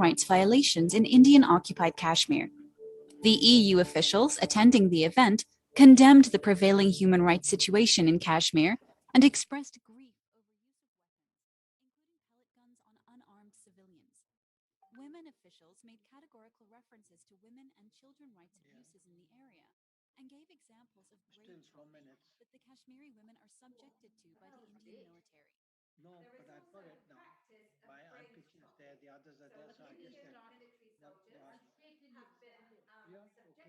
rights violations in Indian-occupied Kashmir. The EU officials attending the event condemned the prevailing human rights situation in Kashmir and expressed grief over use of weapons, including pellet guns on unarmed civilians. Women officials made categorical references to women and children rights abuses in the area and gave examples of grave trauma that the Kashmiri women are subjected to by the Indian military. No, but I've got it now. My picture is there, the others are there, so I guess that what they are. Yeah, okay.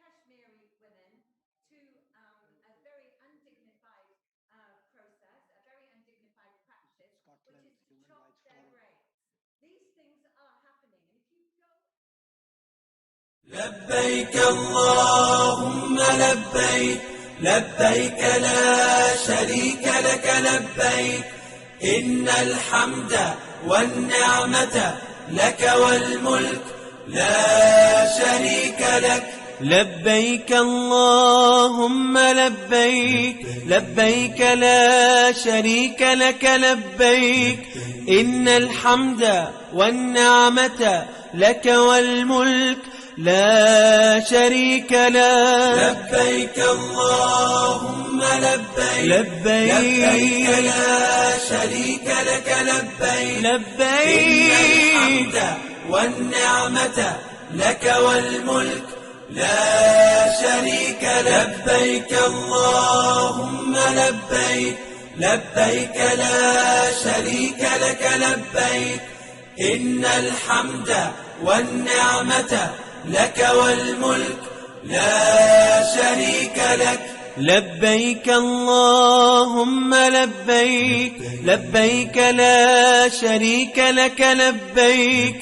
Kashmiri women to a very undignified process, a very undignified practice, which Scotland is to Human chop Rights their Forum. brains. These things are happening, and if you go. لبيك اللهم لبيك لبيك لا شريك لك لبيك إن الحمد والنعمة لك والملك لا شريك لك لبيك اللهم لبيك لبيك لا شريك لك لبيك إن الحمد والنعمة لك والملك لا شريك لك لبيك اللهم لبيك لبيك لا شريك لك لبيك لبيك إن الحمد والنعمة لك والملك لا شريك لبيك اللهم لبيك لبيك لا شريك لك لبيك إن الحمد والنعمة لك والملك لا شريك لك لبيك اللهم لبيك لبيك لا شريك لك لبيك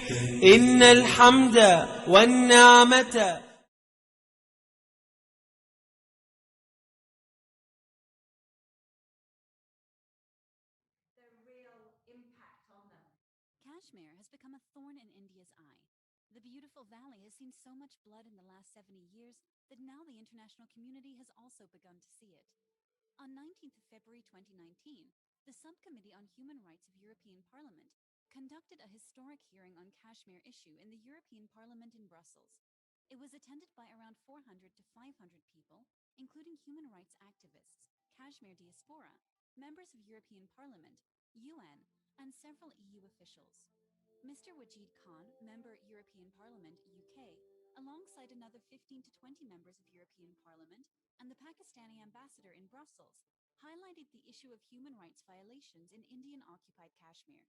إن الحمد والنعمة Kashmir has become a thorn in India's eye. The beautiful valley has seen so much blood in the last 70 years that now the international community has also begun to see it. On 19th of February 2019, the Subcommittee on Human Rights of European Parliament conducted a historic hearing on Kashmir issue in the European Parliament in Brussels. It was attended by around 400 to 500 people, including human rights activists, Kashmir diaspora, members of European Parliament, UN, and several EU officials. Mr. Wajid Khan, member European Parliament, UK, alongside another 15 to 20 members of European Parliament and the Pakistani ambassador in Brussels, highlighted the issue of human rights violations in Indian-occupied Kashmir.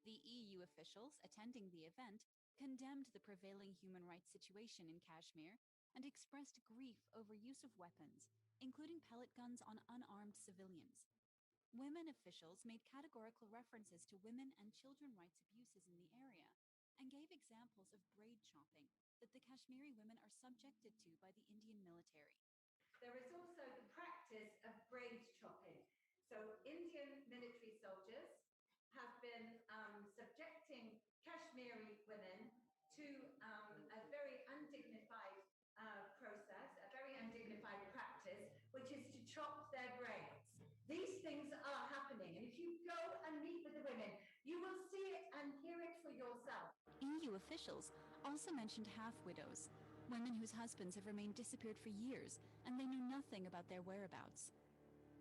The EU officials attending the event condemned the prevailing human rights situation in Kashmir and expressed grief over use of weapons, including pellet guns on unarmed civilians. Women officials made categorical references to women and children rights abuses in the area and gave examples of braid chopping that the Kashmiri women are subjected to by the Indian military. There is also the practice of braid chopping. So Indian military soldiers have been subjecting Kashmiri women to a very undignified process, a very undignified practice, which is to chop their brains. These things are happening, and if you go and meet with the women, you will see it and hear it for yourself. EU officials also mentioned half-widows, women whose husbands have remained disappeared for years and they knew nothing about their whereabouts.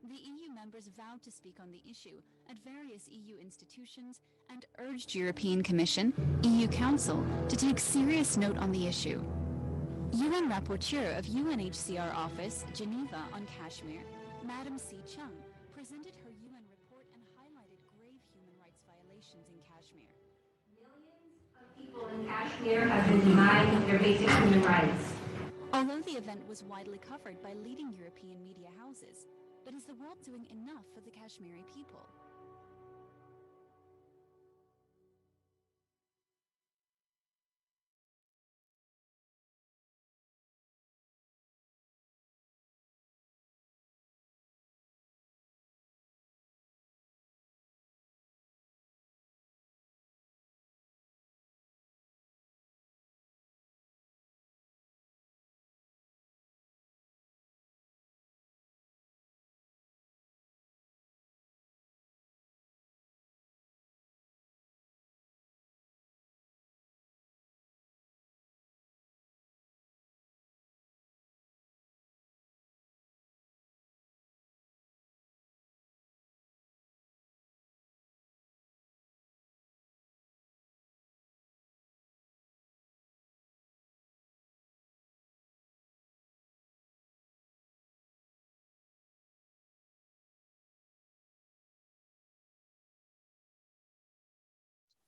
The EU members vowed to speak on the issue at various EU institutions and urged European Commission, EU Council to take serious note on the issue. UN Rapporteur of UNHCR Office, Geneva on Kashmir, Madam C. Chung, presented her UN report and highlighted grave human rights violations in Kashmir. Millions of people in Kashmir have been denied their basic human rights. Although the event was widely covered by leading European media houses, but is the world doing enough for the Kashmiri people?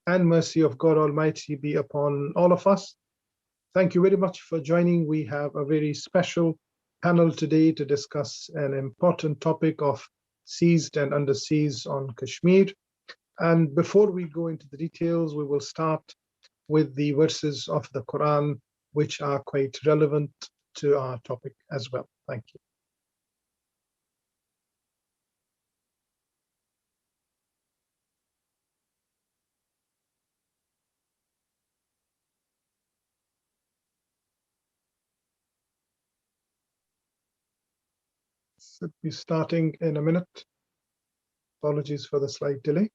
and mercy of God Almighty be upon all of us. Thank you very much for joining. We have a very special panel today to discuss an important topic of seized and underseized on Kashmir. And before we go into the details, we will start with the verses of the Quran, which are quite relevant to our topic as well. Thank you. Should be starting in a minute. Apologies for the slight delay.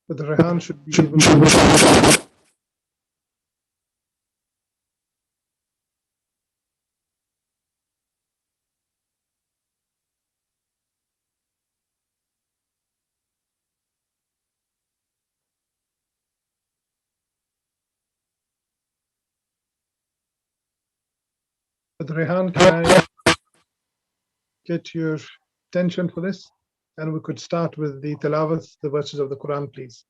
But the Rehan should be able to. But Rehan, can I get your attention for this? And we could start with the tilawat, the verses of the Quran, please.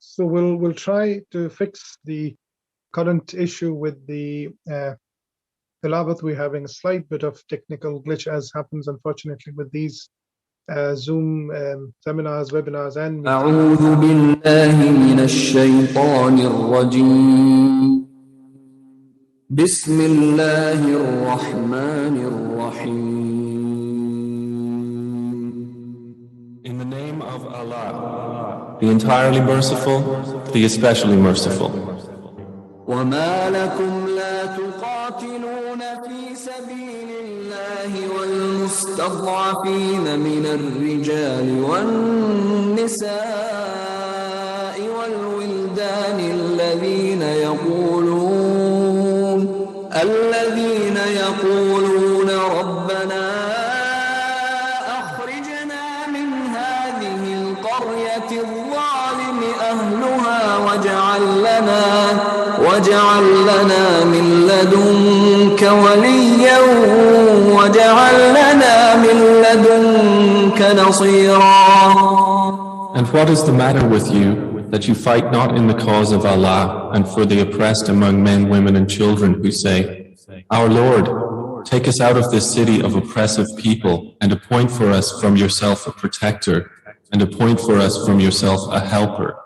So we'll try to fix the current issue with the tilawat. We're having a slight bit of technical glitch, as happens unfortunately with these Zoom seminars, webinars, and أعوذ بالله من الشيطان الرجيم بسم الله الرحمن الرحيم. In the name of Allah, the entirely merciful, the especially merciful. وما لكم لا تقاتلون في سبيل الله والمستضعفين من الرجال والنساء والولدان الذين يقولون ربنا أخرجنا من هذه القرية الظالم أهلها واجعل لنا من لدنك وليا واجعل لنا من لدنك نصيرا. And what is the matter with you that you fight not in the cause of Allah and for the oppressed among men, women and children who say, Our Lord, take us out of this city of oppressive people and appoint for us from yourself a protector and appoint for us from yourself a helper.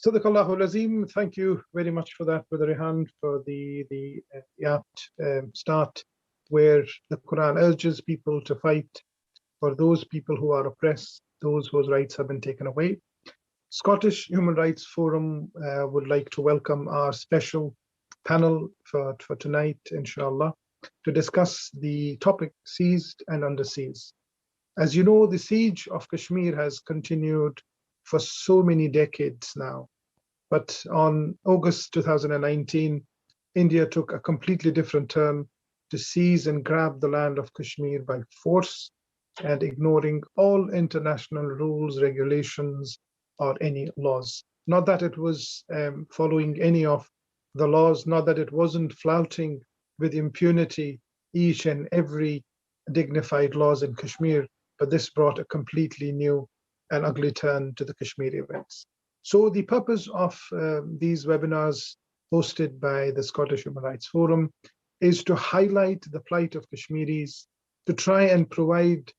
Sadaqallahu Azim. Thank you very much for that, Brother Rehan, for the apt start where the Quran urges people to fight for those people who are oppressed, those whose rights have been taken away. Scottish Human Rights Forum would like to welcome our special panel for tonight, inshallah, to discuss the topic seized and underseized. As you know, the siege of Kashmir has continued for so many decades now. But on August 2019, India took a completely different turn to seize and grab the land of Kashmir by force and ignoring all international rules, regulations, or any laws. Not that it was following any of the laws, not that it wasn't flouting with impunity each and every dignified laws in Kashmir, but this brought a completely new and ugly turn to the Kashmir events. So the purpose of these webinars hosted by the Scottish Human Rights Forum is to highlight the plight of Kashmiris, to try and provide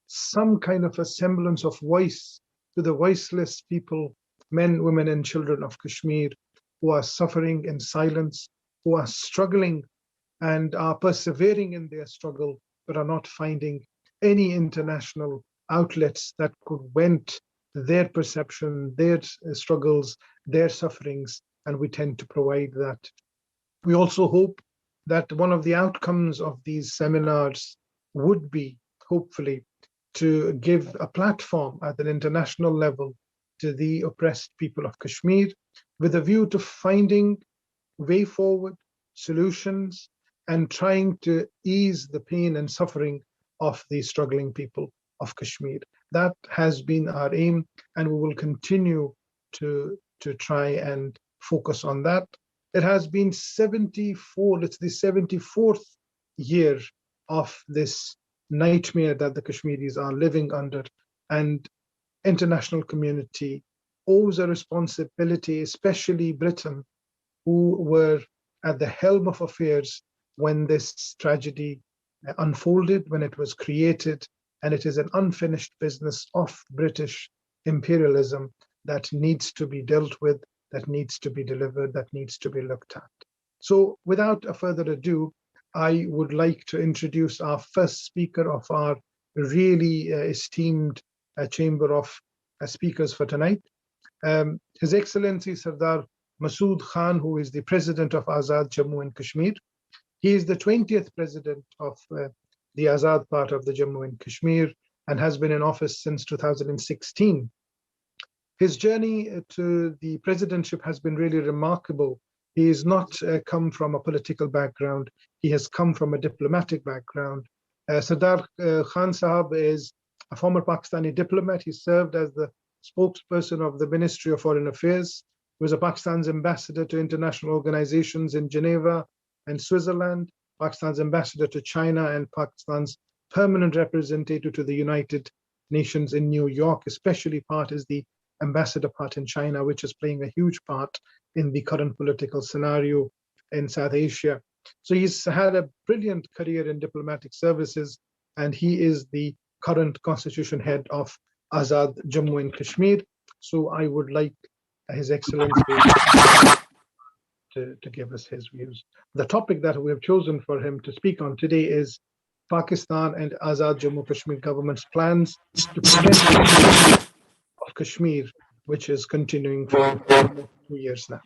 some kind of a semblance of voice to the voiceless people, men, women, and children of Kashmir, who are suffering in silence, who are struggling and are persevering in their struggle, but are not finding any international outlets that could vent their perception, their struggles, their sufferings, and we tend to provide that We also hope that one of the outcomes of these seminars would be, hopefully, to give a platform at an international level to the oppressed people of Kashmir, with a view to finding way forward, solutions, and trying to ease the pain and suffering of the struggling people of Kashmir. That has been our aim, and we will continue to try and focus on that. It has been 74, it's the 74th year of this nightmare that the Kashmiris are living under, and international community owes a responsibility, especially Britain, who were at the helm of affairs when this tragedy unfolded, when it was created, and it is an unfinished business of British imperialism that needs to be dealt with, that needs to be delivered, that needs to be looked at. So without a further ado, I would like to introduce our first speaker of our really esteemed chamber of speakers for tonight. His Excellency Sardar Masood Khan, who is the President of Azad Jammu and Kashmir. He is the 20th President of the Azad part of the Jammu and Kashmir and has been in office since 2016. His journey to the presidentship has been really remarkable. He has not come from a political background. He has come from a diplomatic background. Sardar Khan Sahab is a former Pakistani diplomat. He served as the spokesperson of the Ministry of Foreign Affairs. He was a Pakistan's ambassador to international organizations in Geneva and Switzerland, Pakistan's ambassador to China, and Pakistan's permanent representative to the United Nations in New York. Especially part is the ambassador part in China, which is playing a huge part in the current political scenario in South Asia. So he's had a brilliant career in diplomatic services, and he is the current constitution head of Azad Jammu and Kashmir. So I would like His Excellency to give us his views. The topic that we have chosen for him to speak on today is Pakistan and Azad Jammu Kashmir government's plans to prevent of Kashmir, which is continuing for 2 years now.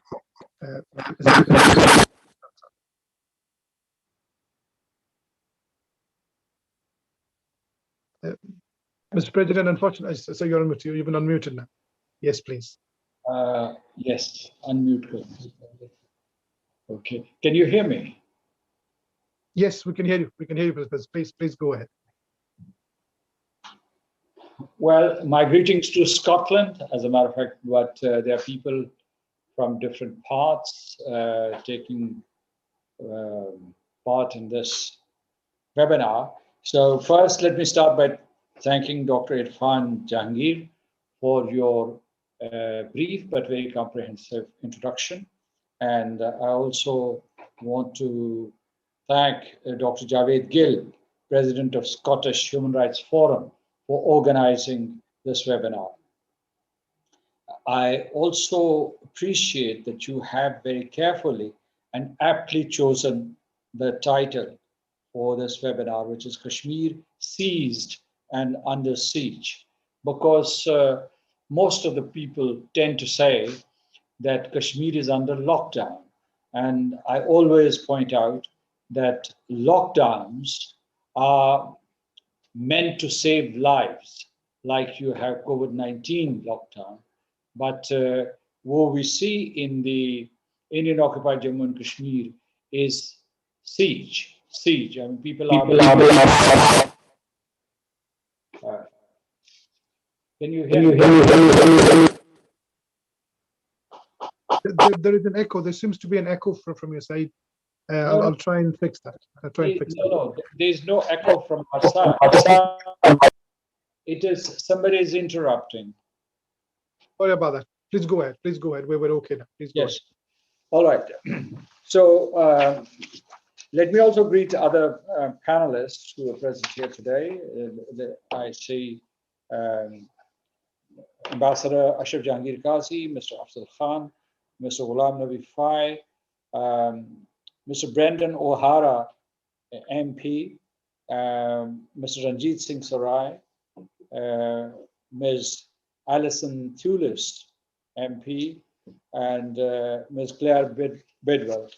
Mr. President, unfortunately, so you're unmuted. You've been unmuted now. Yes, please. Yes, unmute. Okay. Can you hear me? Yes, we can hear you. We can hear you, President. Please go ahead. Well, my greetings to Scotland, as a matter of fact, but there are people from different parts taking part in this webinar. So first, let me start by thanking Dr. Irfan Jahangir for your brief but very comprehensive introduction. And I also want to thank Dr. Javed Gill, President of Scottish Human Rights Forum, for organizing this webinar. I also appreciate that you have very carefully and aptly chosen the title for this webinar, which is Kashmir Seized and Under Siege, because most of the people tend to say that Kashmir is under lockdown. And I always point out that lockdowns are meant to save lives, like you have COVID-19 lockdown. But what we see in the Indian occupied Jammu and Kashmir is siege. I mean, people are. Can you hear me? There is an echo. There seems to be an echo from your side. I'll try and fix that. No, there's no echo from our side. It is somebody is interrupting. Sorry about that. Please go ahead. Please go ahead. We're okay now. Please go ahead. All right. So let me also greet other panelists who are present here today. I see Ambassador Ashraf Jahangir Qazi, Mr. Afzal Khan, Mr. Ghulam Nabi Fai, Mr. Brendan O'Hara, MP, Mr. Ranjit Singh Sarai, Ms. Alison Thulis, MP, and Ms. Claire Bidwell.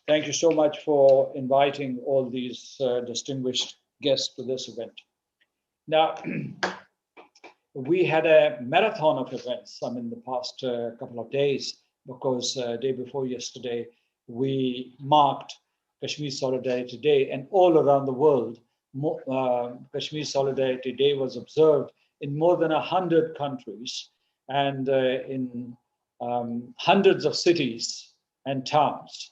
thank you so much for inviting all these distinguished guests to this event. Now, we had a marathon of events in the past couple of days, because day before yesterday, we marked Kashmir Solidarity Day, and all around the world, Kashmir Solidarity Day was observed in more than 100 countries and in hundreds of cities and towns.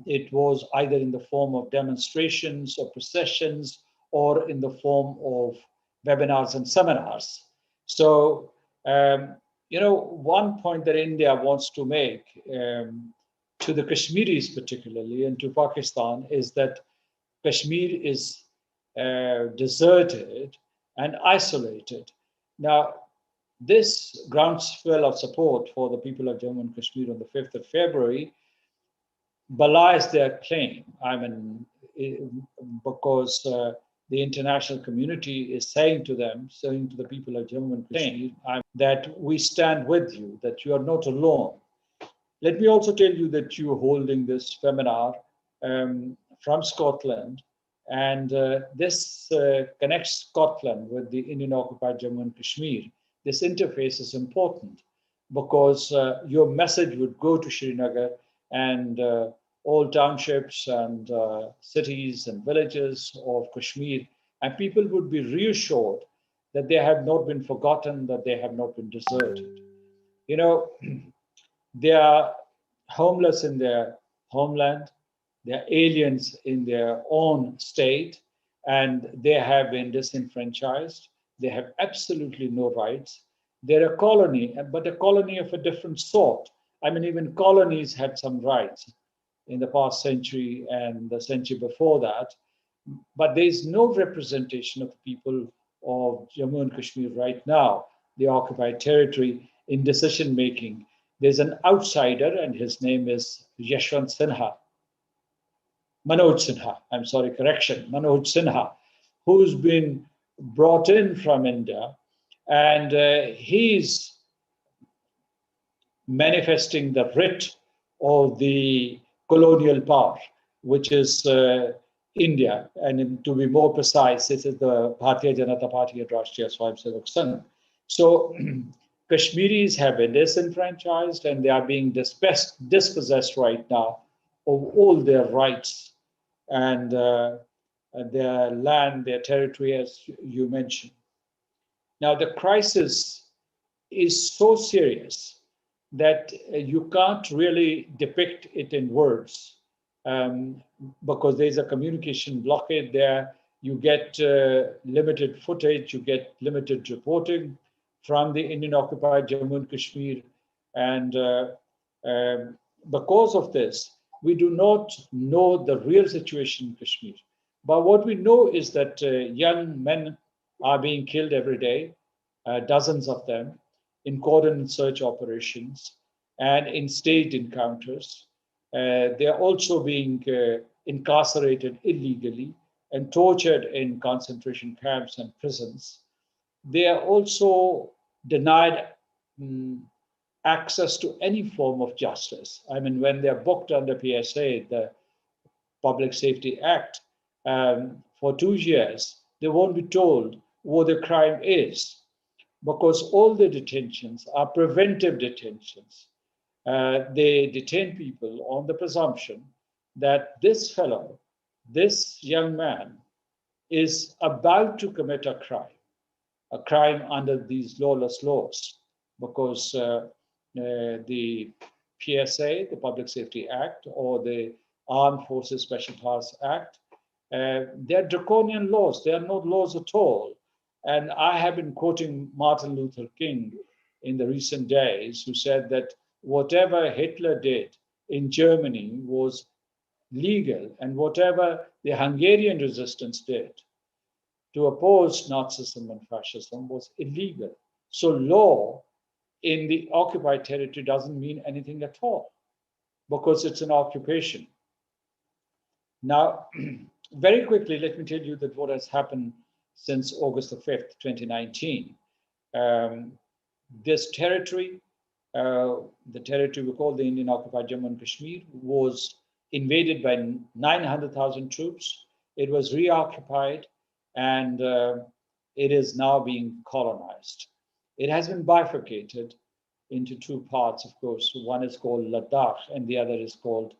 It was either in the form of demonstrations or processions or in the form of webinars and seminars. So, one point that India wants to make to the Kashmiris particularly and to Pakistan is that Kashmir is deserted and isolated. Now, this groundswell of support for the people of Jammu and Kashmir on the 5th of February belies their claim. Because the international community is saying to the people of Jammu and Kashmir, that we stand with you, that you are not alone. Let me also tell you that you are holding this webinar from Scotland, and this connects Scotland with the Indian occupied Jammu and Kashmir. This interface is important because your message would go to Srinagar and all townships and cities and villages of Kashmir, and people would be reassured that they have not been forgotten, that they have not been deserted. They are homeless in their homeland, they are aliens in their own state, and they have been disenfranchised. They have absolutely no rights. They're a colony, but a colony of a different sort. Even colonies had some rights in the past century and the century before that, but there is no representation of the people of Jammu and Kashmir right now, the occupied territory, in decision making. There's an outsider, and his name is Manoj Sinha, who's been brought in from India, and he's manifesting the writ of the colonial power, which is India, and to be more precise, this is the Bharatiya Janata Party and Rashtriya Swayamsevak Sangh. So Kashmiris have been disenfranchised, and they are being dispossessed right now of all their rights and their land, their territory, as you mentioned. Now, the crisis is so serious that you can't really depict it in words, because there's a communication blockade there. You get limited footage, you get limited reporting from the Indian occupied Jammu and Kashmir. And because of this, we do not know the real situation in Kashmir. But what we know is that young men are being killed every day, dozens of them, in coordinated search operations and in staged encounters. They are also being incarcerated illegally and tortured in concentration camps and prisons. They are also denied access to any form of justice. When they're booked under PSA, the Public Safety Act, for 2 years, they won't be told what the crime is, because all the detentions are preventive detentions. They detain people on the presumption that this fellow, this young man, is about to commit a crime under these lawless laws, because the PSA, the Public Safety Act, or the Armed Forces Special Powers Act, they're draconian laws. They are not laws at all. And I have been quoting Martin Luther King in the recent days, who said that whatever Hitler did in Germany was legal, and whatever the Hungarian resistance did to oppose Nazism and fascism was illegal. So law in the occupied territory doesn't mean anything at all, because it's an occupation. Now, very quickly, let me tell you that what has happened since August the 5th, 2019. This territory the territory we call the Indian occupied Jammu and Kashmir, was invaded by 900,000 troops. It was reoccupied, and it is now being colonized. It has been bifurcated into two parts, of course. One is called Ladakh, and the other is called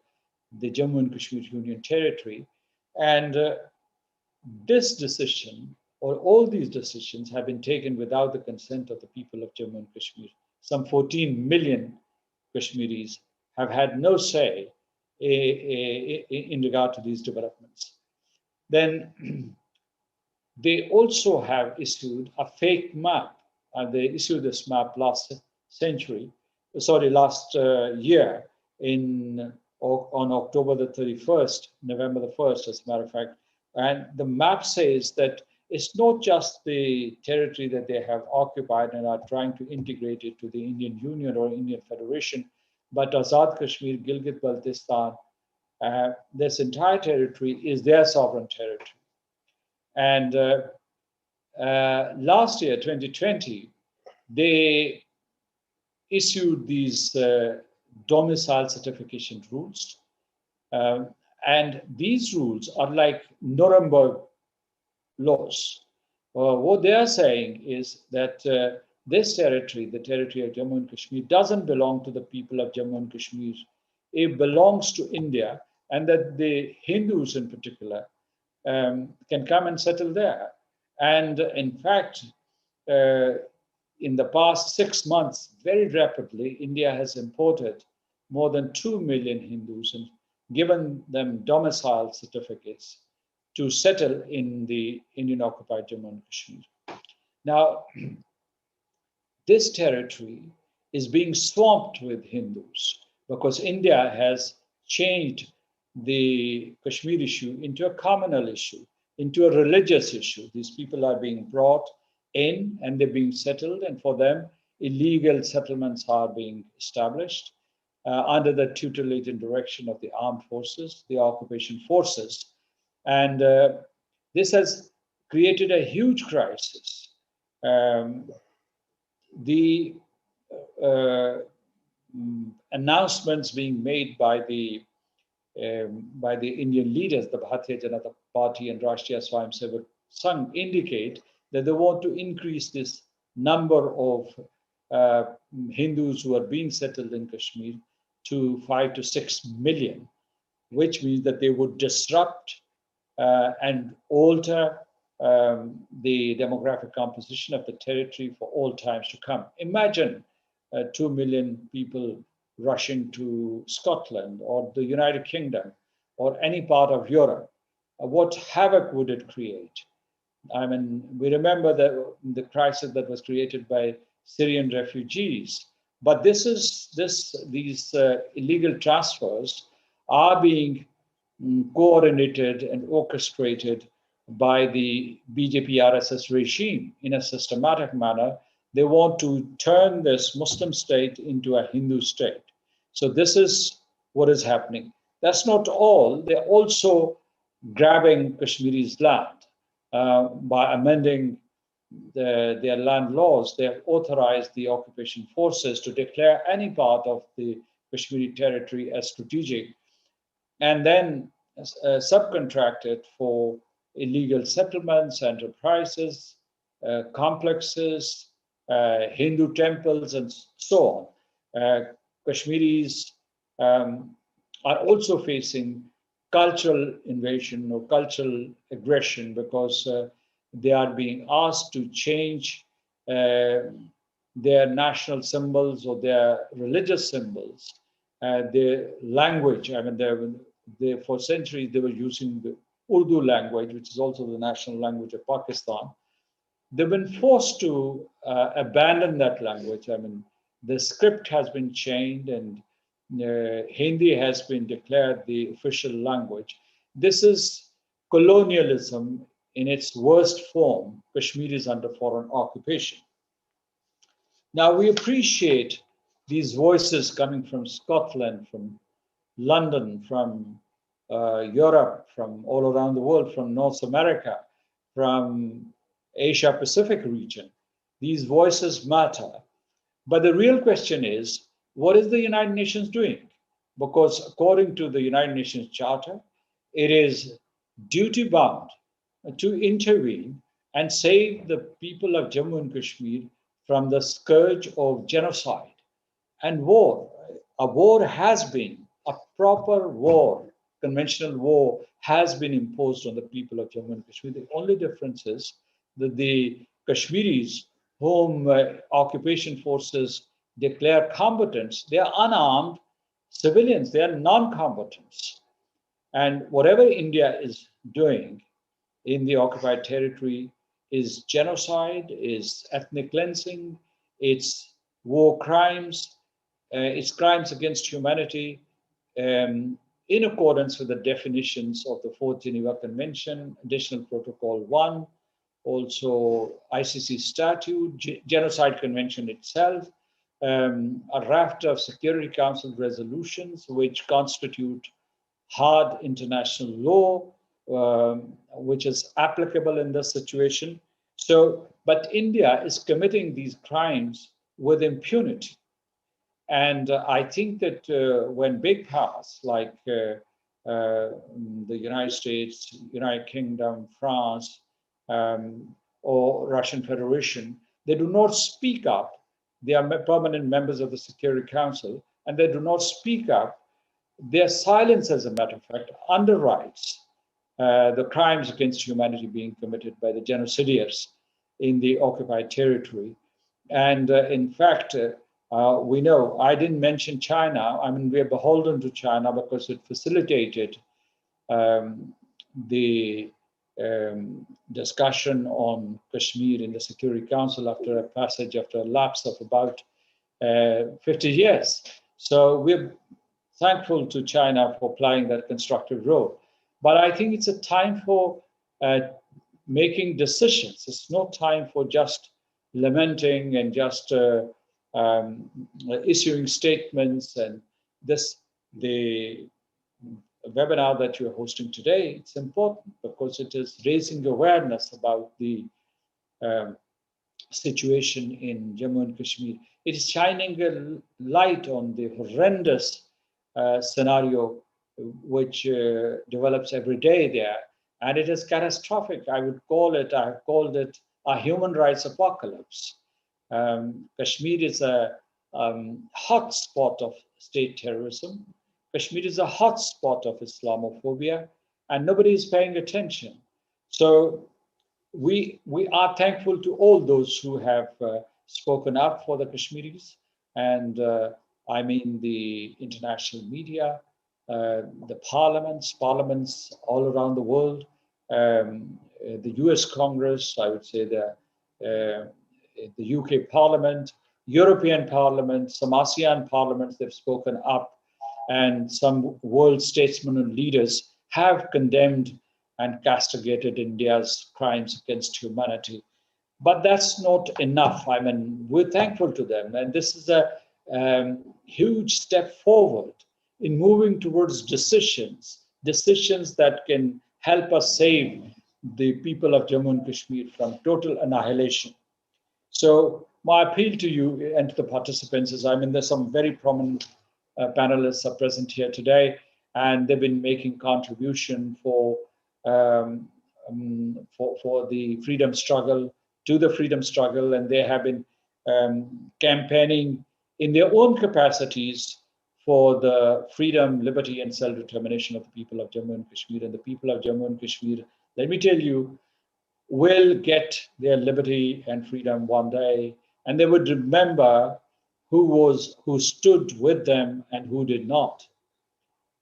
the Jammu and Kashmir Union Territory. And this decision, or all these decisions, have been taken without the consent of the people of Jammu and Kashmir. Some 14 million Kashmiris have had no say in regard to these developments. Then they also have issued a fake map, and they issued this map last year on October the 31st, November the 1st, as a matter of fact. And the map says that it's not just the territory that they have occupied and are trying to integrate it to the Indian Union or Indian Federation, but Azad Kashmir, Gilgit-Baltistan, this entire territory is their sovereign territory. And last year, 2020, they issued these domicile certification rules. And these rules are like Nuremberg laws. What they are saying is that this territory, the territory of Jammu and Kashmir, doesn't belong to the people of Jammu and Kashmir. It belongs to India, and that the Hindus in particular can come and settle there. And in fact, in the past 6 months, very rapidly, India has imported more than 2 million Hindus and given them domicile certificates to settle in the Indian occupied Jammu and Kashmir. Now, this territory is being swamped with Hindus because India has changed the Kashmir issue into a communal issue, into a religious issue. These people are being brought in and they're being settled, and for them, illegal settlements are being established under the tutelage and direction of the armed forces, the occupation forces. And this has created a huge crisis. The announcements being made by the Indian leaders, the Bharatiya Janata Party and Rashtriya Swayamsevak Sangh, indicate that they want to increase this number of Hindus who are being settled in Kashmir to 5 to 6 million, which means that they would disrupt and alter the demographic composition of the territory for all times to come. Imagine 2 million people rushing to Scotland or the United Kingdom or any part of Europe. What havoc would it create? I mean, we remember the crisis that was created by Syrian refugees, but these illegal transfers are being coordinated and orchestrated by the BJP RSS regime in a systematic manner. They want to turn this Muslim state into a Hindu state. So this is what is happening. That's not all. They're also grabbing Kashmiri's land by amending their land laws. They have authorized the occupation forces to declare any part of the Kashmiri territory as strategic, and then subcontracted for illegal settlements, enterprises, complexes, Hindu temples, and so on. Kashmiris are also facing cultural invasion or cultural aggression because they are being asked to change their national symbols or their religious symbols, their language. I mean, for centuries they were using the Urdu language, which is also the national language of Pakistan. They've been forced to abandon that language. I mean, the script has been changed and Hindi has been declared the official language. This is colonialism in its worst form. Kashmir is under foreign occupation. Now, we appreciate these voices coming from Scotland, from London, from Europe, from all around the world, from North America, from Asia Pacific region. These voices matter. But the real question is, what is the United Nations doing? Because according to the United Nations Charter, it is duty bound to intervene and save the people of Jammu and Kashmir from the scourge of genocide and war. A war has been, a proper war, conventional war has been imposed on the people of Jammu and Kashmir. The only difference is that the Kashmiris, whom occupation forces declare combatants, they are unarmed civilians, they are non-combatants. And whatever India is doing in the occupied territory is genocide, is ethnic cleansing, it's war crimes, it's crimes against humanity, in accordance with the definitions of the Fourth Geneva Convention, Additional Protocol 1, also ICC Statute, Genocide Convention itself, a raft of Security Council resolutions which constitute hard international law, which is applicable in this situation. So, but India is committing these crimes with impunity. And I think that when big powers like the United States, United Kingdom, France, or Russian Federation, they do not speak up. They are permanent members of the Security Council, and they do not speak up. Their silence, as a matter of fact, underwrites the crimes against humanity being committed by the genocidaires in the occupied territory. And in fact, we know, I didn't mention China. I mean, we are beholden to China because it facilitated the discussion on Kashmir in the Security Council after a lapse of about 50 years. So we're thankful to China for playing that constructive role. But I think it's a time for making decisions. It's no time for just lamenting and just issuing statements. And the webinar that you're hosting today, it's important because it is raising awareness about the situation in Jammu and Kashmir. It is shining a light on the horrendous scenario which develops every day there. And it is catastrophic. I've called it a human rights apocalypse. Kashmir is a hot spot of state terrorism. Kashmir is a hot spot of Islamophobia, and nobody is paying attention. So we are thankful to all those who have spoken up for the Kashmiris, and I mean the international media, the parliaments all around the world, the US Congress, I would say the UK Parliament, European Parliament, some ASEAN parliaments, they've spoken up, and some world statesmen and leaders have condemned and castigated India's crimes against humanity. But that's not enough. I mean, we're thankful to them. And this is a huge step forward in moving towards decisions that can help us save the people of Jammu and Kashmir from total annihilation. So my appeal to you and to the participants is, I mean, there's some very prominent panelists are present here today, and they've been making contribution for the freedom struggle, and they have been campaigning in their own capacities for the freedom, liberty, and self-determination of the people of Jammu and Kashmir. And the people of Jammu and Kashmir, let me tell you, will get their liberty and freedom one day, and they would remember who stood with them and who did not.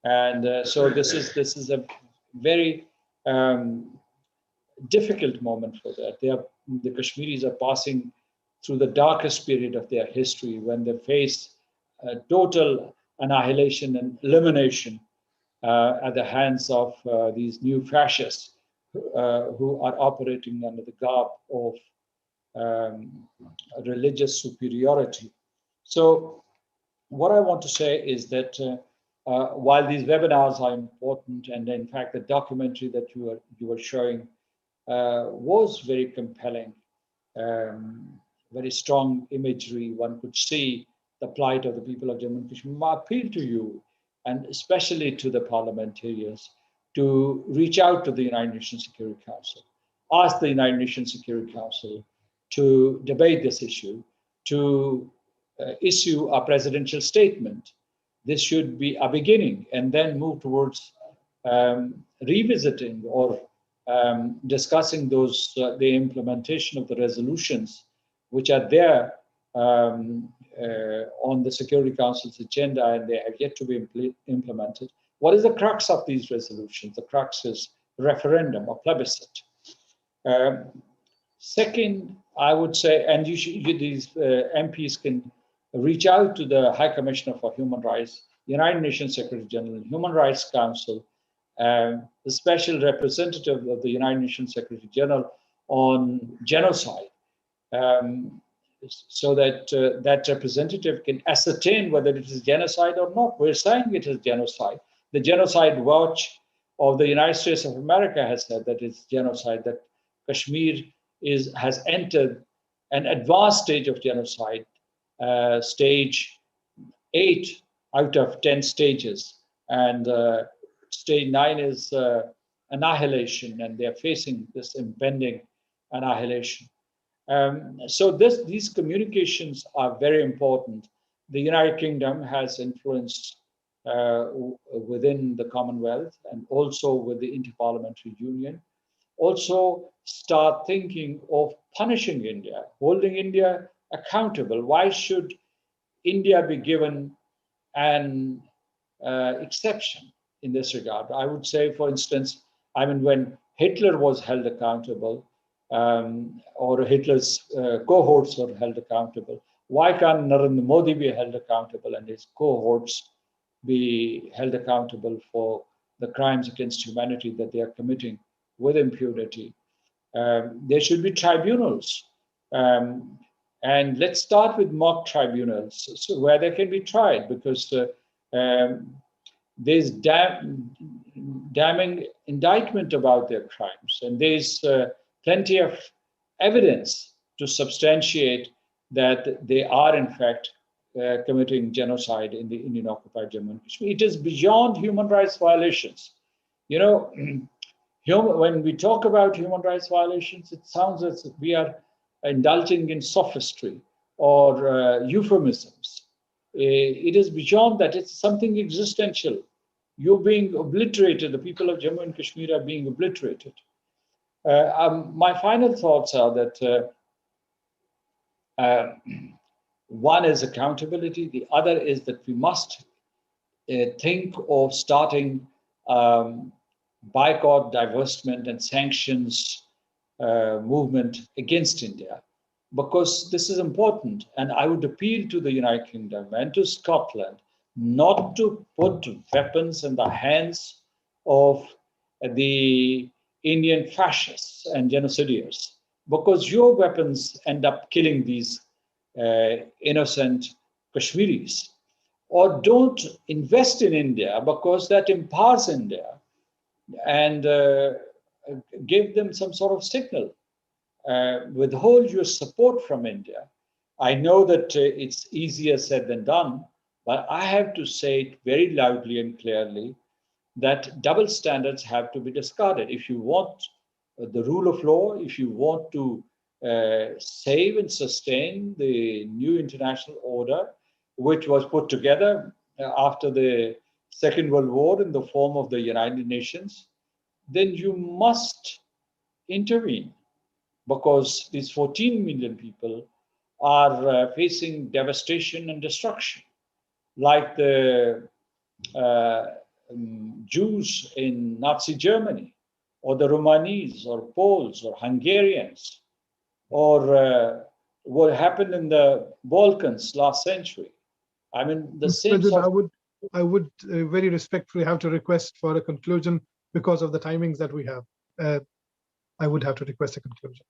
And so this is a very difficult moment for that. The Kashmiris are passing through the darkest period of their history when they face total annihilation and elimination at the hands of these new fascists who are operating under the garb of religious superiority. So what I want to say is that while these webinars are important, and in fact the documentary that you were showing was very compelling, very strong imagery. One could see the plight of the people of Jammu and Kashmir. I appeal to you, and especially to the parliamentarians, to reach out to the United Nations Security Council, ask the United Nations Security Council to debate this issue, to issue a presidential statement. This should be a beginning, and then move towards revisiting or discussing those the implementation of the resolutions which are there on the Security Council's agenda, and they have yet to be implemented. What is the crux of these resolutions? The crux is referendum or plebiscite. Second, I would say, and these MPs can reach out to the High Commissioner for Human Rights, United Nations Secretary General, Human Rights Council, the Special Representative of the United Nations Secretary General on genocide, so that that representative can ascertain whether it is genocide or not. We're saying it is genocide. The Genocide Watch of the United States of America has said that it's genocide, that Kashmir has entered an advanced stage of genocide, stage 8 out of 10 stages. And stage 9 is annihilation, and they're facing this impending annihilation. So these communications are very important. The United Kingdom has influence within the Commonwealth and also with the Interparliamentary Union. Also start thinking of punishing India, holding India accountable. Why should India be given an exception in this regard? I would say, for instance, when Hitler was held accountable, or Hitler's cohorts were held accountable, why can't Narendra Modi be held accountable and his cohorts be held accountable for the crimes against humanity that they are committing with impunity? There should be tribunals. And let's start with mock tribunals, so where they can be tried, because there's damning indictment about their crimes, and there's plenty of evidence to substantiate that they are in fact committing genocide in the Indian occupied Jammu and Kashmir. It is beyond human rights violations. You know, when we talk about human rights violations, it sounds as if we are indulging in sophistry or euphemisms. It is beyond that. It's something existential. You're being obliterated. The people of Jammu and Kashmir are being obliterated. My final thoughts are that one is accountability. The other is that we must think of starting boycott, divestment, and sanctions movement against India, because this is important. And I would appeal to the United Kingdom and to Scotland not to put weapons in the hands of the Indian fascists and genocidaires, because your weapons end up killing these innocent Kashmiris. Or don't invest in India, because that empowers India, and give them some sort of signal. Withhold your support from India. I know that it's easier said than done, but I have to say it very loudly and clearly that double standards have to be discarded. If you want the rule of law, if you want to save and sustain the new international order, which was put together after the Second World War in the form of the United Nations, then you must intervene, because these 14 million people are facing devastation and destruction, like the Jews in Nazi Germany, or the Romanis, or Poles, or Hungarians, or what happened in the Balkans last century. I mean, the same. I would very respectfully have to request for a conclusion because of the timings that we have. I would have to request a conclusion.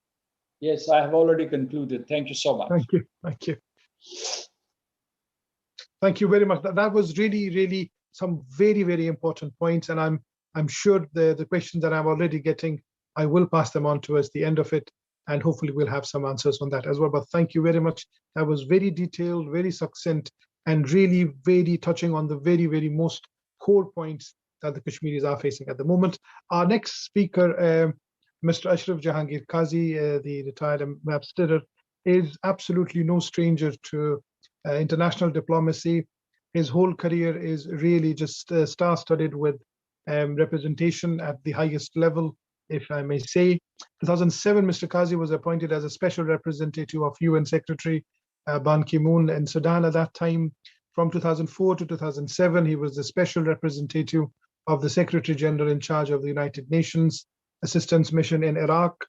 Yes, I have already concluded. Thank you so much. Thank you. Thank you. Thank you very much. That was really, really some very, very important points, and I'm sure the questions that I'm already getting, I will pass them on towards the end of it, and hopefully we'll have some answers on that as well. But thank you very much. That was very detailed, very succinct, and really very touching on the very, very most core points that the Kashmiris are facing at the moment. Our next speaker, Mr. Ashraf Jahangir Qazi, the retired ambassador, is absolutely no stranger to international diplomacy. His whole career is really just star-studded with representation at the highest level, if I may say. 2007, Mr. Qazi was appointed as a special representative of UN Secretary Ban Ki-moon in Sudan at that time. From 2004 to 2007, he was the special representative of the Secretary General in charge of the United Nations Assistance Mission in Iraq.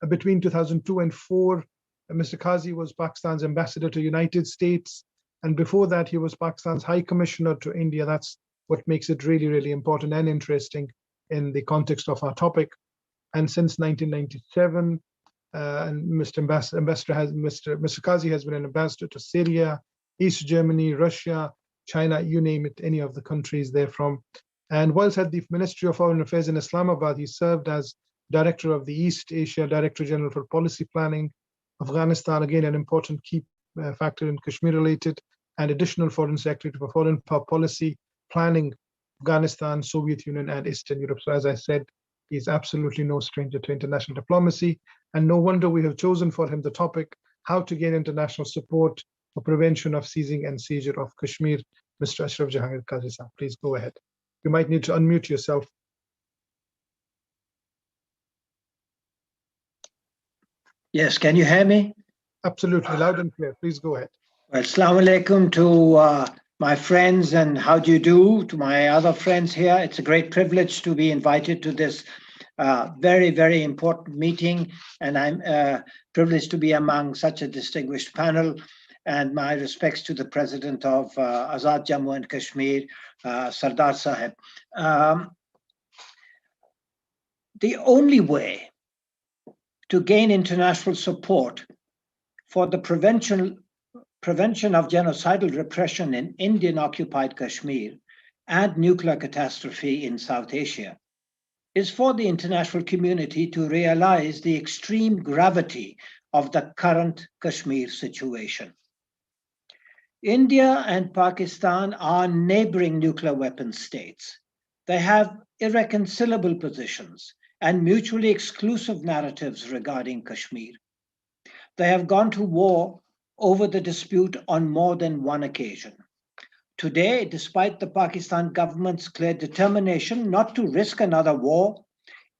Between 2002 and 4, Mr. Qazi was Pakistan's ambassador to United States. And before that, he was Pakistan's High Commissioner to India. That's what makes it really, really important and interesting in the context of our topic. And since 1997, and Mr. Qazi has been an ambassador to Syria, East Germany, Russia, China, you name it, any of the countries they're from. And whilst at the Ministry of Foreign Affairs in Islamabad, he served as Director of the East Asia Director General for Policy Planning. Afghanistan, again, an important key factor in Kashmir related, and additional Foreign Secretary for Foreign Policy Planning, Afghanistan, Soviet Union, and Eastern Europe. So as I said, he's absolutely no stranger to international diplomacy. And no wonder we have chosen for him the topic, how to gain international support for prevention of seizing and seizure of Kashmir. Mr. Ashraf Jahangir Qazi, please go ahead. You might need to unmute yourself. Yes, can you hear me? Absolutely, loud and clear. Please go ahead. Well, Assalamu alaikum to my friends, and how do you do to my other friends here. It's a great privilege to be invited to this very, very important meeting, and I'm privileged to be among such a distinguished panel. And my respects to the President of Azad Jammu and Kashmir, Sardar Sahib. The only way to gain international support for the prevention of genocidal repression in Indian-occupied Kashmir and nuclear catastrophe in South Asia is for the international community to realize the extreme gravity of the current Kashmir situation. India and Pakistan are neighboring nuclear weapons states. They have irreconcilable positions and mutually exclusive narratives regarding Kashmir. They have gone to war over the dispute on more than one occasion. Today, despite the Pakistan government's clear determination not to risk another war,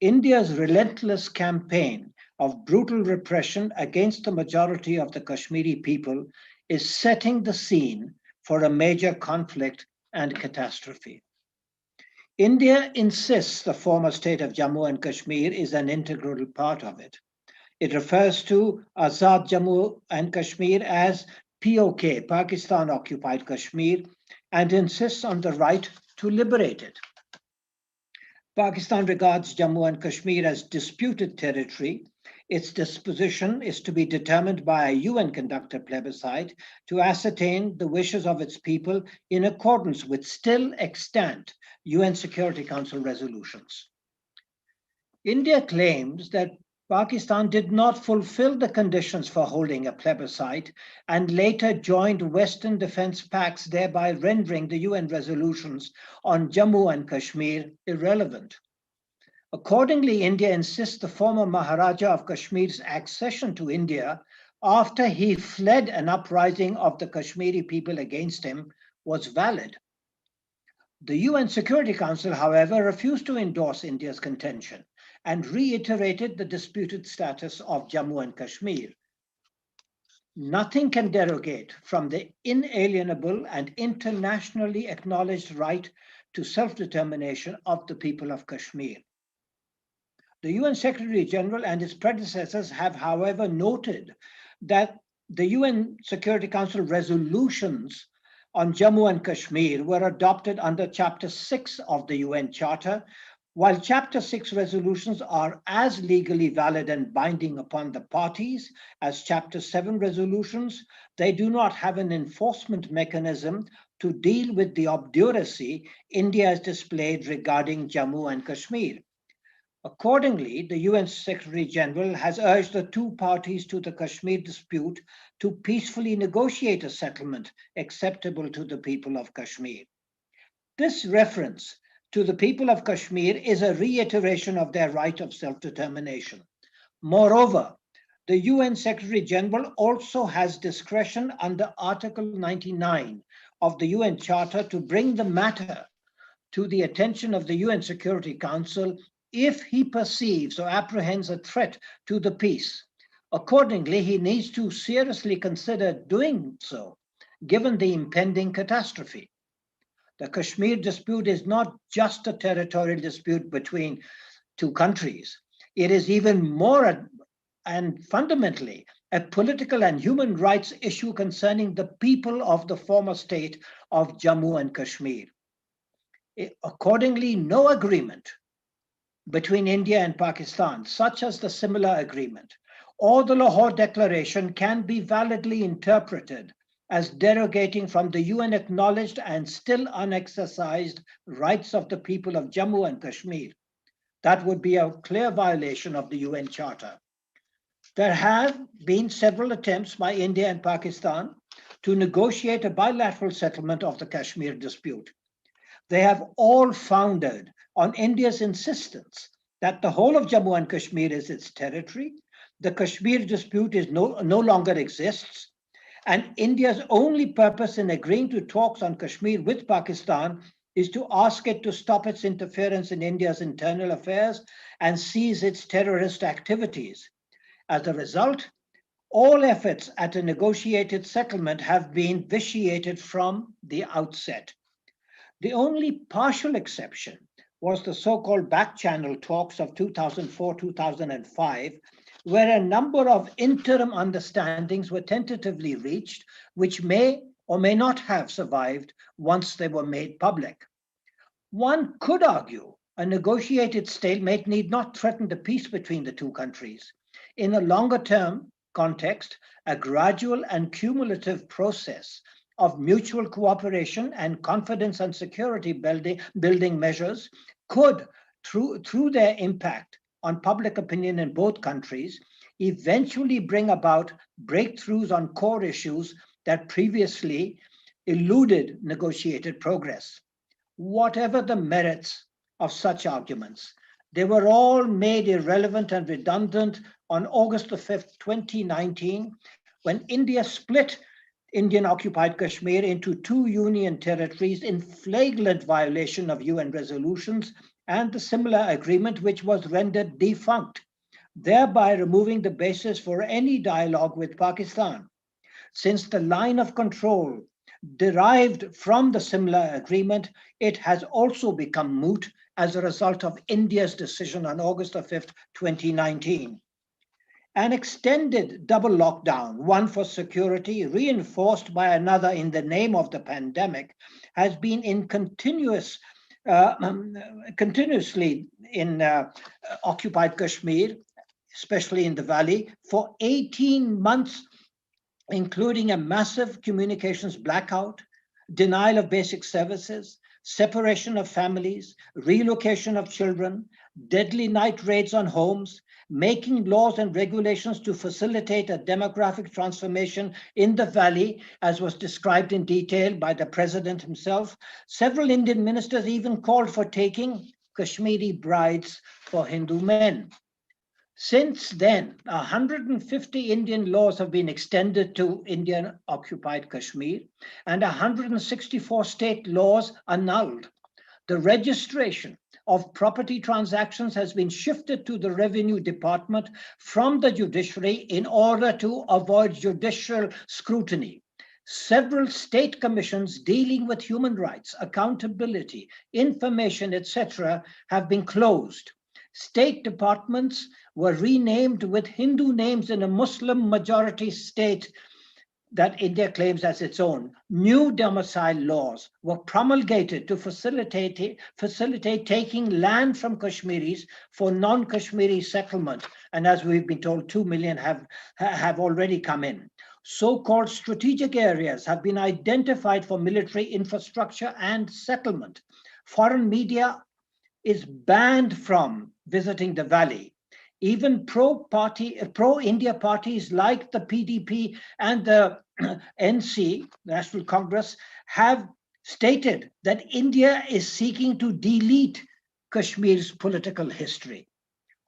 India's relentless campaign of brutal repression against the majority of the Kashmiri people is setting the scene for a major conflict and catastrophe. India insists the former state of Jammu and Kashmir is an integral part of it. It refers to Azad Jammu and Kashmir as POK, Pakistan Occupied Kashmir, and insists on the right to liberate it. Pakistan regards Jammu and Kashmir as disputed territory. Its disposition is to be determined by a UN-conducted plebiscite to ascertain the wishes of its people in accordance with still extant UN Security Council resolutions. India claims that Pakistan did not fulfill the conditions for holding a plebiscite and later joined Western defense pacts, thereby rendering the UN resolutions on Jammu and Kashmir irrelevant. Accordingly, India insists the former Maharaja of Kashmir's accession to India after he fled an uprising of the Kashmiri people against him was valid. The UN Security Council, however, refused to endorse India's contention and reiterated the disputed status of Jammu and Kashmir. Nothing can derogate from the inalienable and internationally acknowledged right to self-determination of the people of Kashmir. The UN Secretary General and his predecessors have, however, noted that the UN Security Council resolutions on Jammu and Kashmir were adopted under Chapter 6 of the UN Charter. While Chapter 6 resolutions are as legally valid and binding upon the parties as Chapter 7 resolutions, they do not have an enforcement mechanism to deal with the obduracy India has displayed regarding Jammu and Kashmir. Accordingly, the UN Secretary General has urged the two parties to the Kashmir dispute to peacefully negotiate a settlement acceptable to the people of Kashmir. This reference to the people of Kashmir is a reiteration of their right of self-determination. Moreover, the UN Secretary General also has discretion under Article 99 of the UN Charter to bring the matter to the attention of the UN Security Council if he perceives or apprehends a threat to the peace. Accordingly, he needs to seriously consider doing so, given the impending catastrophe. The Kashmir dispute is not just a territorial dispute between two countries. It is even more and fundamentally a political and human rights issue concerning the people of the former state of Jammu and Kashmir. Accordingly, no agreement between India and Pakistan, such as the similar agreement or the Lahore Declaration, can be validly interpreted as derogating from the UN acknowledged and still unexercised rights of the people of Jammu and Kashmir. That would be a clear violation of the UN Charter. There have been several attempts by India and Pakistan to negotiate a bilateral settlement of the Kashmir dispute. They have all founded on India's insistence that the whole of Jammu and Kashmir is its territory, the Kashmir dispute is no longer exists, and India's only purpose in agreeing to talks on Kashmir with Pakistan is to ask it to stop its interference in India's internal affairs and cease its terrorist activities. As a result, all efforts at a negotiated settlement have been vitiated from the outset. The only partial exception was the so-called back-channel talks of 2004-2005, where a number of interim understandings were tentatively reached, which may or may not have survived once they were made public. One could argue a negotiated stalemate need not threaten the peace between the two countries. In a longer-term context, a gradual and cumulative process of mutual cooperation and confidence and security building measures could, through their impact on public opinion in both countries, eventually bring about breakthroughs on core issues that previously eluded negotiated progress. Whatever the merits of such arguments, they were all made irrelevant and redundant on August the 5th, 2019, when India split Indian-occupied Kashmir into two union territories in flagrant violation of UN resolutions and the similar agreement, which was rendered defunct, thereby removing the basis for any dialogue with Pakistan. Since the line of control derived from the similar agreement, it has also become moot as a result of India's decision on August the 5th, 2019. An extended double lockdown, one for security, reinforced by another in the name of the pandemic, has been in continuously in occupied Kashmir, especially in the valley, for 18 months, including a massive communications blackout, denial of basic services, separation of families, relocation of children, deadly night raids on homes, making laws and regulations to facilitate a demographic transformation in the valley, as was described in detail by the president himself. Several Indian ministers even called for taking Kashmiri brides for Hindu men. Since then, 150 Indian laws have been extended to Indian-occupied Kashmir and 164 state laws annulled. The registration of property transactions has been shifted to the Revenue Department from the judiciary in order to avoid judicial scrutiny. Several state commissions dealing with human rights, accountability, information, etc. have been closed. State departments were renamed with Hindu names in a Muslim majority state that India claims as its own. New domicile laws were promulgated to facilitate taking land from Kashmiris for non-Kashmiri settlement. And as we've been told, 2 million have already come in. So-called strategic areas have been identified for military infrastructure and settlement. Foreign media is banned from visiting the valley. Even pro-India parties like the PDP and the NC, National Congress, have stated that India is seeking to delete Kashmir's political history.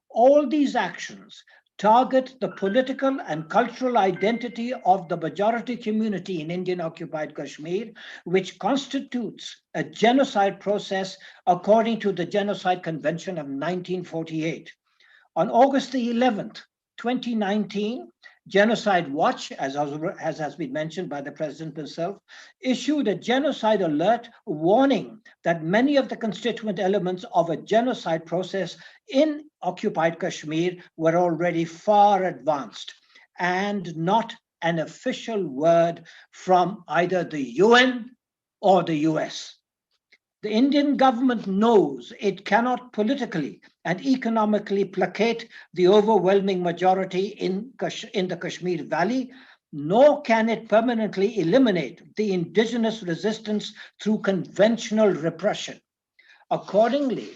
All these actions target the political and cultural identity of the majority community in Indian occupied Kashmir, which constitutes a genocide process according to the Genocide Convention of 1948. On August the 11th, 2019, Genocide Watch, as has been mentioned by the President himself, issued a genocide alert warning that many of the constituent elements of a genocide process in occupied Kashmir were already far advanced, and not an official word from either the UN or the US. The Indian government knows it cannot politically and economically placate the overwhelming majority in the Kashmir Valley, nor can it permanently eliminate the indigenous resistance through conventional repression. Accordingly,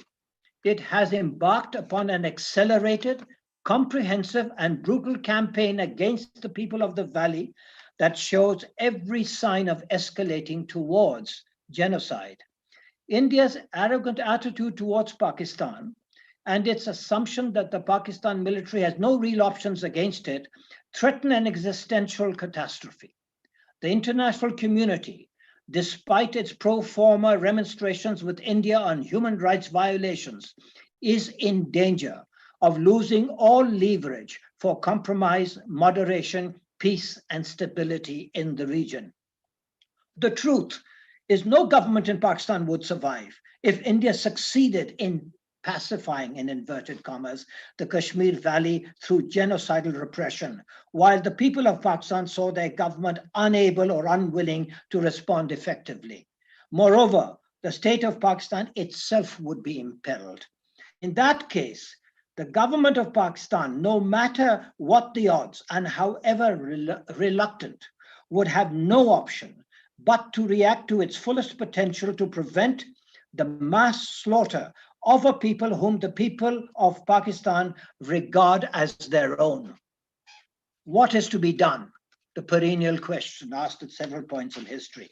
it has embarked upon an accelerated, comprehensive, and brutal campaign against the people of the valley that shows every sign of escalating towards genocide. India's arrogant attitude towards Pakistan and its assumption that the Pakistan military has no real options against it threaten an existential catastrophe. The international community, despite its pro forma remonstrations with India on human rights violations, is in danger of losing all leverage for compromise, moderation, peace, and stability in the region. The truth is no government in Pakistan would survive if India succeeded in pacifying, in inverted commas, the Kashmir Valley through genocidal repression, while the people of Pakistan saw their government unable or unwilling to respond effectively. Moreover, the state of Pakistan itself would be imperiled. In that case, the government of Pakistan, no matter what the odds and however reluctant, would have no option but to react to its fullest potential to prevent the mass slaughter of a people whom the people of Pakistan regard as their own. What is to be done? The perennial question asked at several points in history.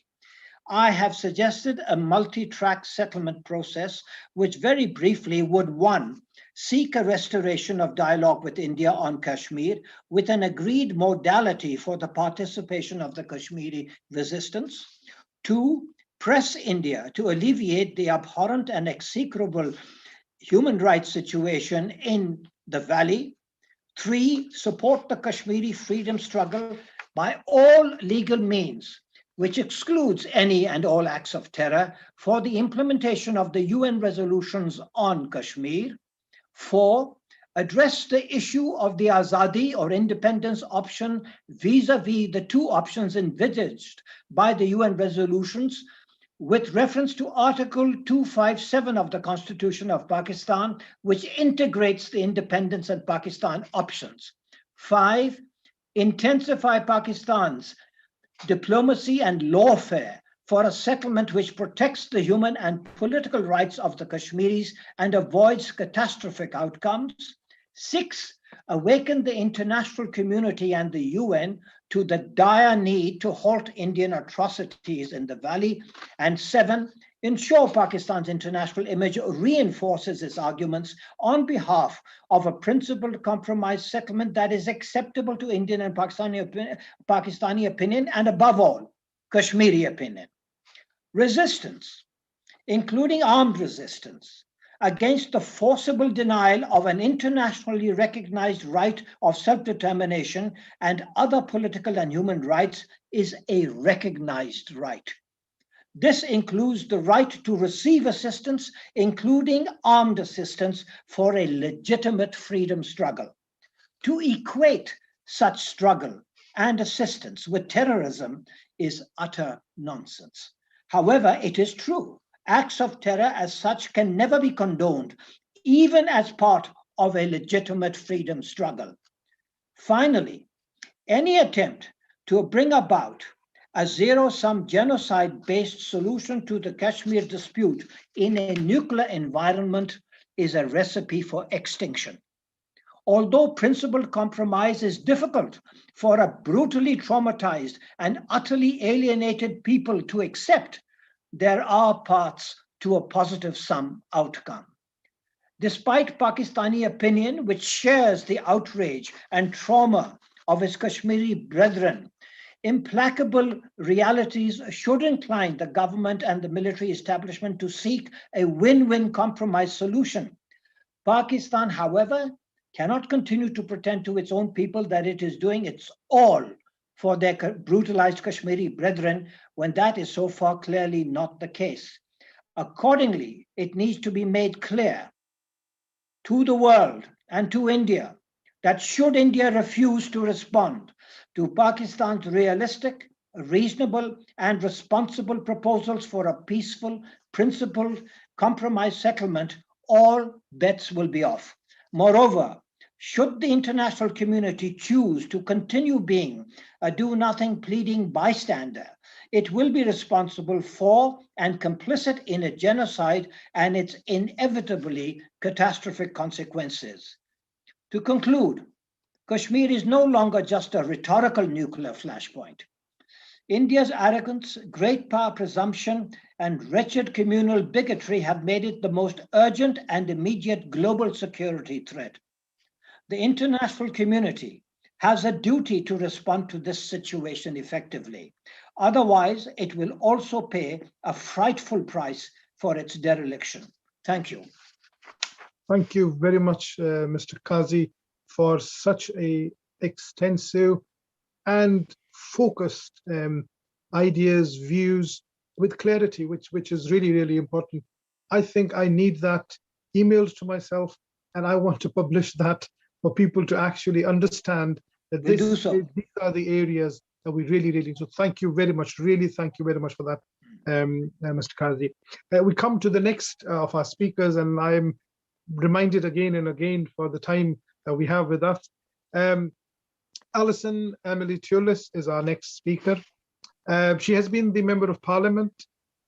I have suggested a multi-track settlement process, which very briefly would, one, seek a restoration of dialogue with India on Kashmir with an agreed modality for the participation of the Kashmiri resistance. Two, press India to alleviate the abhorrent and execrable human rights situation in the valley. Three, support the Kashmiri freedom struggle by all legal means, which excludes any and all acts of terror, for the implementation of the UN resolutions on Kashmir. Four, address the issue of the Azadi or independence option vis-a-vis the two options envisaged by the UN resolutions with reference to Article 257 of the Constitution of Pakistan, which integrates the independence and Pakistan options. Five, intensify Pakistan's diplomacy and lawfare for a settlement which protects the human and political rights of the Kashmiris and avoids catastrophic outcomes. Six, awaken the international community and the UN to the dire need to halt Indian atrocities in the valley. And seven, ensure Pakistan's international image reinforces its arguments on behalf of a principled compromise settlement that is acceptable to Indian and Pakistani opinion, and above all, Kashmiri opinion. Resistance, including armed resistance, against the forcible denial of an internationally recognized right of self-determination and other political and human rights, is a recognized right. This includes the right to receive assistance, including armed assistance, for a legitimate freedom struggle. To equate such struggle and assistance with terrorism is utter nonsense. However, it is true, acts of terror as such can never be condoned, even as part of a legitimate freedom struggle. Finally, any attempt to bring about a zero-sum genocide-based solution to the Kashmir dispute in a nuclear environment is a recipe for extinction. Although principled compromise is difficult for a brutally traumatized and utterly alienated people to accept, there are paths to a positive sum outcome. Despite Pakistani opinion, which shares the outrage and trauma of its Kashmiri brethren, implacable realities should incline the government and the military establishment to seek a win-win compromise solution. Pakistan, however, cannot continue to pretend to its own people that it is doing its all for their brutalized Kashmiri brethren when that is so far clearly not the case. Accordingly, it needs to be made clear to the world and to India that should India refuse to respond to Pakistan's realistic, reasonable, and responsible proposals for a peaceful, principled compromise settlement, all bets will be off. Moreover, should the international community choose to continue being a do-nothing pleading bystander, it will be responsible for and complicit in a genocide and its inevitably catastrophic consequences. To conclude, Kashmir is no longer just a rhetorical nuclear flashpoint. India's arrogance, great power presumption, and wretched communal bigotry have made it the most urgent and immediate global security threat. The international community has a duty to respond to this situation effectively. Otherwise, it will also pay a frightful price for its dereliction. Thank you. Thank you very much, Mr. Qazi, for such a extensive and focused ideas, views with clarity, which is really, really important. I think I need that emailed to myself, and I want to publish that for people to actually understand that these are the areas that we really, really. So thank you very much. Really, thank you very much for that, Mr. Qazi. We come to the next of our speakers, and I'm reminded again and again for the time that we have with us. Alison Emily Tullis is our next speaker. She has been the Member of Parliament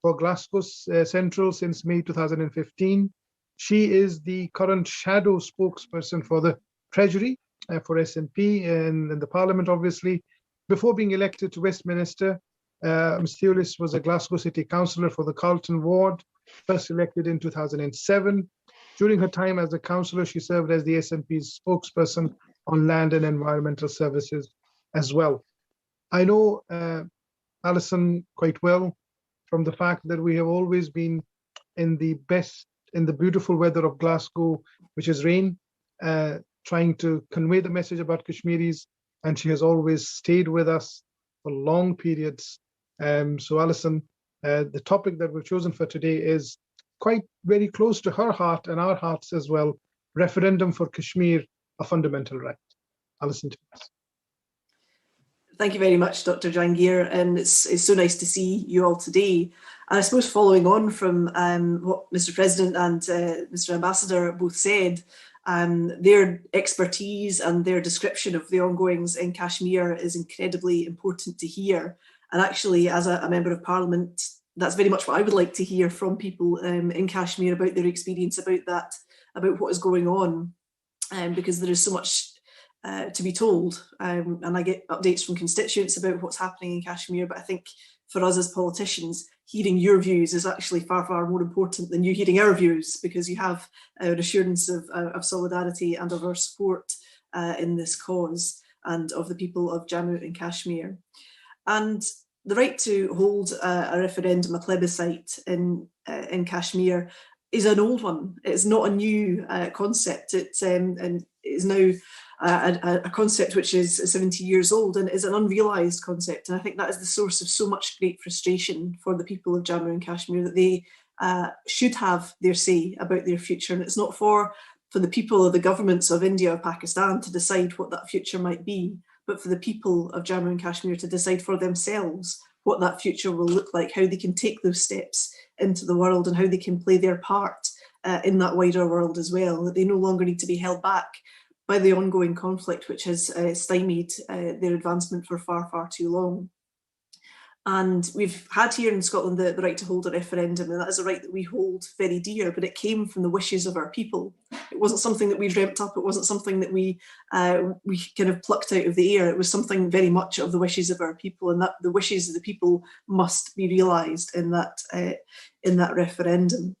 for Glasgow Central since May 2015. She is the current shadow spokesperson for the Treasury for SNP in the Parliament, obviously. Before being elected to Westminster, Ms. Tullis was a Glasgow City Councillor for the Carlton Ward, first elected in 2007. During her time as a councillor, she served as the SNP's spokesperson on land and environmental services as well. I know Alison quite well from the fact that we have always been in the beautiful weather of Glasgow, which is rain, trying to convey the message about Kashmiris, and she has always stayed with us for long periods. So Alison, the topic that we've chosen for today is quite very close to her heart and our hearts as well, referendum for Kashmir, a fundamental right. Alison. Thank you very much, Dr. Jahangir, and it's so nice to see you all today. And I suppose following on from what Mr. President and Mr. Ambassador both said, their expertise and their description of the ongoings in Kashmir is incredibly important to hear. And actually, as a Member of Parliament, that's very much what I would like to hear from people in Kashmir about their experience about that, about what is going on, because there is so much to be told, and I get updates from constituents about what's happening in Kashmir, but I think for us as politicians, hearing your views is actually far, far more important than you hearing our views, because you have an assurance of solidarity and of our support in this cause and of the people of Jammu and Kashmir. And the right to hold a referendum, a plebiscite in Kashmir is an old one. It's not a new concept. It is now a concept which is 70 years old and is an unrealised concept. And I think that is the source of so much great frustration for the people of Jammu and Kashmir, that they should have their say about their future. And it's not for the people or the governments of India or Pakistan to decide what that future might be, but for the people of Jammu and Kashmir to decide for themselves what that future will look like, how they can take those steps into the world and how they can play their part in that wider world as well, that they no longer need to be held back by the ongoing conflict which has stymied their advancement for far, far too long. And we've had here in Scotland the right to hold a referendum, and that is a right that we hold very dear, but it came from the wishes of our people. It wasn't something that we dreamt up, it wasn't something that we kind of plucked out of the air. It was something very much of the wishes of our people, and that the wishes of the people must be realised in that referendum.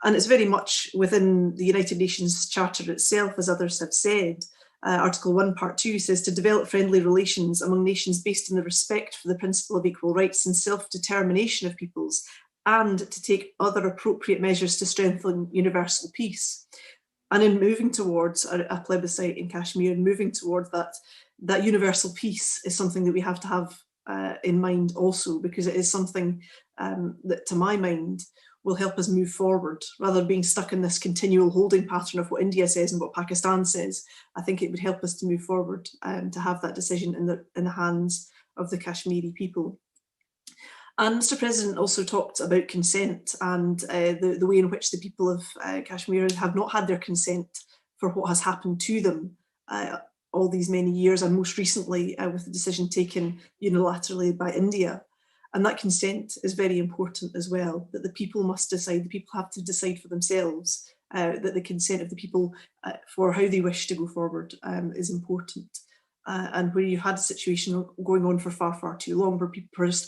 And it's very much within the United Nations Charter itself, as others have said. Article 1, Part 2 says to develop friendly relations among nations based on the respect for the principle of equal rights and self-determination of peoples, and to take other appropriate measures to strengthen universal peace. And in moving towards a plebiscite in Kashmir, and moving towards that universal peace is something that we have to have in mind also, because it is something that, to my mind, will help us move forward, rather than being stuck in this continual holding pattern of what India says and what Pakistan says. I think it would help us to move forward to have that decision in the hands of the Kashmiri people. And Mr. President also talked about consent and the way in which the people of Kashmir have not had their consent for what has happened to them all these many years, and most recently with the decision taken unilaterally by India. And that consent is very important as well, that the people must decide, the people have to decide for themselves, that the consent of the people for how they wish to go forward is important. And where you've had a situation going on for far, far too long, where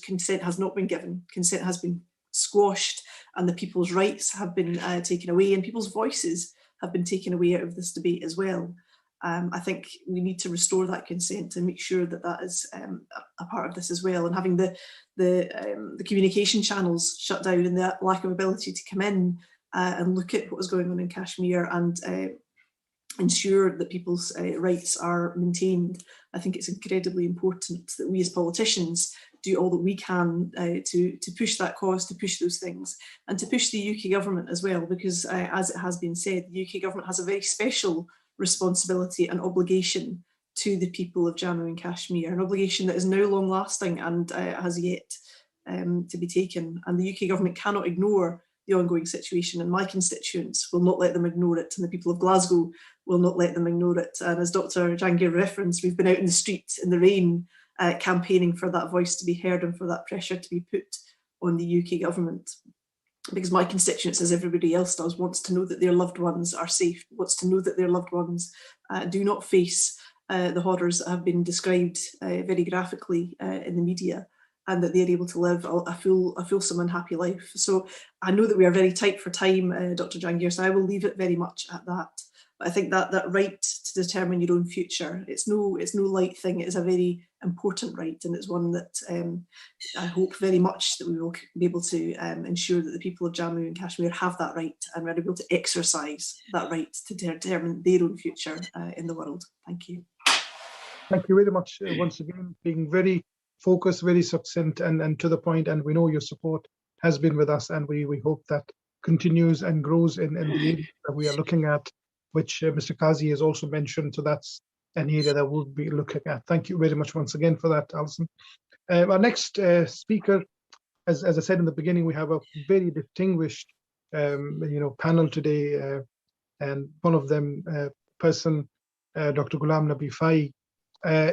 consent has not been given, consent has been squashed, and the people's rights have been taken away, and people's voices have been taken away out of this debate as well. I think we need to restore that consent and make sure that that is a part of this as well. And having the communication channels shut down and the lack of ability to come in and look at what was going on in Kashmir and ensure that people's rights are maintained, I think it's incredibly important that we as politicians do all that we can to push that cause, to push those things, and to push the UK government as well, because as it has been said, the UK government has a very special responsibility and obligation to the people of Jammu and Kashmir, an obligation that is now long lasting and has yet to be taken. And the UK government cannot ignore the ongoing situation, and my constituents will not let them ignore it, and the people of Glasgow will not let them ignore it. And as Dr Jahangir referenced, we've been out in the street in the rain campaigning for that voice to be heard and for that pressure to be put on the UK government. Because my constituents, as everybody else does, wants to know that their loved ones are safe, wants to know that their loved ones do not face the horrors that have been described very graphically in the media, and that they're able to live a fulsome and happy life. So I know that we are very tight for time, Dr Jahangir, so I will leave it very much at that. But I think that right to determine your own future, it's no light thing. It is a very important right, and it's one that I hope very much that we will be able to ensure that the people of Jammu and Kashmir have that right and are able to exercise that right to determine their own future in the world. Thank you. Thank you very much once again, being very focused, very succinct and to the point, and we know your support has been with us, and we hope that continues and grows in the area that we are looking at, which Mr. Kazi has also mentioned. So that's an area that we'll be looking at. Thank you very much once again for that, Alison. Our next speaker, as I said in the beginning, we have a very distinguished panel today, and one of them person, Dr. Ghulam Nabi Fai.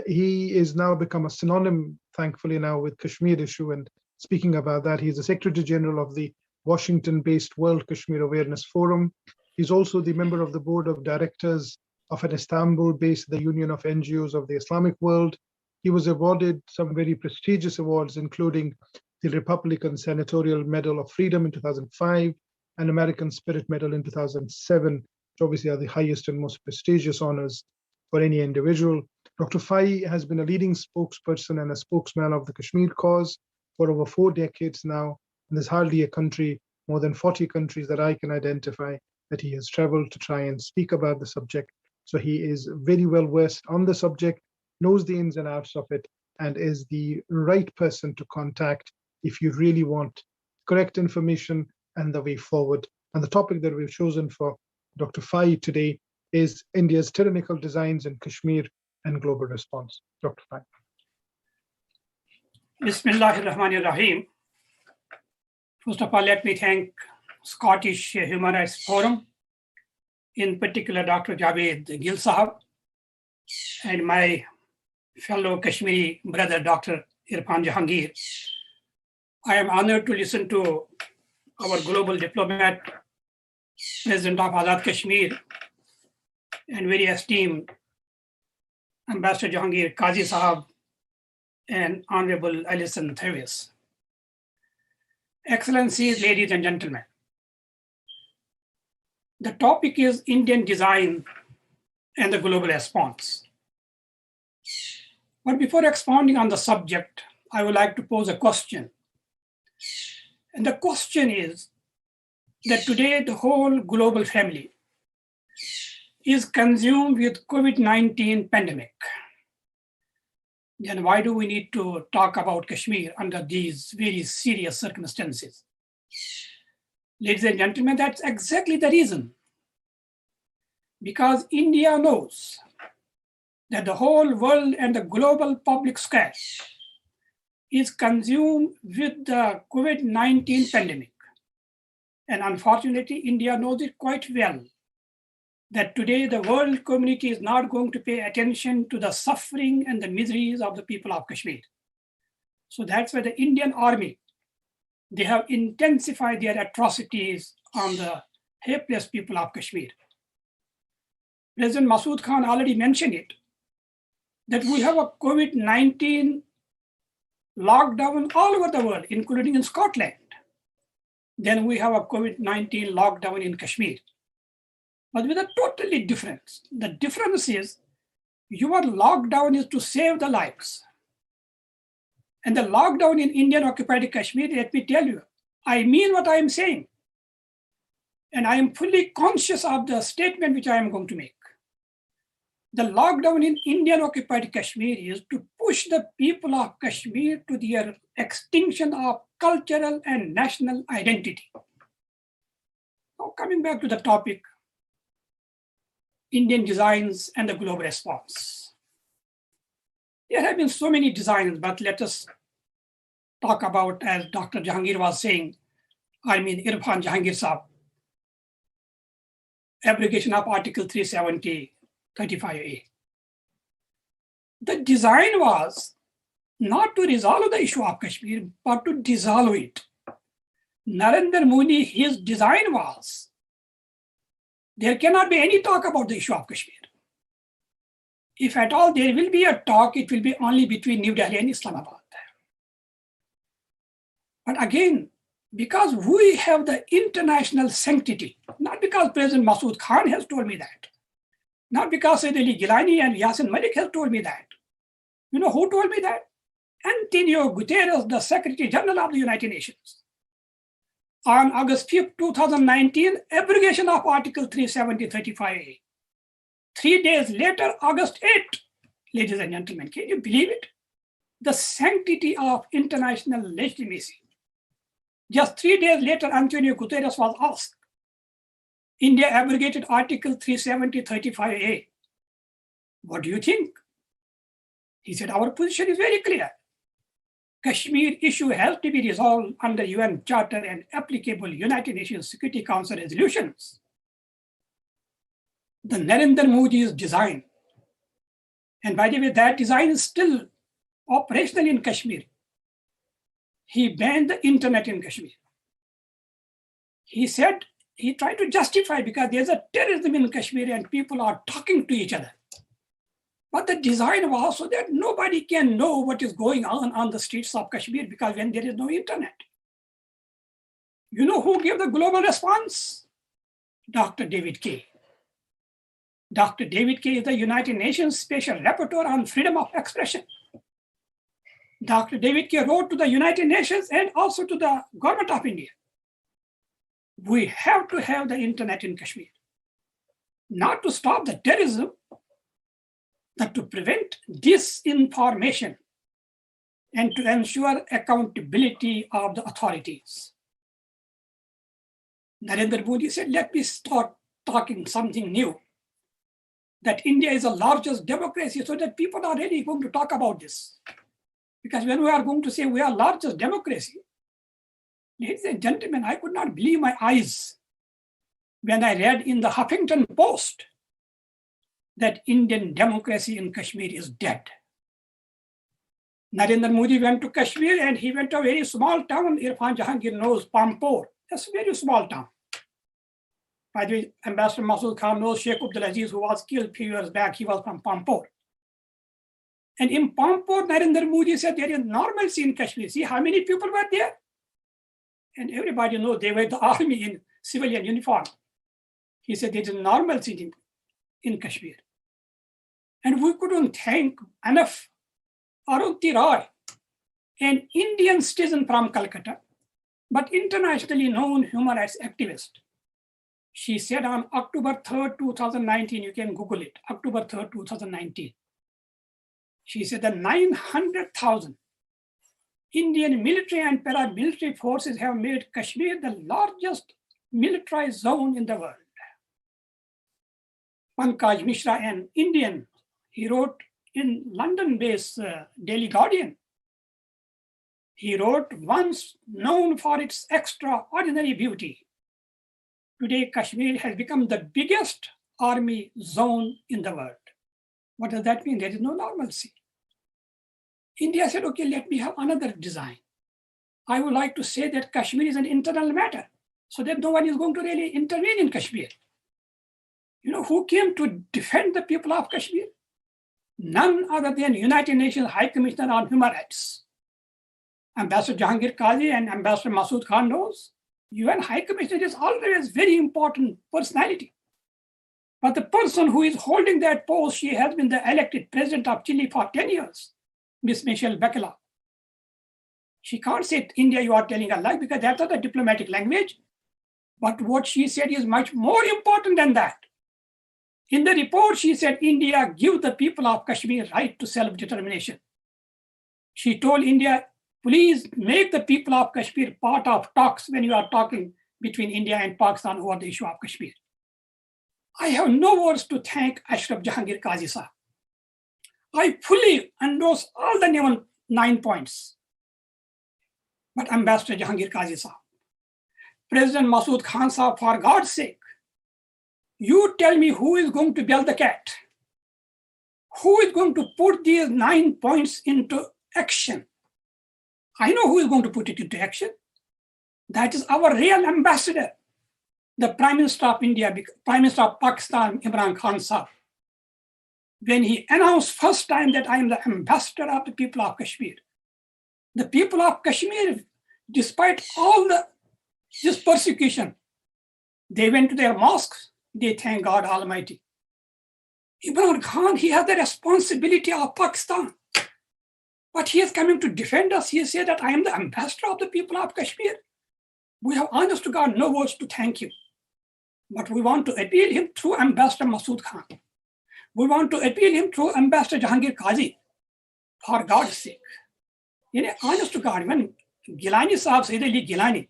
He is now become a synonym, thankfully, now with Kashmir issue. And speaking about that, he's the Secretary General of the Washington-based World Kashmir Awareness Forum. He's also the member of the board of directors of an Istanbul-based the Union of NGOs of the Islamic world. He was awarded some very prestigious awards, including the Republican Senatorial Medal of Freedom in 2005 and American Spirit Medal in 2007, which obviously are the highest and most prestigious honors for any individual. Dr. Fai has been a leading spokesperson and a spokesman of the Kashmir cause for over 4 decades now, and there's hardly a country, more than 40 countries that I can identify, that he has traveled to try and speak about the subject. So he is very well versed on the subject, knows the ins and outs of it, and is the right person to contact if you really want correct information and the way forward. And the topic that we've chosen for Dr. Fai today is India's tyrannical designs in Kashmir and global response. Dr. Fai. Bismillahirrahmanirrahim. First of all, let me thank Scottish Human Rights Forum, in particular Dr. Javed Gil Sahab, and my fellow Kashmiri brother, Dr. Irfan Jahangir, I am honored to listen to our global diplomat, President of Azad Kashmir, and very esteemed Ambassador Jahangir Qazi Sahab and Honorable Alison Thevis. Excellencies, ladies and gentlemen, the topic is Indian design and the global response. But before expounding on the subject, I would like to pose a question. And the question is that today the whole global family is consumed with COVID-19 pandemic. Then why do we need to talk about Kashmir under these very serious circumstances? Ladies and gentlemen, that's exactly the reason. Because India knows that the whole world and the global public square is consumed with the COVID-19 pandemic. And unfortunately, India knows it quite well that today the world community is not going to pay attention to the suffering and the miseries of the people of Kashmir. So that's why the Indian army, they have intensified their atrocities on the helpless people of Kashmir. President Masood Khan already mentioned it, that we have a COVID-19 lockdown all over the world, including in Scotland. Then we have a COVID-19 lockdown in Kashmir. But with a totally difference. The difference is your lockdown is to save the lives. And the lockdown in Indian occupied Kashmir, let me tell you, I mean what I am saying. And I am fully conscious of the statement which I am going to make. The lockdown in Indian occupied Kashmir is to push the people of Kashmir to their extinction of cultural and national identity. Now coming back to the topic, Indian designs and the global response. There have been so many designs, but let us talk about, as Dr. Jahangir was saying, Irfan Jahangir Saab, abrogation of Article 370, 35A. The design was not to resolve the issue of Kashmir, but to dissolve it. Narendra Modi, his design was, there cannot be any talk about the issue of Kashmir. If at all there will be a talk, it will be only between New Delhi and Islamabad. But again, because we have the international sanctity, not because President Masood Khan has told me that, not because Sayyid Ali Gilani and Yasin Malik has told me that. You know who told me that? Antonio Guterres, the Secretary General of the United Nations. On August 5th, 2019, abrogation of Article 370, 35A. 3 days later, August 8th, ladies and gentlemen, can you believe it? The sanctity of international legitimacy. Just 3 days later, Antonio Guterres was asked, India abrogated Article 370, 35A. What do you think? He said, our position is very clear. Kashmir issue has to be resolved under UN Charter and applicable United Nations Security Council resolutions. The Narendra Modi's design, and by the way, that design is still operational in Kashmir. He banned the internet in Kashmir. He said, he tried to justify because there's a terrorism in Kashmir and people are talking to each other. But the design was so that nobody can know what is going on the streets of Kashmir because when there is no internet. You know who gave the global response? Dr. David Kay. Dr. David Kay is the United Nations Special Rapporteur on Freedom of Expression. Dr. David Kay wrote to the United Nations and also to the government of India. We have to have the internet in Kashmir, not to stop the terrorism, but to prevent disinformation and to ensure accountability of the authorities. Narendra Modi said, let me start talking something new, that India is the largest democracy so that people are really going to talk about this. Because when we are going to say we are largest democracy, ladies and gentlemen, I could not believe my eyes when I read in the Huffington Post that Indian democracy in Kashmir is dead. Narendra Modi went to Kashmir and he went to a very small town. Irfan Jahangir knows Pampore. That's a very small town. By the way, Ambassador Masood Khan knows Sheikh Abdulaziz, who was killed a few years back. He was from Pampore. And in Pampore, Narendra Modi said there is normalcy in Kashmir. See how many people were there? And everybody knows they were the army in civilian uniform. He said there is normalcy in Kashmir. And we couldn't thank enough Arundhati Roy, an Indian citizen from Calcutta, but internationally known human rights activist. She said on October 3rd, 2019, you can Google it, October 3rd, 2019. She said that 900,000 Indian military and paramilitary forces have made Kashmir the largest militarized zone in the world. Pankaj Mishra, an Indian, he wrote in London-based Daily Guardian. He wrote, once known for its extraordinary beauty, today Kashmir has become the biggest army zone in the world. What does that mean? There is no normalcy. India said, okay, let me have another design. I would like to say that Kashmir is an internal matter, so that no one is going to really intervene in Kashmir. You know who came to defend the people of Kashmir? None other than United Nations High Commissioner on Human Rights. Ambassador Jahangir Qazi and Ambassador Masood Khan knows, UN High Commissioner is always very important personality. But the person who is holding that post, she has been the elected president of Chile for 10 years, Miss Michelle Bachelet. She can't say, India, you are telling a lie, because that's not a diplomatic language. But what she said is much more important than that. In the report, she said, India give the people of Kashmir right to self-determination. She told India, please make the people of Kashmir part of talks when you are talking between India and Pakistan over the issue of Kashmir. I have no words to thank Ashraf Jahangir Qazi Sahab. I fully endorse all the 9 points. But Ambassador Jahangir Qazi Sahab, President Masood Khan Sahab, for God's sake, you tell me who is going to build the cat? Who is going to put these 9 points into action? I know who is going to put it into action. That is our real ambassador, the Prime Minister of India, Prime Minister of Pakistan, Imran Khan Sahab. When he announced first time that I am the ambassador of the people of Kashmir, the people of Kashmir, despite all this persecution, they went to their mosques, they thank God Almighty. Imran Khan, he has the responsibility of Pakistan, but he is coming to defend us. He said that I am the ambassador of the people of Kashmir. We have, honest to God, no words to thank you. But we want to appeal him through Ambassador Masood Khan. We want to appeal him through Ambassador Jahangir Qazi. For God's sake. You know, honest to God, when Gilani Sahab, Sayyid Ali Gilani,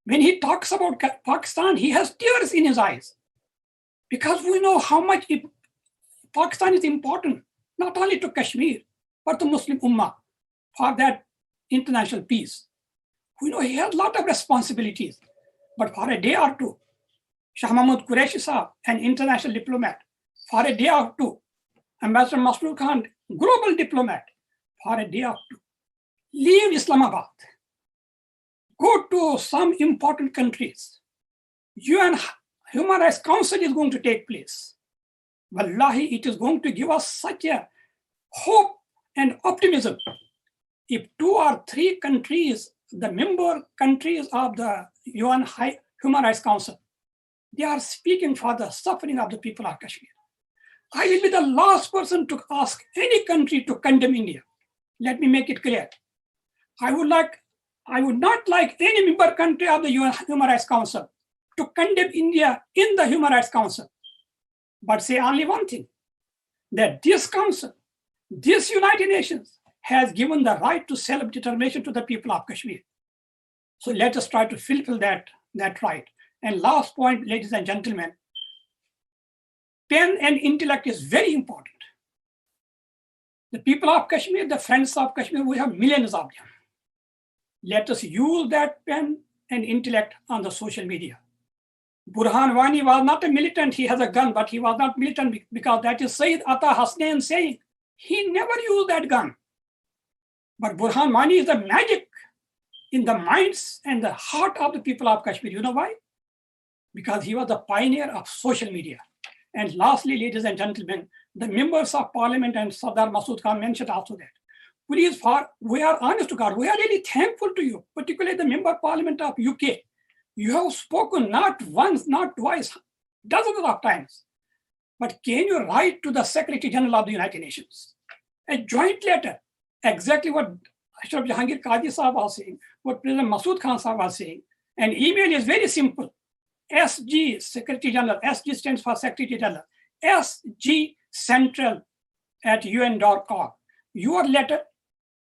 when he talks about Pakistan, he has tears in his eyes. Because we know how much Pakistan is important, not only to Kashmir, but to Muslim Ummah for that international peace. We know he has a lot of responsibilities, but for a day or two, Shah Mahmud Qureshi Sahab, an international diplomat, for a day or two, Ambassador Masood Khan, global diplomat, for a day or two, leave Islamabad, go to some important countries. UN Human Rights Council is going to take place. Wallahi, it is going to give us such a hope and optimism. If 2 or 3 countries, the member countries of the UN Human Rights Council, they are speaking for the suffering of the people of Kashmir. I will be the last person to ask any country to condemn India. Let me make it clear. I would not like any member country of the UN Human Rights Council to condemn India in the Human Rights Council, but say only one thing, that this council, this United Nations has given the right to self-determination to the people of Kashmir. So let us try to fulfill that right. And last point, ladies and gentlemen, pen and intellect is very important. The people of Kashmir, the friends of Kashmir, we have millions of them. Let us use that pen and intellect on the social media. Burhan Wani was not a militant, he has a gun, but he was not militant because that is Sayyid Atta Hasnain saying. He never used that gun. But Burhan Wani is the magic in the minds and the heart of the people of Kashmir. You know why? Because he was the pioneer of social media. And lastly, ladies and gentlemen, the members of parliament and Sardar Masood Khan mentioned also that. Please, we are honest to God, we are really thankful to you, particularly the member of parliament of UK. You have spoken not once, not twice, dozens of times. But can you write to the Secretary General of the United Nations a joint letter, exactly what Ashraf Jahangir Qadi Sahab was saying, what President Masood Khan Sahab was saying? An email is very simple. SG, Secretary General, SG stands for Secretary General, sgcentral@un.org. Your letter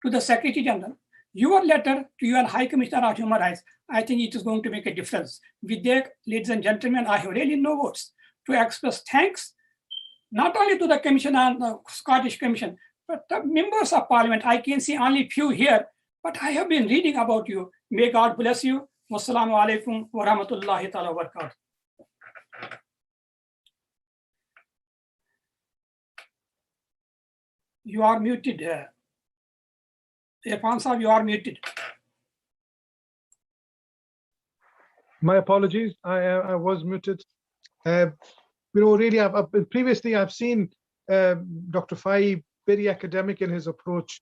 to the Secretary General, your letter to UN High Commissioner of Human Rights, I think it is going to make a difference. With that, ladies and gentlemen, I have really no words to express thanks, not only to the Commission and the Scottish Commission, but the members of Parliament. I can see only few here, but I have been reading about you. May God bless you. Wassalamu alaikum wa rahmatullahi ta'ala wa barakatuh. You are muted. Irfan Sahab, you are muted. My apologies. I was muted. Really, previously I've seen Dr. Fai very academic in his approach,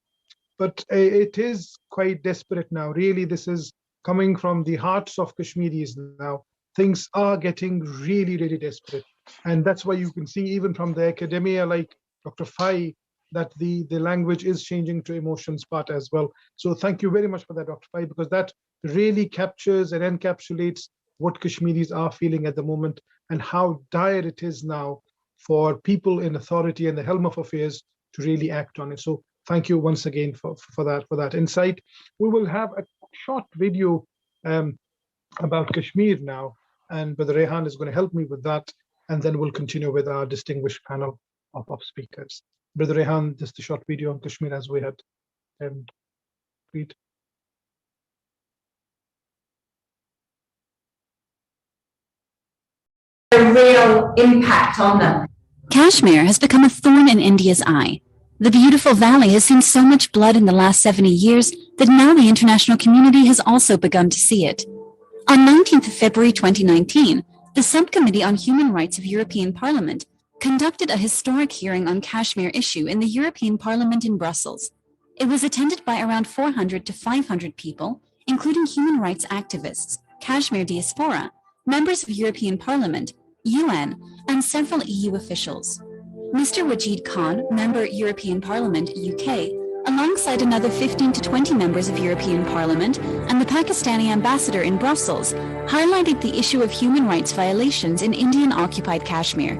but it is quite desperate now. Really, this is coming from the hearts of Kashmiris now. Things are getting really, really desperate. And that's why you can see even from the academia like Dr. Fai, that the language is changing to emotions part as well. So thank you very much for that, Dr. Fai, because that really captures and encapsulates what Kashmiris are feeling at the moment and how dire it is now for people in authority and the helm of affairs to really act on it. So thank you once again for that insight. We will have a short video about Kashmir now, and Brother Rehan is going to help me with that, and then we'll continue with our distinguished panel of speakers. Brother Rehan, just a short video on Kashmir as we had agreed. A real impact on them. Kashmir has become a thorn in India's eye. The beautiful valley has seen so much blood in the last 70 years that now the international community has also begun to see it. On 19th of February 2019, the Subcommittee on Human Rights of European Parliament conducted a historic hearing on Kashmir issue in the European Parliament in Brussels. It was attended by around 400 to 500 people, including human rights activists, Kashmir diaspora, members of European Parliament, UN, and several EU officials. Mr. Wajid Khan, member European Parliament, UK, alongside another 15 to 20 members of European Parliament and the Pakistani ambassador in Brussels, highlighted the issue of human rights violations in Indian-occupied Kashmir.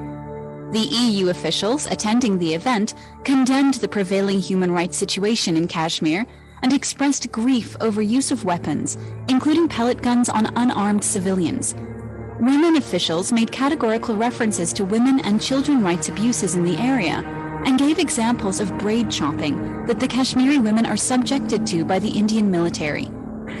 The EU officials attending the event condemned the prevailing human rights situation in Kashmir and expressed grief over use of weapons, including pellet guns on unarmed civilians. Women officials made categorical references to women and children rights abuses in the area and gave examples of braid chopping that the Kashmiri women are subjected to by the Indian military.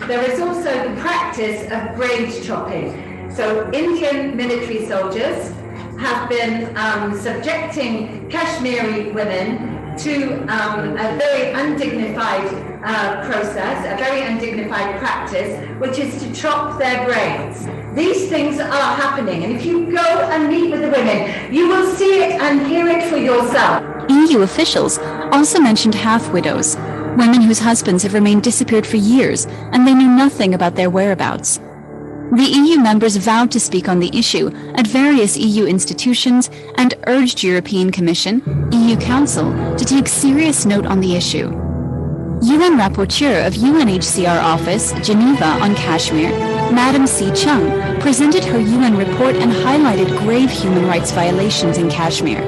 There is also the practice of braid chopping. So Indian military soldiers have been subjecting Kashmiri women to a very undignified process, a very undignified practice, which is to chop their braids. These things are happening, and if you go and meet with the women, you will see it and hear it for yourself. EU officials also mentioned half-widows, women whose husbands have remained disappeared for years and they knew nothing about their whereabouts. The EU members vowed to speak on the issue at various EU institutions and urged European Commission, EU Council to take serious note on the issue. UN Rapporteur of UNHCR Office, Geneva on Kashmir, Madam C. Chung, presented her UN report and highlighted grave human rights violations in Kashmir.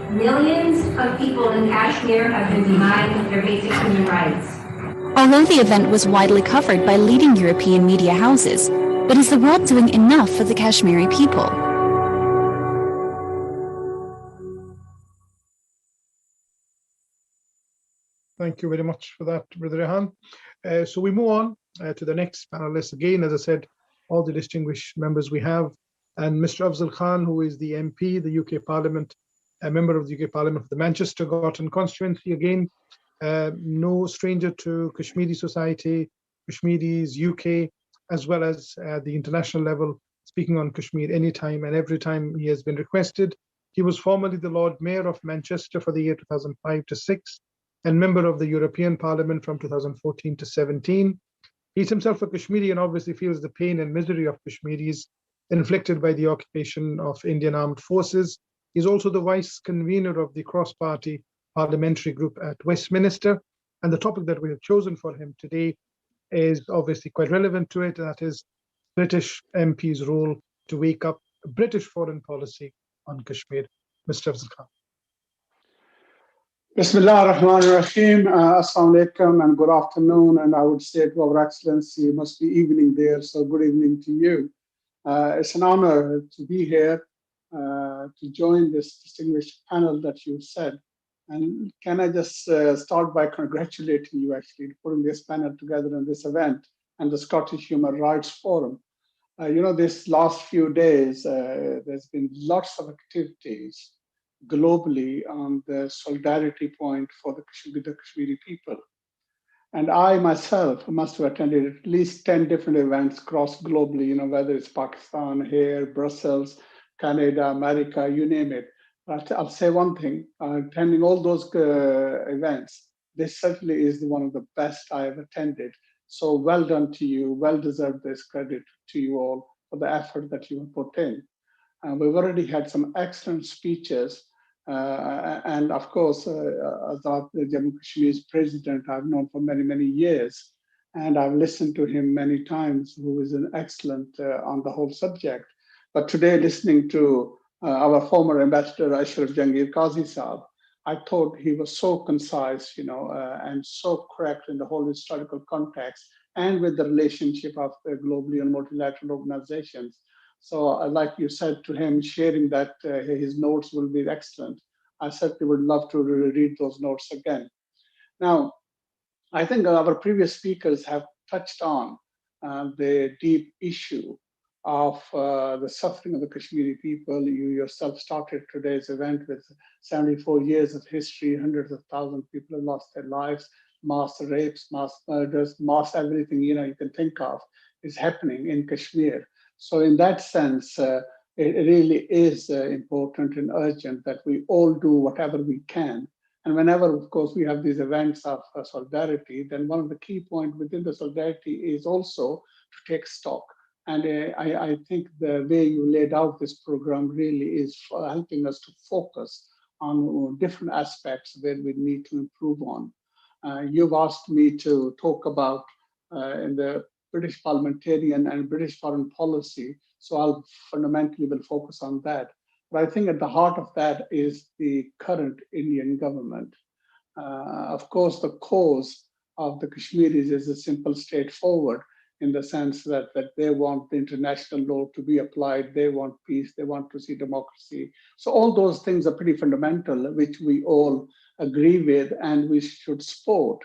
Millions of people in Kashmir have been denied their basic human rights. Although the event was widely covered by leading European media houses, but is the world doing enough for the Kashmiri people? Thank you very much for that, Brother Rehan. So we move on to the next panelist. Again, as I said, all the distinguished members we have, and Mr. Afzal Khan, who is the MP, the UK Parliament, a member of the UK Parliament for the Manchester Gorton constituency. Again, no stranger to Kashmiri society, Kashmiris, UK, as well as the international level, speaking on Kashmir anytime and every time he has been requested. He was formerly the Lord Mayor of Manchester for the year 2005 to 6 and member of the European Parliament from 2014 to 17. He's himself a Kashmiri and obviously feels the pain and misery of Kashmiris inflicted by the occupation of Indian armed forces. He's also the vice convener of the cross-party parliamentary group at Westminster. And the topic that we have chosen for him today is obviously quite relevant to it, and that is British MP's role to wake up British foreign policy on Kashmir. Mr. Afzal Khan. Bismillah ar-Rahman ar-Rahim. Assalamu alaikum and good afternoon. And I would say to Our Excellency, it must be evening there, so good evening to you. It's an honor to be here, to join this distinguished panel that you said. And can I just start by congratulating you actually for putting this panel together in this event and the Scottish Human Rights Forum. This last few days, there's been lots of activities globally on the solidarity point for the Kashmiri people. And I myself must have attended at least 10 different events across globally, whether it's Pakistan, here, Brussels, Canada, America, you name it. But I'll say one thing, attending all those events, this certainly is one of the best I have attended. So well done to you, well deserved this credit to you all for the effort that you have put in. We've already had some excellent speeches. And of course, Azad, the Jammu Kashmir's president, I've known for many, many years. And I've listened to him many times, who is an excellent on the whole subject. But today, listening to our former ambassador, Ashraf Jahangir Qazi Saab, I thought he was so concise, and so correct in the whole historical context and with the relationship of the globally and multilateral organizations. So like you said to him, sharing that his notes will be excellent. I certainly would love to read those notes again. Now, I think our previous speakers have touched on the deep issue of the suffering of the Kashmiri people. You yourself started today's event with 74 years of history, hundreds of thousands of people have lost their lives, mass rapes, mass murders, mass everything you can think of is happening in Kashmir. So in that sense, it really is important and urgent that we all do whatever we can. And whenever, of course, we have these events of solidarity, then one of the key points within the solidarity is also to take stock. And I think the way you laid out this program really is helping us to focus on different aspects where we need to improve on. You've asked me to talk about in the British parliamentarian and British foreign policy, so I'll fundamentally will focus on that. But I think at the heart of that is the current Indian government. Of course, the cause of the Kashmiris is a simple, straightforward, in the sense that they want the international law to be applied, they want peace, they want to see democracy. So all those things are pretty fundamental, which we all agree with and we should support.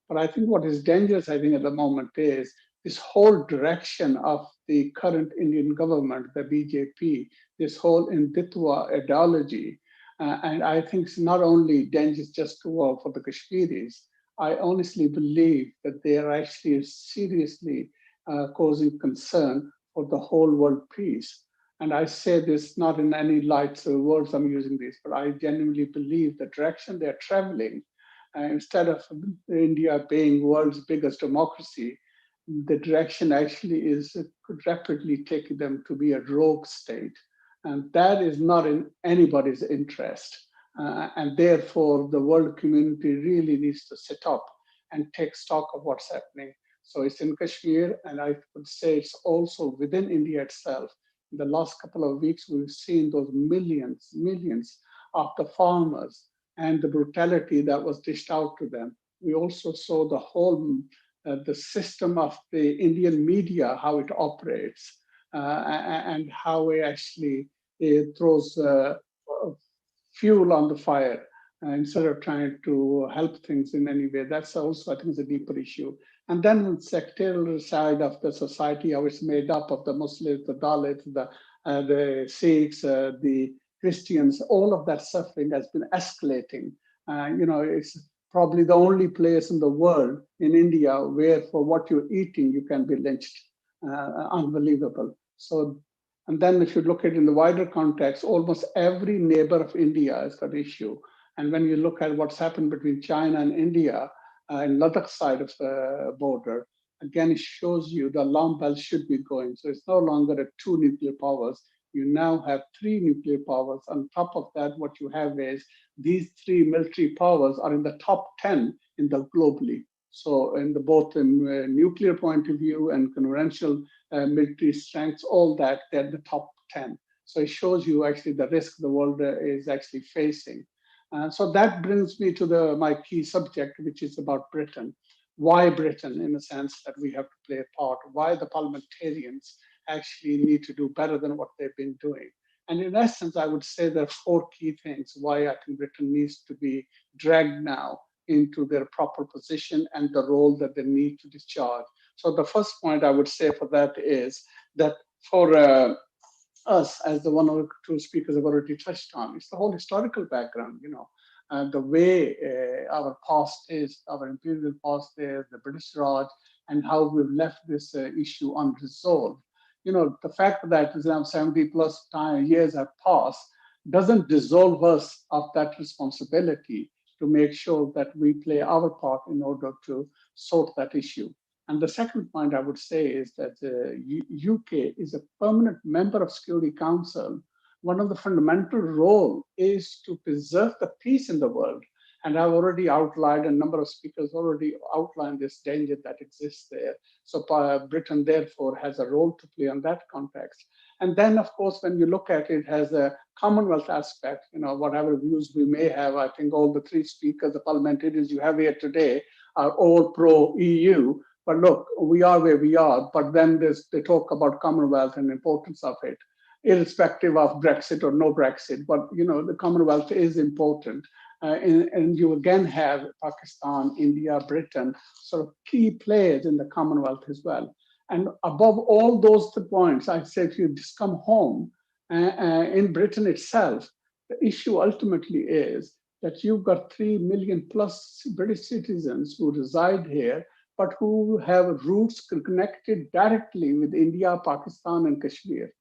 But I think what is dangerous, I think, at the moment is this whole direction of the current Indian government, the BJP, this whole Hindutva ideology. And I think it's not only dangerous just for the Kashmiris, I honestly believe that they are actually seriously causing concern for the whole world peace. And I say this not in any light words I'm using this, but I genuinely believe the direction they're traveling, instead of India being world's biggest democracy, the direction actually is could rapidly take them to be a rogue state. And that is not in anybody's interest. And therefore, the world community really needs to sit up and take stock of what's happening. So it's in Kashmir, and I would say it's also within India itself. In the last couple of weeks, we've seen those millions of the farmers and the brutality that was dished out to them. We also saw the whole the system of the Indian media, how it operates, and how it actually throws fuel on the fire instead of trying to help things in any way. That's also, I think, is a deeper issue. And then the sectarial side of the society, how it's made up of the Muslims, the Dalits, the Sikhs, the Christians, all of that suffering has been escalating. It's probably the only place in the world, in India, where for what you're eating, you can be lynched. Unbelievable. So, and then if you look at it in the wider context, almost every neighbor of India has got issue. And when you look at what's happened between China and India, in Ladakh side of the border, again, it shows you the alarm bell should be going. So it's no longer at 2 nuclear powers. You now have 3 nuclear powers. On top of that, what you have is these 3 military powers are in the top 10 in the globally. So in the both in nuclear point of view and conventional military strengths, all that, they're the top 10. So it shows you actually the risk the world is actually facing. So that brings me to my key subject, which is about Britain. Why Britain, in the sense that we have to play a part? Why the parliamentarians actually need to do better than what they've been doing? And in essence, I would say there are 4 key things why I think Britain needs to be dragged now into their proper position and the role that they need to discharge. So the first point I would say for that is that for us, as the 1 or 2 speakers have already touched on, it's the whole historical background, the way our past is, our imperial past is, the British Raj, and how we've left this issue unresolved. The fact that now 70 plus years have passed doesn't dissolve us of that responsibility to make sure that we play our part in order to sort that issue. And the second point I would say is that the UK is a permanent member of Security Council. One of the fundamental role is to preserve the peace in the world. And I've already outlined, a number of speakers already outlined this danger that exists there. So Britain, therefore, has a role to play in that context. And then, of course, when you look at it as a Commonwealth aspect, whatever views we may have, I think all the 3 speakers, the parliamentarians you have here today, are all pro-EU. But look, we are where we are. But then they talk about Commonwealth and the importance of it, irrespective of Brexit or no Brexit. But, the Commonwealth is important. And you again have Pakistan, India, Britain, sort of key players in the Commonwealth as well. And above all those points, I say if you just come home, in Britain itself, the issue ultimately is that you've got 3 million plus British citizens who reside here, but who have roots connected directly with India, Pakistan, and Kashmir.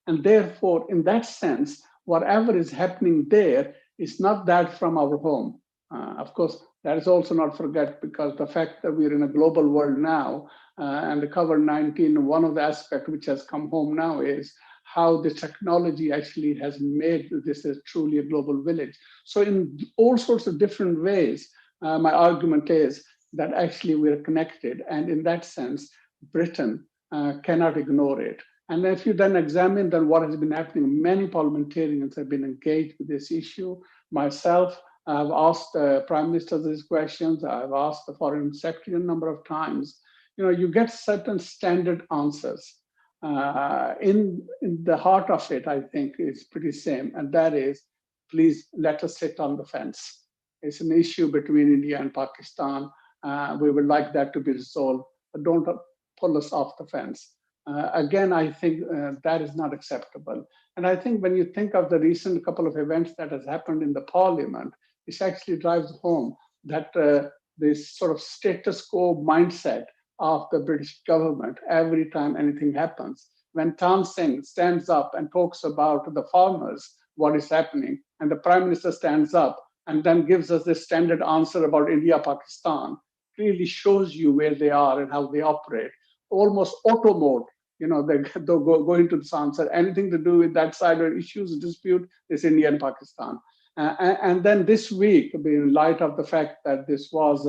And therefore, in that sense, whatever is happening there is not that from our home. Of course, that is also not forget, because the fact that we're in a global world now, and the COVID-19, one of the aspects which has come home now is how the technology actually has made this truly a global village. So in all sorts of different ways, my argument is that actually we're connected. And in that sense, Britain cannot ignore it. And if you then examine then what has been happening, many parliamentarians have been engaged with this issue. Myself, I've asked the Prime Minister these questions. I've asked the Foreign Secretary a number of times. You get certain standard answers. In the heart of it, I think, is pretty same. And that is, please let us sit on the fence. It's an issue between India and Pakistan. We would like that to be resolved, but don't pull us off the fence. Again, I think that is not acceptable. And I think when you think of the recent couple of events that has happened in the parliament, this actually drives home that this sort of status quo mindset of the British government every time anything happens. When Tan Singh stands up and talks about the farmers, what is happening, and the Prime Minister stands up and then gives us this standard answer about India, Pakistan, really shows you where they are and how they operate. Almost auto mode, they go into this answer. Anything to do with that side of issues, dispute, is India and Pakistan. And then this week, in light of the fact that this was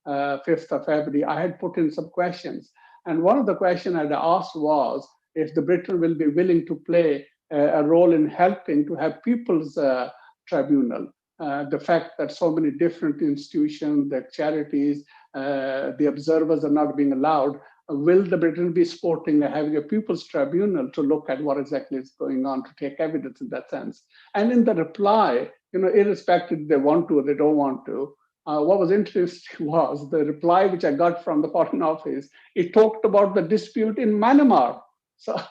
5th of February, I had put in some questions. And one of the questions I had asked was if the Britain will be willing to play a role in helping to have people's tribunal. The fact that so many different institutions, the charities, the observers are not being allowed, will the Britain be supporting having a people's tribunal to look at what exactly is going on, to take evidence in that sense? And in the reply, irrespective if they want to or they don't want to, what was interesting was the reply which I got from the Foreign Office. It talked about the dispute in Myanmar. So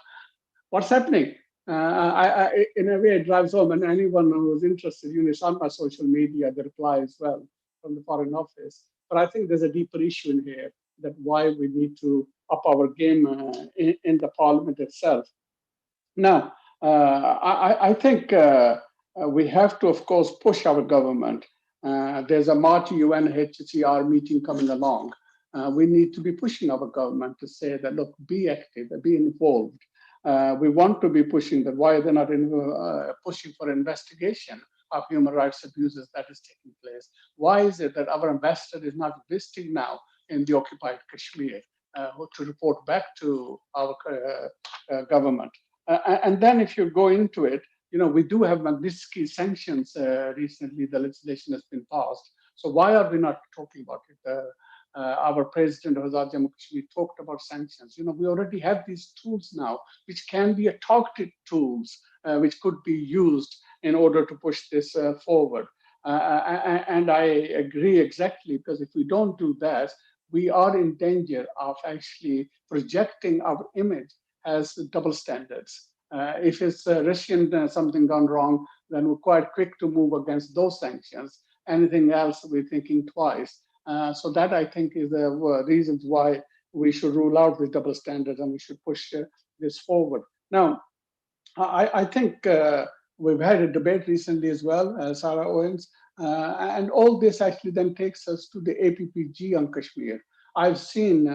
what's happening? In a way, it drives home, and anyone who is interested, it's on my social media, the reply as well. from the Foreign Office. But I think there's a deeper issue in here that why we need to up our game in the Parliament itself. Now, I think we have to, of course, push our government. There's a March UNHCR meeting coming along. We need to be pushing our government to say that, look, be active, be involved. We want to be pushing that. Why they're not pushing for investigation of human rights abuses that is taking place? Why is it that our ambassador is not visiting now in the occupied Kashmir to report back to our government? And then if you go into it, we do have Magnitsky sanctions recently, the legislation has been passed. So why are we not talking about it? Our president of Azad Jammu Kashmir talked about sanctions. We already have these tools now, which can be targeted tools, which could be used in order to push this forward. And I agree exactly, because if we don't do that, we are in danger of actually projecting our image as double standards. If it's Russian something gone wrong, then we're quite quick to move against those sanctions. Anything else, we're thinking twice. So that, I think, is the reasons why we should rule out the double standards and we should push this forward. Now, I think we've had a debate recently as well, Sarah Owens, and all this actually then takes us to the APPG on Kashmir. I've seen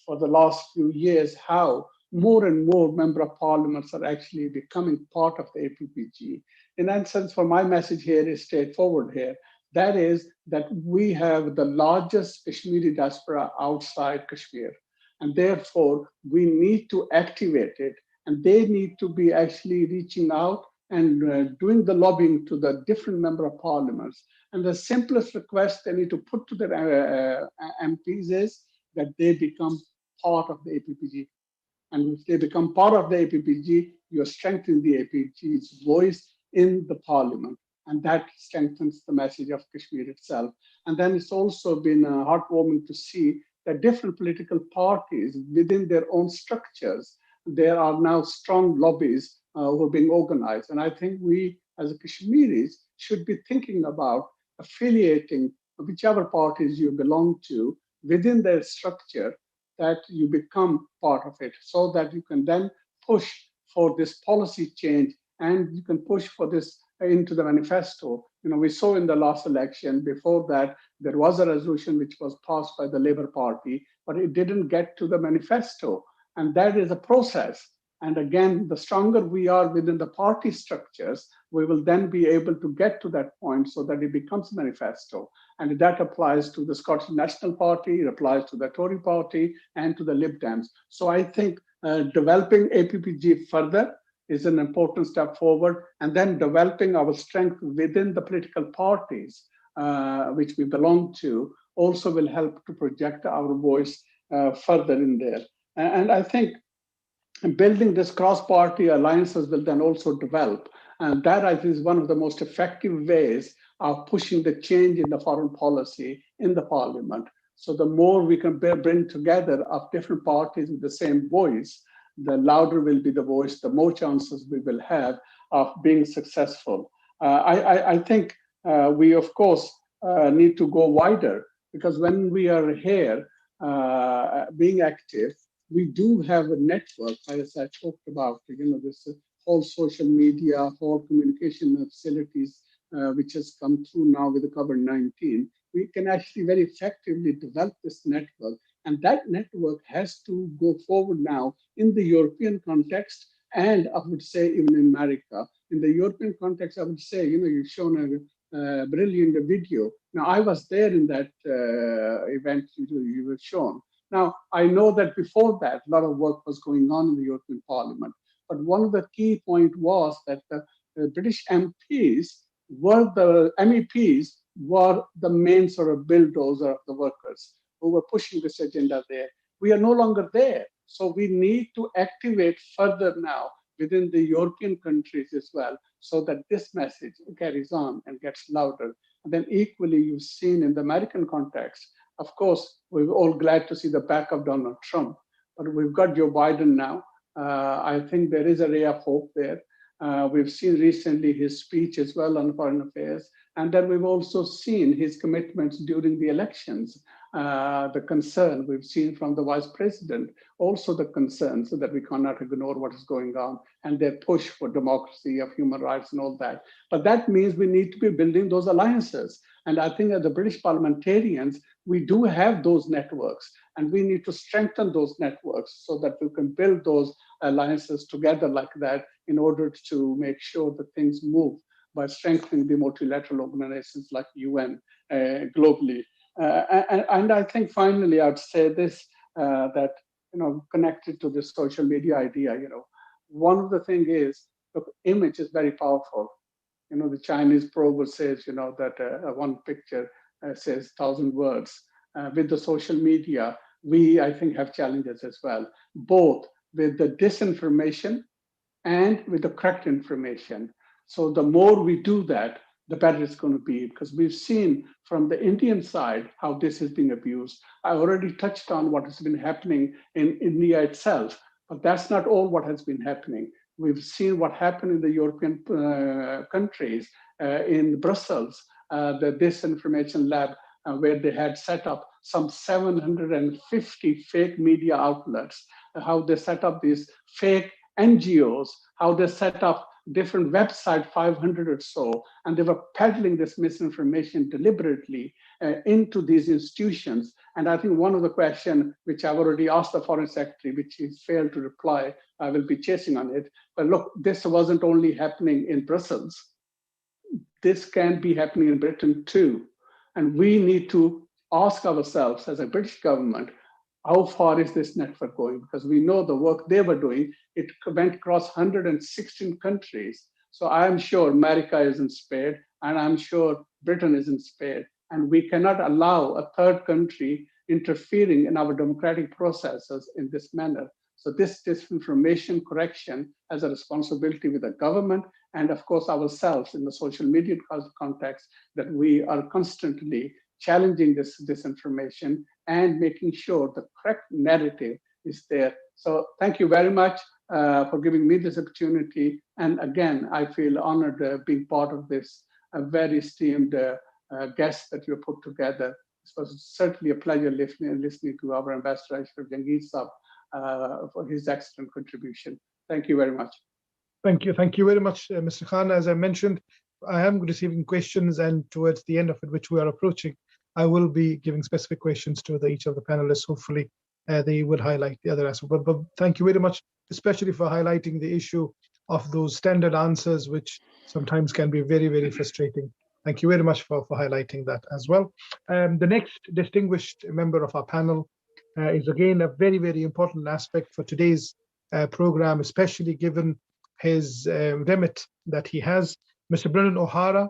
for the last few years how more and more member of parliaments are actually becoming part of the APPG. In that sense, for my message here is straightforward here. That is that we have the largest Kashmiri diaspora outside Kashmir. And therefore, we need to activate it. And they need to be actually reaching out and doing the lobbying to the different member of parliaments. And the simplest request they need to put to their MPs is that they become part of the APPG. And if they become part of the APPG, you're strengthening the APPG's voice in the parliament. And that strengthens the message of Kashmir itself. And then it's also been heartwarming to see that different political parties within their own structures, there are now strong lobbies who are being organized. And I think we, as Kashmiris, should be thinking about affiliating whichever parties you belong to within their structure, that you become part of it, so that you can then push for this policy change and you can push for this into the manifesto. We saw in the last election, before that, there was a resolution which was passed by the Labour Party, but it didn't get to the manifesto. And that is a process. And again, the stronger we are within the party structures, we will then be able to get to that point so that it becomes a manifesto. And that applies to the Scottish National Party, it applies to the Tory Party, and to the Lib Dems. So I think developing APPG further is an important step forward, and then developing our strength within the political parties which we belong to also will help to project our voice further in there. And I think building this cross-party alliances will then also develop. And that, I think, is one of the most effective ways of pushing the change in the foreign policy in the parliament. So the more we can bring together of different parties with the same voice, the louder will be the voice, the more chances we will have of being successful. I think we, of course, need to go wider, because when we are here being active, we do have a network, as I talked about, this whole social media, whole communication facilities, which has come through now with the COVID-19. We can actually very effectively develop this network. And that network has to go forward now in the European context, and I would say even in America. In the European context, I would say, you've shown a brilliant video. Now, I was there in that event you were shown. Now, I know that before that, a lot of work was going on in the European Parliament. But one of the key points was that the British MPs were MEPs were the main sort of bulldozer of the workers who were pushing this agenda there. We are no longer there. So we need to activate further now within the European countries as well, so that this message carries on and gets louder. And then equally, you've seen in the American context, of course, we're all glad to see the back of Donald Trump, but we've got Joe Biden now. I think there is a ray of hope there. We've seen recently his speech as well on foreign affairs. And then we've also seen his commitments during the elections, the concern we've seen from the vice president, also the concern so that we cannot ignore what is going on and their push for democracy, of human rights and all that. But that means we need to be building those alliances. And I think as the British parliamentarians, we do have those networks and we need to strengthen those networks so that we can build those alliances together like that in order to make sure that things move by strengthening the multilateral organizations like UN globally. And I think finally, I'd say this, that, connected to this social media idea, one of the things is, look, image is very powerful. The Chinese proverb says, that one picture says 1,000 words. With the social media, we, I think, have challenges as well, both with the disinformation and with the correct information. So the more we do that, the better it's going to be, because we've seen from the Indian side how this is being abused. I already touched on what has been happening in India itself, but that's not all what has been happening. We've seen what happened in the European countries, in Brussels, the disinformation lab, where they had set up some 750 fake media outlets, how they set up these fake NGOs, how they set up different websites, 500 or so, and they were peddling this misinformation deliberately into these institutions. And I think one of the questions, which I've already asked the Foreign Secretary, which he failed to reply, I will be chasing on it. But look, this wasn't only happening in Brussels. This can be happening in Britain too. And we need to ask ourselves as a British government, how far is this network going? Because we know the work they were doing, it went across 116 countries. So I'm sure America isn't spared, and I'm sure Britain isn't spared. And we cannot allow a third country interfering in our democratic processes in this manner. So this disinformation correction has a responsibility with the government and of course ourselves in the social media context, that we are constantly challenging this disinformation and making sure the correct narrative is there. So thank you very much for giving me this opportunity. And again, I feel honored being part of this very esteemed guest that you put together. It was certainly a pleasure listening to our Ambassador Ashraf Jahangir Saab for his excellent contribution. Thank you very much. Thank you. Thank you very much, Mr. Khan. As I mentioned, I am receiving questions, and towards the end of it, which we are approaching, I will be giving specific questions to each of the panelists. Hopefully, they will highlight the other aspect. But thank you very much, especially for highlighting the issue of those standard answers, which sometimes can be very, very frustrating. Thank you very much for highlighting that as well. The next distinguished member of our panel is again a very, very important aspect for today's program, especially given his remit that he has. Mr. Brendan O'Hara,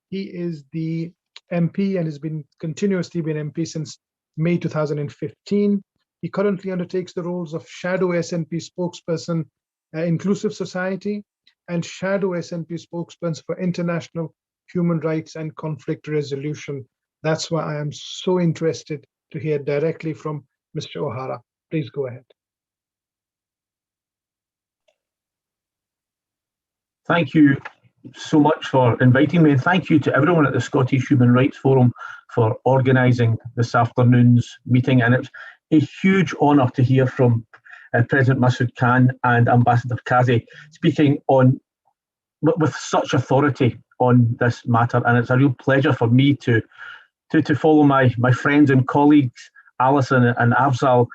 he is the MP and has been continuously been MP since May 2015. He currently undertakes the roles of Shadow SNP Spokesperson, Inclusive Society, and Shadow SNP Spokesperson for International Human Rights and Conflict Resolution. That's why I am so interested to hear directly from Mr. O'Hara. Please go ahead. Thank you so much for inviting me, and thank you to everyone at the Scottish Human Rights Forum for organising this afternoon's meeting. And it's a huge honour to hear from President Masood Khan and Ambassador Kazi speaking on with such authority on this matter. And it's a real pleasure for me to follow my friends and colleagues, Alison and Afzal,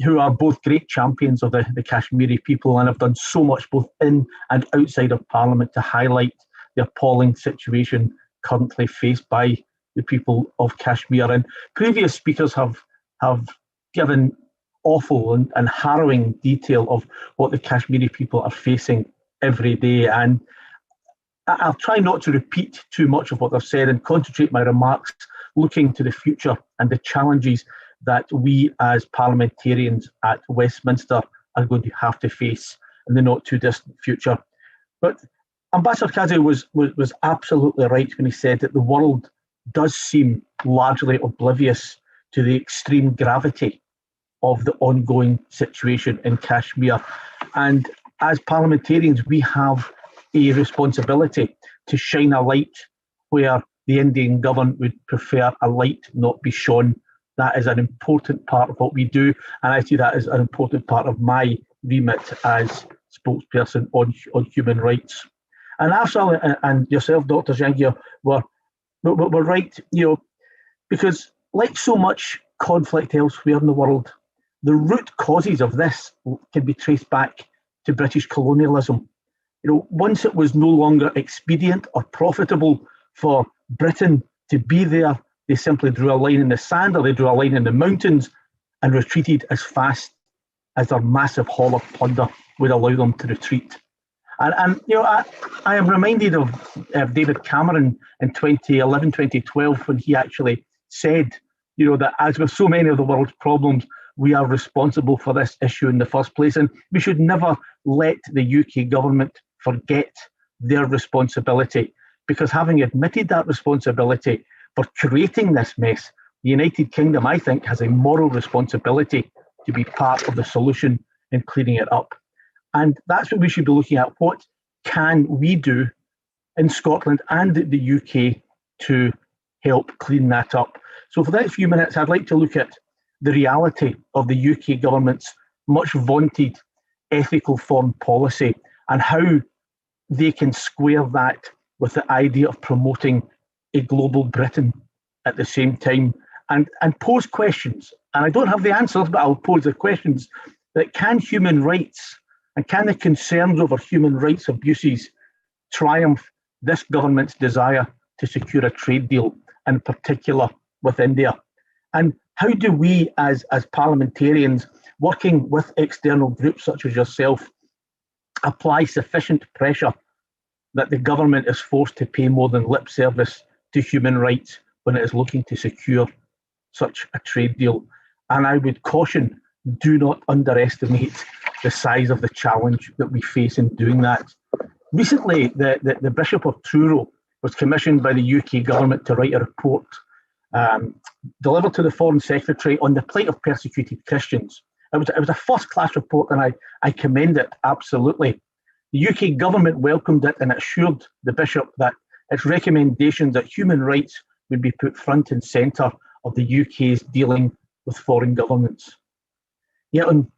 who are both great champions of the Kashmiri people and have done so much both in and outside of Parliament to highlight the appalling situation currently faced by the people of Kashmir. And previous speakers have given awful and harrowing detail of what the Kashmiri people are facing every day. And I'll try not to repeat too much of what they've said and concentrate my remarks looking to the future and the challenges that we as parliamentarians at Westminster are going to have to face in the not too distant future. But Ambassador Kazi was absolutely right when he said that the world does seem largely oblivious to the extreme gravity of the ongoing situation in Kashmir. And as parliamentarians, we have a responsibility to shine a light where the Indian government would prefer a light not be shone. That is an important part of what we do, and I see that as an important part of my remit as spokesperson on human rights. And Afsal and yourself, Dr. Jahangir, were right, because like so much conflict elsewhere in the world, the root causes of this can be traced back to British colonialism. Once it was no longer expedient or profitable for Britain to be there, they simply drew a line in the sand, or they drew a line in the mountains and retreated as fast as their massive haul of plunder would allow them to retreat. And I am reminded of David Cameron in 2011, 2012, when he actually said, that as with so many of the world's problems, we are responsible for this issue in the first place. And we should never let the UK government forget their responsibility, because having admitted that responsibility for creating this mess, the United Kingdom, I think, has a moral responsibility to be part of the solution in cleaning it up. And that's what we should be looking at. What can we do in Scotland and the UK to help clean that up? So for the next few minutes, I'd like to look at the reality of the UK government's much vaunted ethical foreign policy and how they can square that with the idea of promoting a global Britain at the same time, and pose questions. And I don't have the answers, but I'll pose the questions that can human rights and can the concerns over human rights abuses triumph this government's desire to secure a trade deal, in particular with India? And how do we as parliamentarians, working with external groups such as yourself, apply sufficient pressure that the government is forced to pay more than lip service to human rights when it is looking to secure such a trade deal? And I would caution, do not underestimate the size of the challenge that we face in doing that. Recently, the Bishop of Truro was commissioned by the UK government to write a report delivered to the Foreign Secretary on the plight of persecuted Christians. It was a first-class report, and I commend it absolutely. The UK government welcomed it and assured the Bishop that its recommendations that human rights would be put front and centre of the UK's dealing with foreign governments. Yet on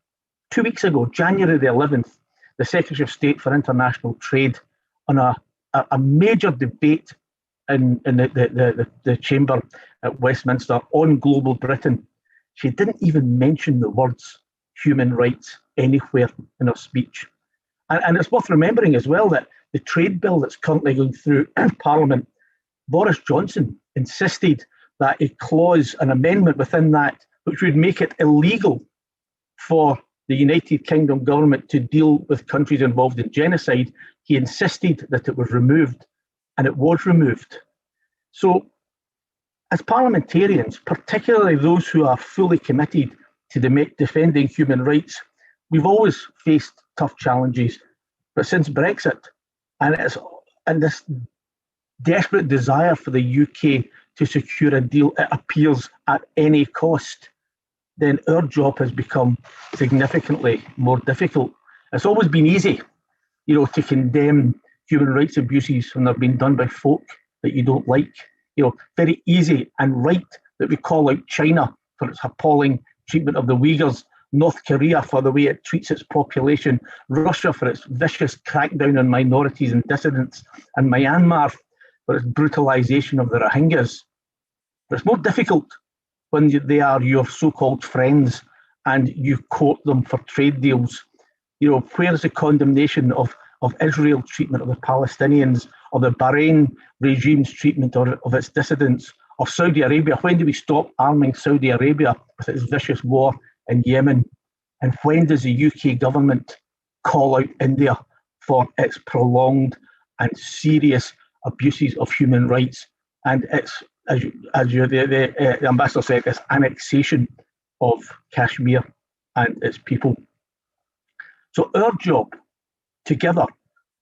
2 weeks ago, January the 11th, the Secretary of State for International Trade, on a major debate in the chamber at Westminster on global Britain, she didn't even mention the words human rights anywhere in her speech. And it's worth remembering as well that the trade bill that's currently going through Parliament, Boris Johnson insisted that a clause, an amendment within that, which would make it illegal for the United Kingdom government to deal with countries involved in genocide, he insisted that it was removed, and it was removed. So, as parliamentarians, particularly those who are fully committed to defending human rights, we've always faced tough challenges. But since Brexit, and this desperate desire for the UK to secure a deal, it appears at any cost, then our job has become significantly more difficult. It's always been easy, to condemn human rights abuses when they're being done by folk that you don't like. Very easy and right that we call out China for its appalling treatment of the Uyghurs, North Korea for the way it treats its population, Russia for its vicious crackdown on minorities and dissidents, and Myanmar for its brutalization of the Rohingyas. But it's more difficult when they are your so-called friends and you quote them for trade deals. Where's the condemnation of Israel's treatment of the Palestinians, or the Bahrain regime's treatment of its dissidents, of Saudi Arabia? When do we stop arming Saudi Arabia with its vicious war in Yemen? And when does the UK government call out India for its prolonged and serious abuses of human rights and its, as the ambassador said, its annexation of Kashmir and its people? So our job together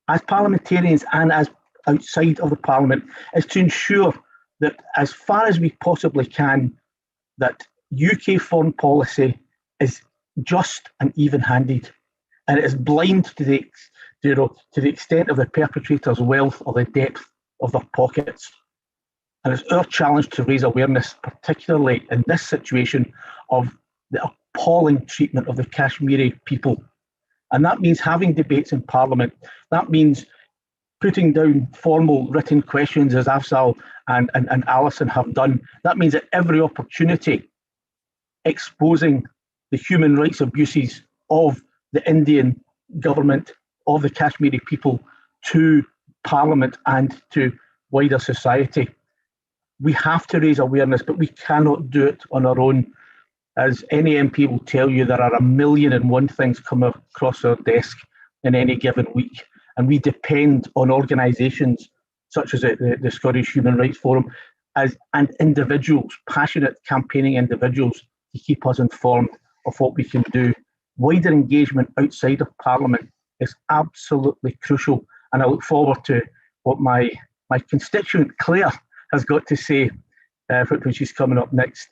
as parliamentarians and as outside of the parliament is to ensure that as far as we possibly can, that UK foreign policy is just and even-handed, and it is blind to to the extent of the perpetrator's wealth or the depth of their pockets. And it's our challenge to raise awareness, particularly in this situation, of the appalling treatment of the Kashmiri people. And that means having debates in Parliament. That means putting down formal written questions, as Afzal and Alison have done. That means at every opportunity exposing the human rights abuses of the Indian government, of the Kashmiri people, to Parliament and to wider society. We have to raise awareness, but we cannot do it on our own. As any MP will tell you, there are 1,000,001 things come across our desk in any given week. And we depend on organisations such as the Scottish Human Rights Forum and individuals, passionate campaigning individuals, to keep us informed of what we can do. Wider engagement outside of Parliament is absolutely crucial. And I look forward to what my constituent Claire has got to say when she's coming up next.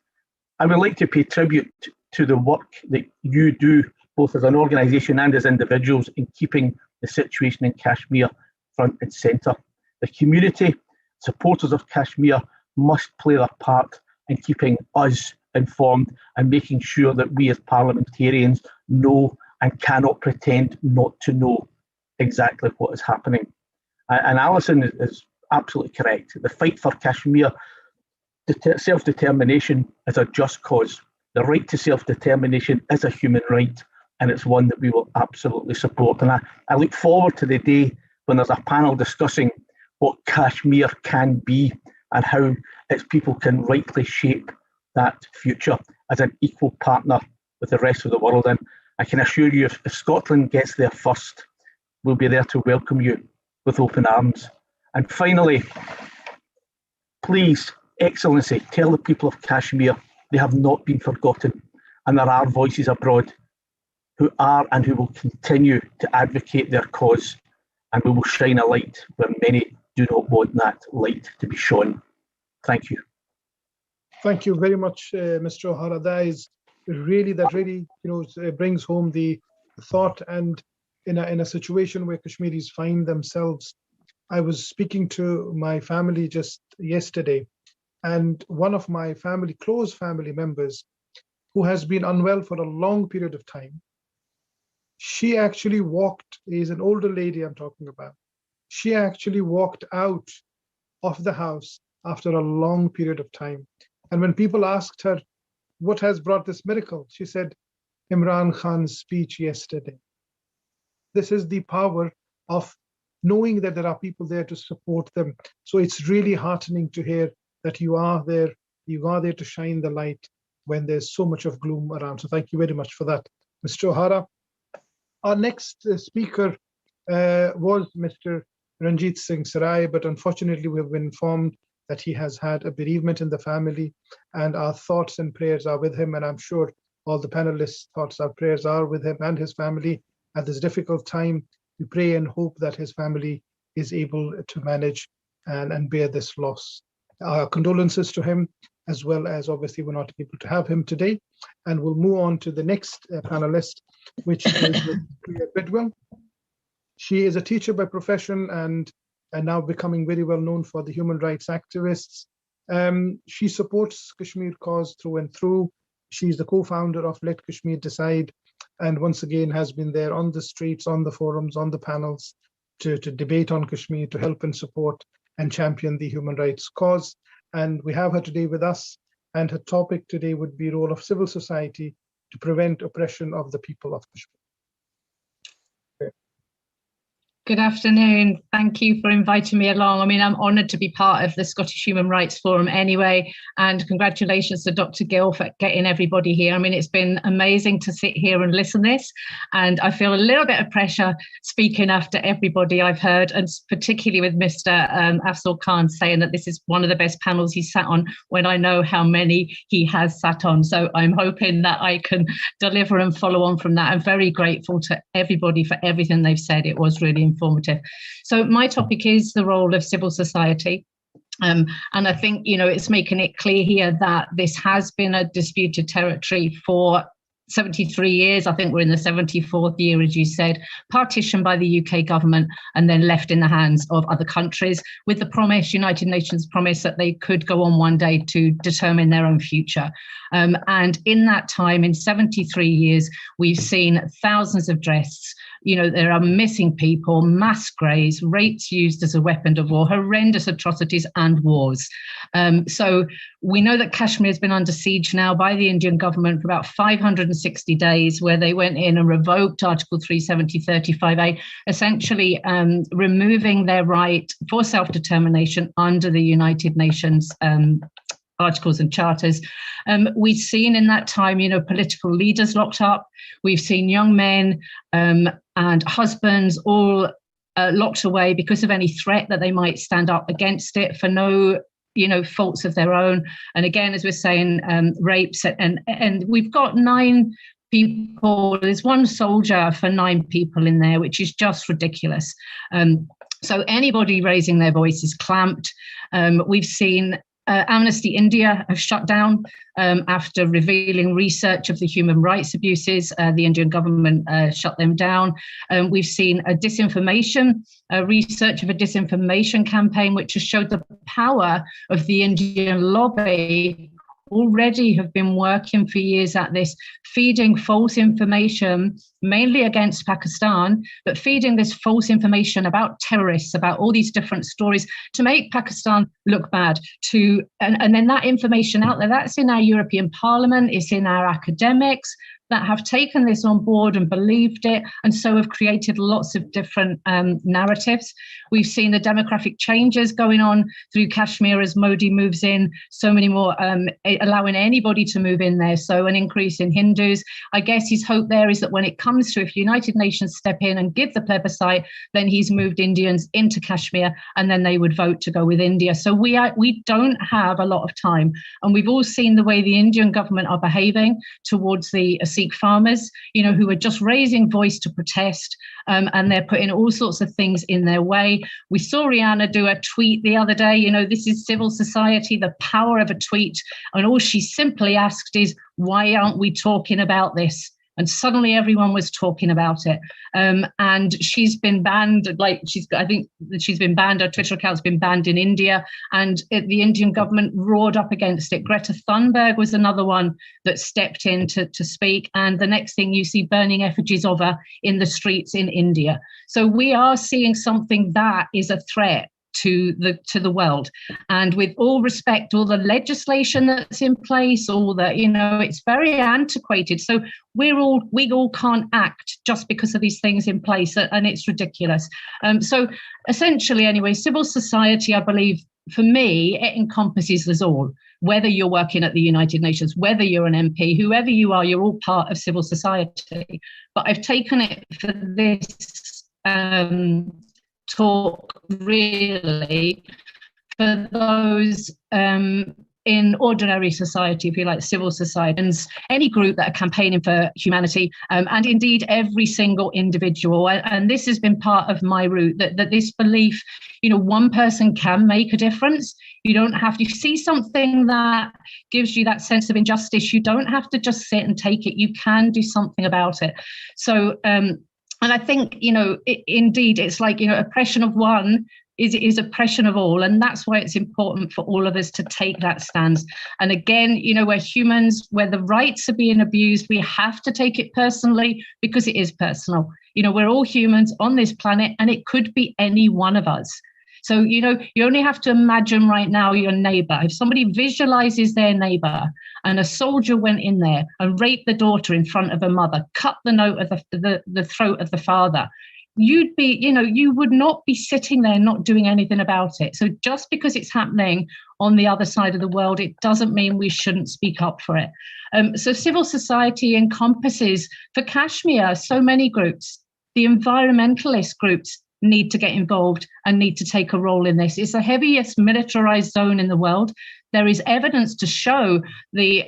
I would like to pay tribute to the work that you do, both as an organisation and as individuals, in keeping the situation in Kashmir front and centre. The community, supporters of Kashmir, must play their part in keeping us informed and making sure that we as parliamentarians know and cannot pretend not to know exactly what is happening. And Alison is absolutely correct. The fight for Kashmir self-determination is a just cause. The right to self-determination is a human right, and it's one that we will absolutely support. And I look forward to the day when there's a panel discussing what Kashmir can be and how its people can rightly shape that future as an equal partner with the rest of the world. And I can assure you, if Scotland gets there first, we'll be there to welcome you with open arms. And finally, please, Excellency, tell the people of Kashmir they have not been forgotten, and there are voices abroad who are and who will continue to advocate their cause, and we will shine a light where many do not want that light to be shone. Thank you. Thank you very much, Mr. O'Hara. That really brings home the thought. And in a situation where Kashmiris find themselves, I was speaking to my family just yesterday, and one of my close family members, who has been unwell for a long period of time, she actually is an older lady I'm talking about. She actually walked out of the house after a long period of time. And when people asked her, what has brought this miracle? She said, Imran Khan's speech yesterday. This is the power of knowing that there are people there to support them. So it's really heartening to hear that you are there to shine the light when there's so much of gloom around. So thank you very much for that, Mr. O'Hara. Our next speaker was Mr. Ranjit Singh Sarai, but unfortunately we've been informed that he has had a bereavement in the family, and our thoughts and prayers are with him, and I'm sure all the panelists' thoughts and prayers are with him and his family at this difficult time. We pray and hope that his family is able to manage and bear this loss. Our condolences to him, as well as obviously we're not able to have him today. And we'll move on to the next panelist, which is Priya Bidwell. She is a teacher by profession and now becoming very well known for the human rights activists. She supports Kashmir cause through and through. She's the co-founder of Let Kashmir Decide, and once again has been there on the streets, on the forums, on the panels to debate on Kashmir, to help and support and champion the human rights cause. And we have her today with us, and her topic today would be role of civil society to prevent oppression of the people of Kashmir. Good afternoon. Thank you for inviting me along. I mean, I'm honoured to be part of the Scottish Human Rights Forum anyway, and congratulations to Dr Gill for getting everybody here. I mean, it's been amazing to sit here and listen to this, and I feel a little bit of pressure speaking after everybody I've heard, and particularly with Mr Afzal Khan saying that this is one of the best panels he's sat on, when I know how many he has sat on. So I'm hoping that I can deliver and follow on from that. I'm very grateful to everybody for everything they've said. It was really informative. So my topic is the role of civil society. And I think, it's making it clear here that this has been a disputed territory for 73 years, I think we're in the 74th year, as you said, partitioned by the UK government and then left in the hands of other countries with the promise, United Nations promise, that they could go on one day to determine their own future. And in that time, in 73 years, we've seen thousands of deaths. There are missing people, mass graves, rapes used as a weapon of war, horrendous atrocities and wars. So we know that Kashmir has been under siege now by the Indian government for about 560 days, where they went in and revoked Article 370-35A, essentially removing their right for self-determination under the United Nations articles and charters. We've seen in that time, political leaders locked up. We've seen young men and husbands all locked away because of any threat that they might stand up against it for no faults of their own. And again, as we're saying, rapes, and we've got 9 people. There's 1 soldier for 9 people in there, which is just ridiculous. So anybody raising their voice is clamped. We've seen Amnesty India have shut down after revealing research of the human rights abuses. The Indian government shut them down. We've seen a research of a disinformation campaign, which has showed the power of the Indian lobby. Already have been working for years at this, feeding false information, mainly against Pakistan, but feeding this false information about terrorists, about all these different stories to make Pakistan look bad. And then that information out there, that's in our European Parliament, it's in our academics that have taken this on board and believed it, and so have created lots of different narratives. We've seen the demographic changes going on through Kashmir as Modi moves in, so many more, allowing anybody to move in there, so an increase in Hindus. I guess his hope there is that when it comes to, if United Nations step in and give the plebiscite, then he's moved Indians into Kashmir and then they would vote to go with India. So we don't have a lot of time. And we've all seen the way the Indian government are behaving towards the Sikh farmers, who are just raising voice to protest, and they're putting all sorts of things in their way. We saw Rihanna do a tweet the other day, this is civil society, the power of a tweet. And all she simply asked is, why aren't we talking about this? And suddenly everyone was talking about it. And she's been banned, I think she's been banned, her Twitter account's been banned in India, and the Indian government roared up against it. Greta Thunberg was another one that stepped in to speak. And the next thing you see, burning effigies of her in the streets in India. So we are seeing something that is a threat to the world. And with all respect, all the legislation that's in place, all the, it's very antiquated. So we all can't act just because of these things in place, and it's ridiculous. So essentially, anyway, civil society, I believe, for me, it encompasses us all. Whether you're working at the United Nations, whether you're an MP, whoever you are, you're all part of civil society. But I've taken it for this talk really for those in ordinary society, if you like, civil society, and any group that are campaigning for humanity, and indeed every single individual. And this has been part of my route, that this belief, one person can make a difference. You don't have to see something that gives you that sense of injustice. You don't have to just sit and take it. You can do something about it. So, and I think, indeed, it's like, oppression of one is oppression of all. And that's why it's important for all of us to take that stance. And again, we're humans, where the rights are being abused, we have to take it personally, because it is personal. We're all humans on this planet, and it could be any one of us. So, you only have to imagine right now your neighbor. If somebody visualizes their neighbor and a soldier went in there and raped the daughter in front of a mother, cut the throat of the father, you'd be, you would not be sitting there not doing anything about it. So just because it's happening on the other side of the world, it doesn't mean we shouldn't speak up for it. So civil society encompasses, for Kashmir, so many groups. The environmentalist groups need to get involved and need to take a role in this. It's the heaviest militarized zone in the world. There is evidence to show the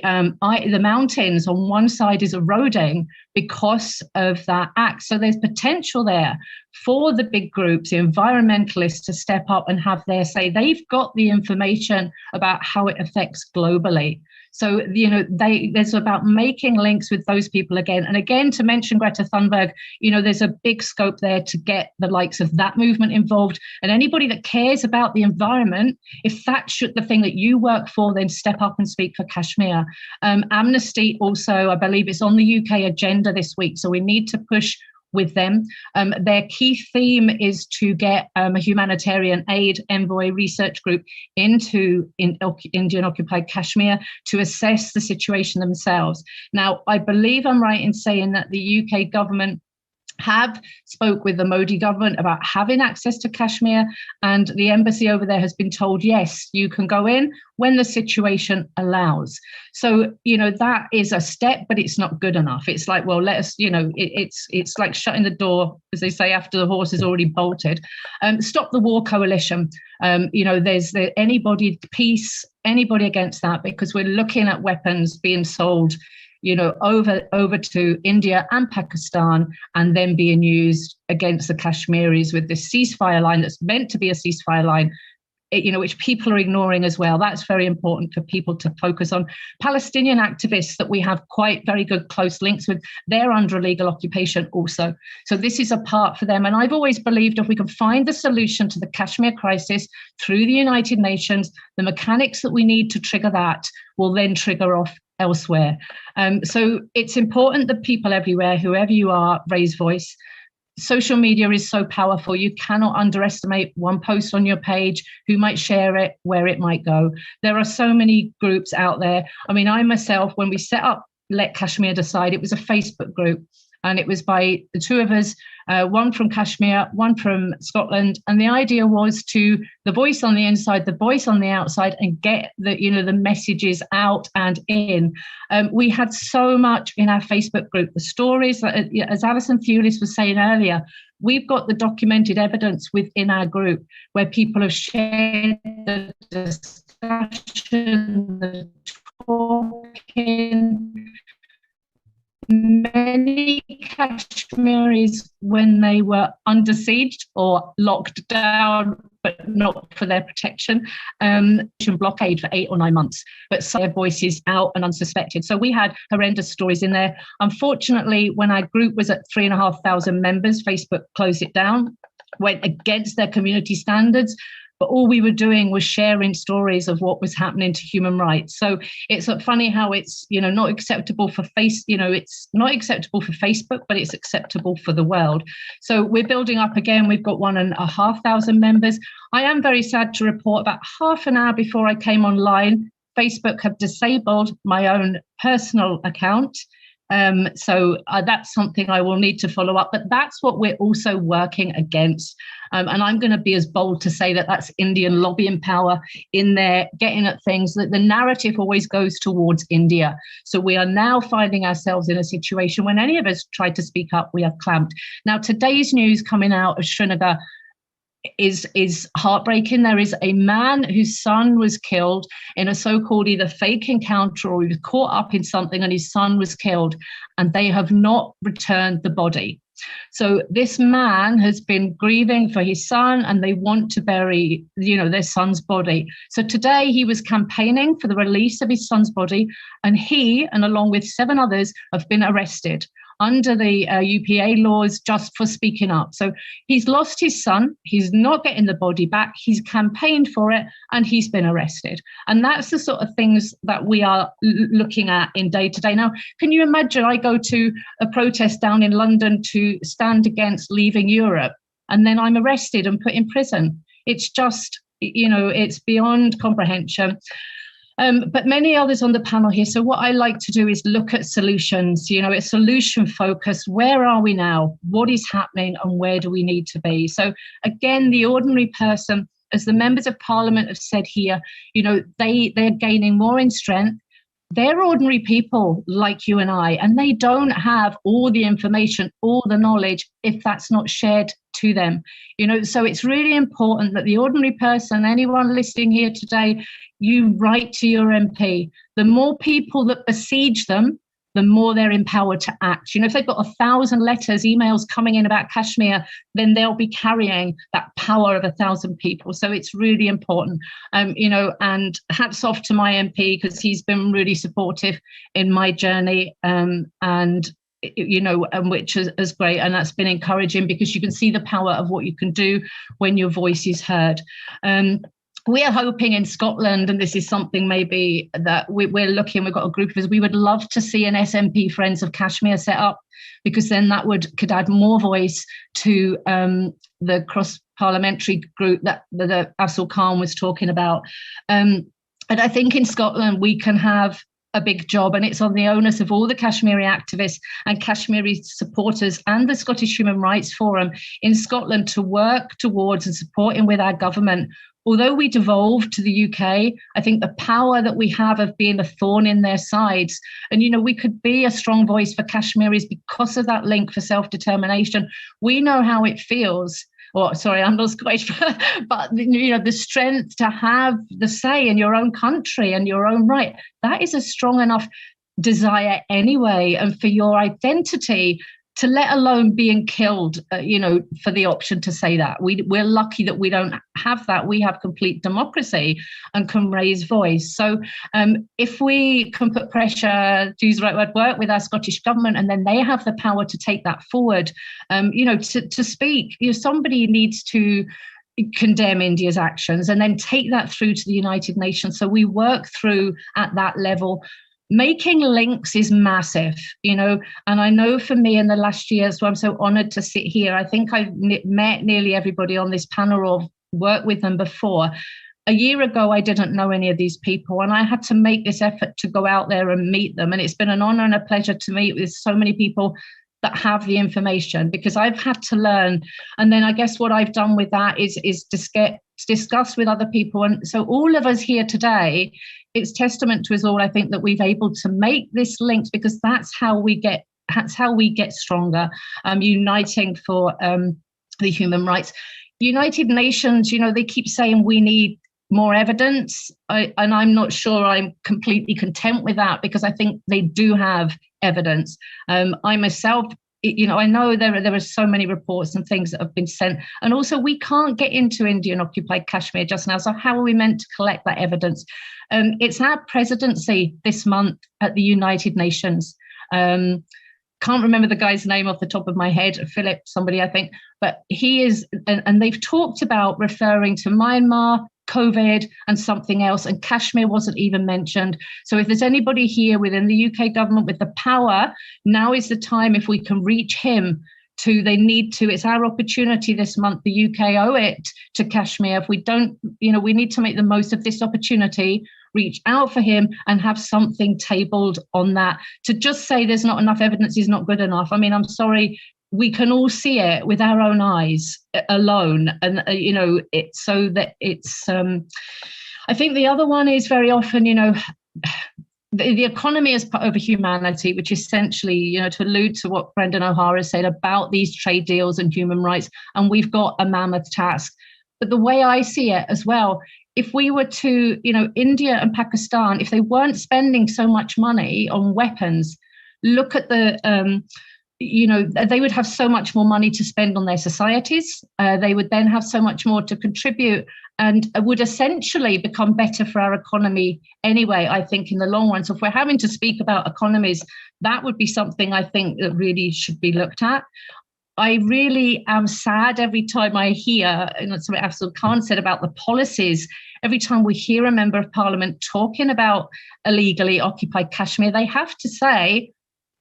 mountains on one side is eroding because of that act. So there's potential there for the big groups, the environmentalists, to step up and have their say. They've got the information about how it affects globally. So, there's about making links with those people again. And again, to mention Greta Thunberg, there's a big scope there to get the likes of that movement involved. And anybody that cares about the environment, if that's the thing that you work for, then step up and speak for Kashmir. Amnesty also, I believe it's on the UK agenda this week. So we need to push with them. Their key theme is to get a humanitarian aid envoy research group into Indian-occupied Kashmir to assess the situation themselves. Now, I believe I'm right in saying that the UK government have spoke with the Modi government about having access to Kashmir, and the embassy over there has been told, yes, you can go in when the situation allows. So, that is a step, but it's not good enough. It's like, well, let us, it's like shutting the door, as they say, after the horse is already bolted. Stop the War Coalition. There's anybody against that, because we're looking at weapons being sold over to India and Pakistan, and then being used against the Kashmiris with this ceasefire line that's meant to be a ceasefire line, which people are ignoring as well. That's very important for people to focus on. Palestinian activists that we have quite very good close links with, they're under illegal occupation also. So this is a part for them. And I've always believed if we can find the solution to the Kashmir crisis through the United Nations, the mechanics that we need to trigger that will then trigger off elsewhere. So it's important that people everywhere, whoever you are, raise voice. Social media is so powerful. You cannot underestimate one post on your page, who might share it, where it might go. There are so many groups out there. I mean, I myself, when we set up Let Kashmir Decide, it was a Facebook group, and it was by the two of us, one from Kashmir, one from Scotland. And the idea was to the voice on the inside, the voice on the outside, and get the messages out and in. We had so much in our Facebook group, the stories, as Alison Thewlis was saying earlier, we've got the documented evidence within our group where people have shared the discussion, the talking. Many Kashmiris, when they were under siege or locked down, but not for their protection, blockade for 8 or 9 months, but some their voices out and unsuspected. So we had horrendous stories in there. Unfortunately, when our group was at 3,500 members, Facebook closed it down, went against their community standards. But all we were doing was sharing stories of what was happening to human rights. So it's funny how it's, not acceptable for it's not acceptable for Facebook, but it's acceptable for the world. So we're building up again. We've got 1,500 members. I am very sad to report about half an hour before I came online, Facebook have disabled my own personal account. So that's something I will need to follow up, but that's what we're also working against. And I'm going to be as bold to say that that's Indian lobbying power in there, getting at things that the narrative always goes towards India. So we are now finding ourselves in a situation when any of us try to speak up, we are clamped. Now, today's news coming out of Srinagar is heartbreaking. There is a man whose son was killed in a so-called either fake encounter, or he was caught up in something and his son was killed, and they have not returned the body. So this man has been grieving for his son, and they want to bury, their son's body. So today he was campaigning for the release of his son's body, and he, and along with 7 others, have been arrested under the UPA laws just for speaking up. So he's lost his son, he's not getting the body back, he's campaigned for it, and he's been arrested. And that's the sort of things that we are looking at in day to day. Now, can you imagine I go to a protest down in London to stand against leaving Europe, and then I'm arrested and put in prison? It's just, it's beyond comprehension. But many others on the panel here. So what I like to do is look at solutions, it's solution focused. Where are we now? What is happening, and where do we need to be? So again, the ordinary person, as the members of parliament have said here, they're gaining more in strength. They're ordinary people like you and I, and they don't have all the information, all the knowledge, if that's not shared to them. So it's really important that the ordinary person, anyone listening here today, you write to your MP. The more people that besiege them, the more they're empowered to act. If they've got 1,000 letters, emails coming in about Kashmir, then they'll be carrying that power of 1,000 people. So it's really important, and hats off to my MP, because he's been really supportive in my journey, and which is great. And that's been encouraging, because you can see the power of what you can do when your voice is heard. We are hoping in Scotland, and this is something maybe that we're looking, we've got a group of us, we would love to see an SNP Friends of Kashmir set up, because then that could add more voice to the cross-parliamentary group that Asil Khan was talking about. And I think in Scotland we can have a big job, and it's on the onus of all the Kashmiri activists and Kashmiri supporters and the Scottish Human Rights Forum in Scotland to work towards and supporting with our government. Although we devolved to the UK, I think the power that we have of being a thorn in their sides, and we could be a strong voice for Kashmiris because of that link for self-determination. We know how it feels. I'm not Scottish, but the strength to have the say in your own country and your own right, that is a strong enough desire anyway, and for your identity, to let alone being killed, for the option to say that. We're lucky that we don't have that. We have complete democracy and can raise voice. So if we can put pressure, to use the right word, work with our Scottish government, and then they have the power to take that forward, to speak, somebody needs to condemn India's actions and then take that through to the United Nations. So we work through at that level. Making links is massive, and I know for me in the last year, so I'm so honoured to sit here. I think I've met nearly everybody on this panel or worked with them before. A year ago, I didn't know any of these people, and I had to make this effort to go out there and meet them. And it's been an honour and a pleasure to meet with so many people that have the information, because I've had to learn. And then I guess what I've done with that is discuss with other people. And so all of us here today, it's testament to us all, I think, that we've able to make this link, because that's how we get stronger, uniting for the human rights. United Nations, they keep saying we need more evidence, and I'm not sure I'm completely content with that, because I think they do have evidence. I myself, I know there are so many reports and things that have been sent, and also we can't get into Indian occupied Kashmir just now. So how are we meant to collect that evidence? It's our presidency this month at the United Nations. Can't remember the guy's name off the top of my head, Philip, somebody I think, but he is, and they've talked about referring to Myanmar, COVID and something else, and Kashmir wasn't even mentioned. So if there's anybody here within the UK government with the power, now is the time. If we can reach him, they need to. It's our opportunity this month. The UK owe it to Kashmir. If we don't, we need to make the most of this opportunity, reach out for him and have something tabled on that. To just say there's not enough evidence is not good enough. I mean, I'm sorry, we can all see it with our own eyes alone. And, it's so that it's, I think the other one is very often, the economy is part of humanity, which essentially, to allude to what Brendan O'Hara said about these trade deals and human rights, and we've got a mammoth task. But the way I see it as well, if we were to, India and Pakistan, if they weren't spending so much money on weapons, look at the, they would have so much more money to spend on their societies. They would then have so much more to contribute and would essentially become better for our economy anyway, I think, in the long run. So if we're having to speak about economies, that would be something I think that really should be looked at. I really am sad every time I hear, and that's what Asil Khan said about the policies, every time we hear a member of parliament talking about illegally occupied Kashmir, they have to say,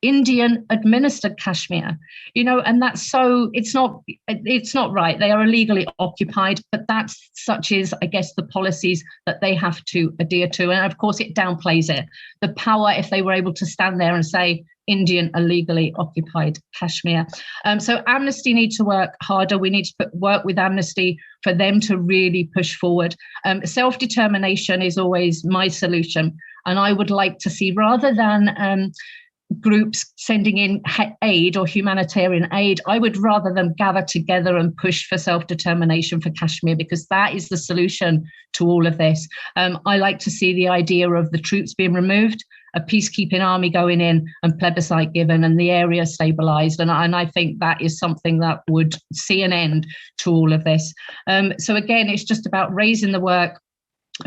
Indian administered Kashmir, and that's so it's not right. They are illegally occupied, but that's such is, I guess, the policies that they have to adhere to. And of course, it downplays it. The power, if they were able to stand there and say Indian illegally occupied Kashmir. So Amnesty need to work harder. We need to work with Amnesty for them to really push forward. Self-determination is always my solution. And I would like to see, rather than groups sending in aid or humanitarian aid. I would rather them gather together and push for self-determination for Kashmir, because that is the solution to all of this. I like to see the idea of the troops being removed, a peacekeeping army going in and plebiscite given and the area stabilized. And I think that is something that would see an end to all of this. So again, it's just about raising the work.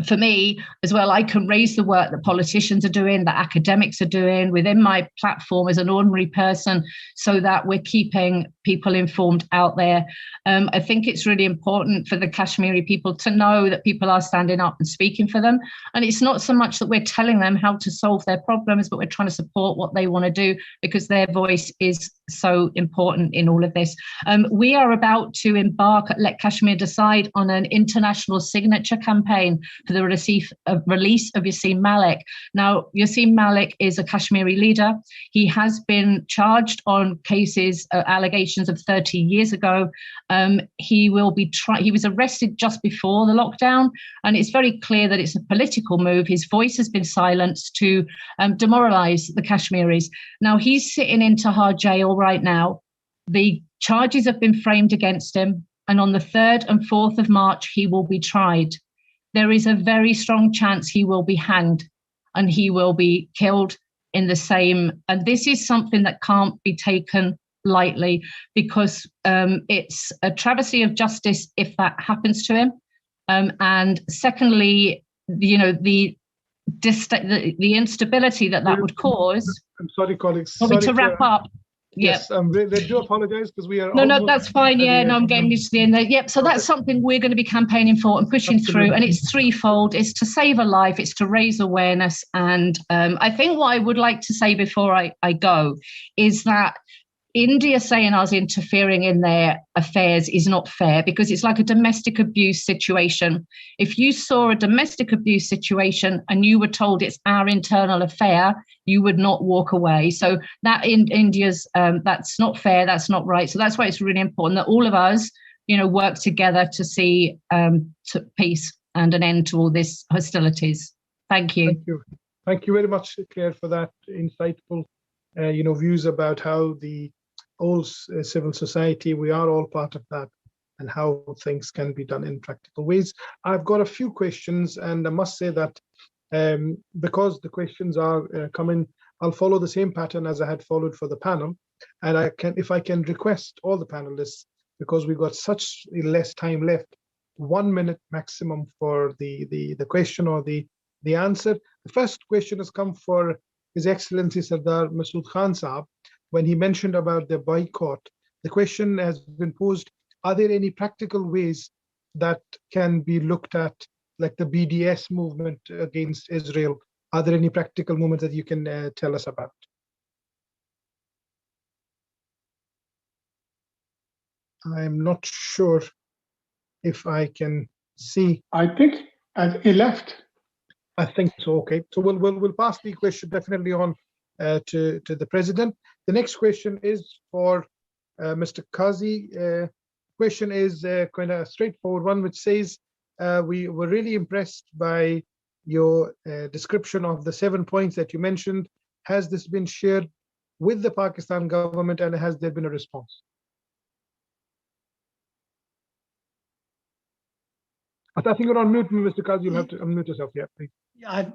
For me as well, I can raise the work that politicians are doing, that academics are doing within my platform as an ordinary person, so that we're keeping people informed out there. I think it's really important for the Kashmiri people to know that people are standing up and speaking for them. And it's not so much that we're telling them how to solve their problems, but we're trying to support what they want to do, because their voice is so important in all of this. We are about to embark at Let Kashmir Decide on an international signature campaign for the release of Yasin Malik. Now, Yasin Malik is a Kashmiri leader. He has been charged on cases, allegations of 30 years ago. He was arrested just before the lockdown, and it's very clear that it's a political move. His voice has been silenced to demoralize the Kashmiris. Now, he's sitting in Tahar jail right now. The charges have been framed against him, and on the 3rd and 4th of March, he will be tried. There is a very strong chance he will be hanged and he will be killed in the same. And this is something that can't be taken lightly, because it's a travesty of justice if that happens to him. And secondly, you know, the instability that would cause. I'm sorry, colleagues. Sorry to wrap up. Yes, they do apologize because we are. No, that's fine. Yeah, no, I'm getting used to the end there. Yep. So that's something we're going to be campaigning for and pushing through. And it's threefold. It's to save a life. It's to raise awareness. And I think what I would like to say before I go is that India saying us interfering in their affairs is not fair, because it's like a domestic abuse situation. If you saw a domestic abuse situation and you were told it's our internal affair, you would not walk away. So that in India's, that's not fair, that's not right. So that's why it's really important that all of us, you know, work together to see to peace and an end to all this hostilities. Thank you. Thank you. Thank you very much, Claire, for that insightful, views about how the whole civil society, we are all part of that, and how things can be done in practical ways. I've got a few questions, and I must say that because the questions are coming, I'll follow the same pattern as I had followed for the panel. And if I can request all the panelists, because we've got such less time left, 1 minute maximum for the question or the answer. The first question has come for His Excellency Sardar Masood Khan Saab. When he mentioned about the boycott, the question has been posed, are there any practical ways that can be looked at, like the BDS movement against Israel? Are there any practical movements that you can tell us about? I'm not sure if I can see. I think he left. I think so. Okay, so we'll pass the question definitely on to the President. The next question is for Mr. Kazi. Question is kind of a straightforward one, which says, we were really impressed by your description of the 7 points that you mentioned. Has this been shared with the Pakistan government, and has there been a response? I think you're on mute, Mr. Kazi. You'll have to unmute yourself. Yeah, please. I'm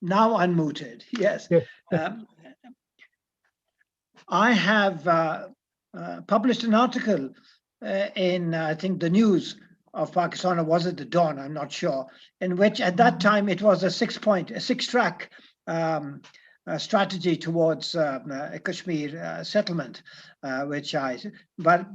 now unmuted. Yes. Yeah. I have published an article in, I think, the News of Pakistan, or was it the Dawn? I'm not sure. In which, at that time, it was a six-track strategy towards a Kashmir settlement, but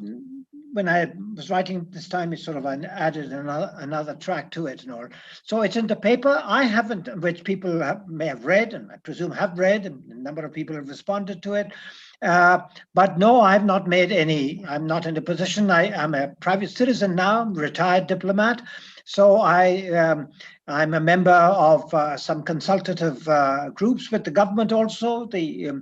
when I was writing this time, it sort of added another track to it and all. So it's in the paper. I haven't, which people may have read, and I presume have read, and a number of people have responded to it. But no, I have not made any. I'm not in a position. I'm a private citizen now, retired diplomat. So I'm a member of some consultative groups with the government also, the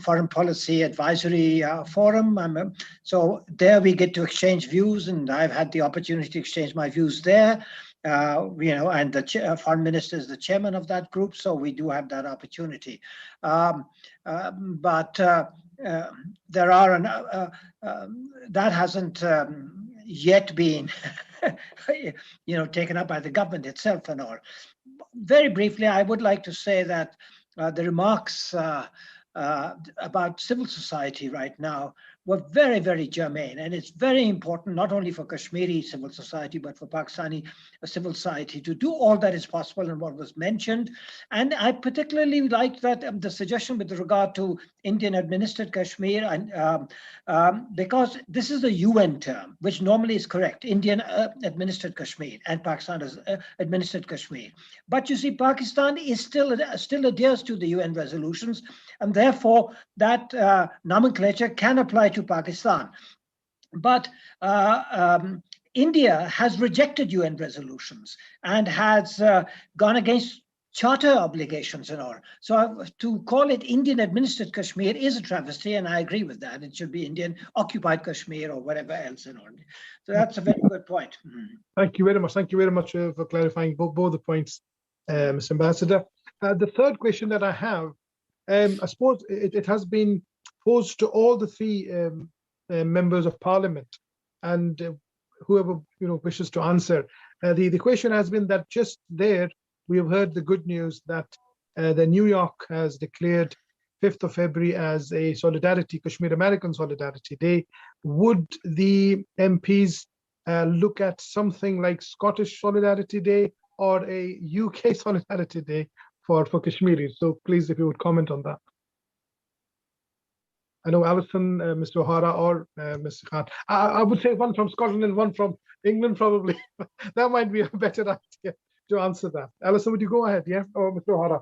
Foreign Policy Advisory Forum. So there we get to exchange views, and I've had the opportunity to exchange my views there. and the foreign minister is the chairman of that group, so we do have that opportunity. But there are that hasn't yet been, taken up by the government itself and all. Very briefly, I would like to say that the remarks about civil society right now were very, very germane. And it's very important, not only for Kashmiri civil society, but for Pakistani civil society to do all that is possible and what was mentioned. And I particularly liked that the suggestion with regard to Indian administered Kashmir, and because this is a UN term, which normally is correct, Indian administered Kashmir, and Pakistan is administered Kashmir. But you see, Pakistan is still adheres to the UN resolutions, and therefore that nomenclature can apply to Pakistan. But India has rejected UN resolutions and has gone against charter obligations and all. So to call it Indian administered Kashmir is a travesty, and I agree with that. It should be Indian occupied Kashmir or whatever else and all. So that's a very good point. Thank you very much. Thank you very much for clarifying both the points, Mr. Ambassador. The third question that I have, I suppose it has been posed to all the three members of Parliament, and whoever wishes to answer. The question has been that just there we have heard the good news that the New York has declared 5th of February as a solidarity, Kashmir American Solidarity Day. Would the MPs look at something like Scottish Solidarity Day or a UK Solidarity Day for Kashmiris? So please, if you would comment on that. I know Alison, Mr. O'Hara, or Mr. Khan. I would say one from Scotland and one from England, probably. That might be a better idea to answer that. Alison, would you go ahead, yeah? Or Mr. O'Hara?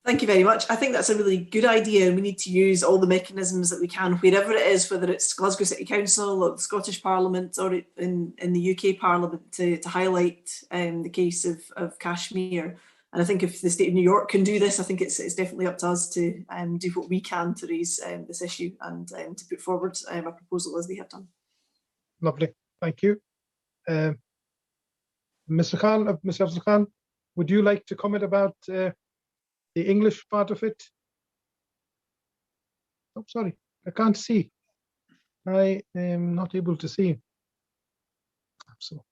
Thank you very much. I think that's a really good idea, and we need to use all the mechanisms that we can, wherever it is, whether it's Glasgow City Council or the Scottish Parliament or in the UK Parliament, to highlight the case of Kashmir. And I think if the state of New York can do this, I think it's definitely up to us to do what we can to raise this issue and to put forward a proposal as they have done. Lovely, thank you. Mr. Khan, Mr. Afzal Khan, would you like to comment about the English part of it? Oh, sorry, I can't see. I am not able to see. So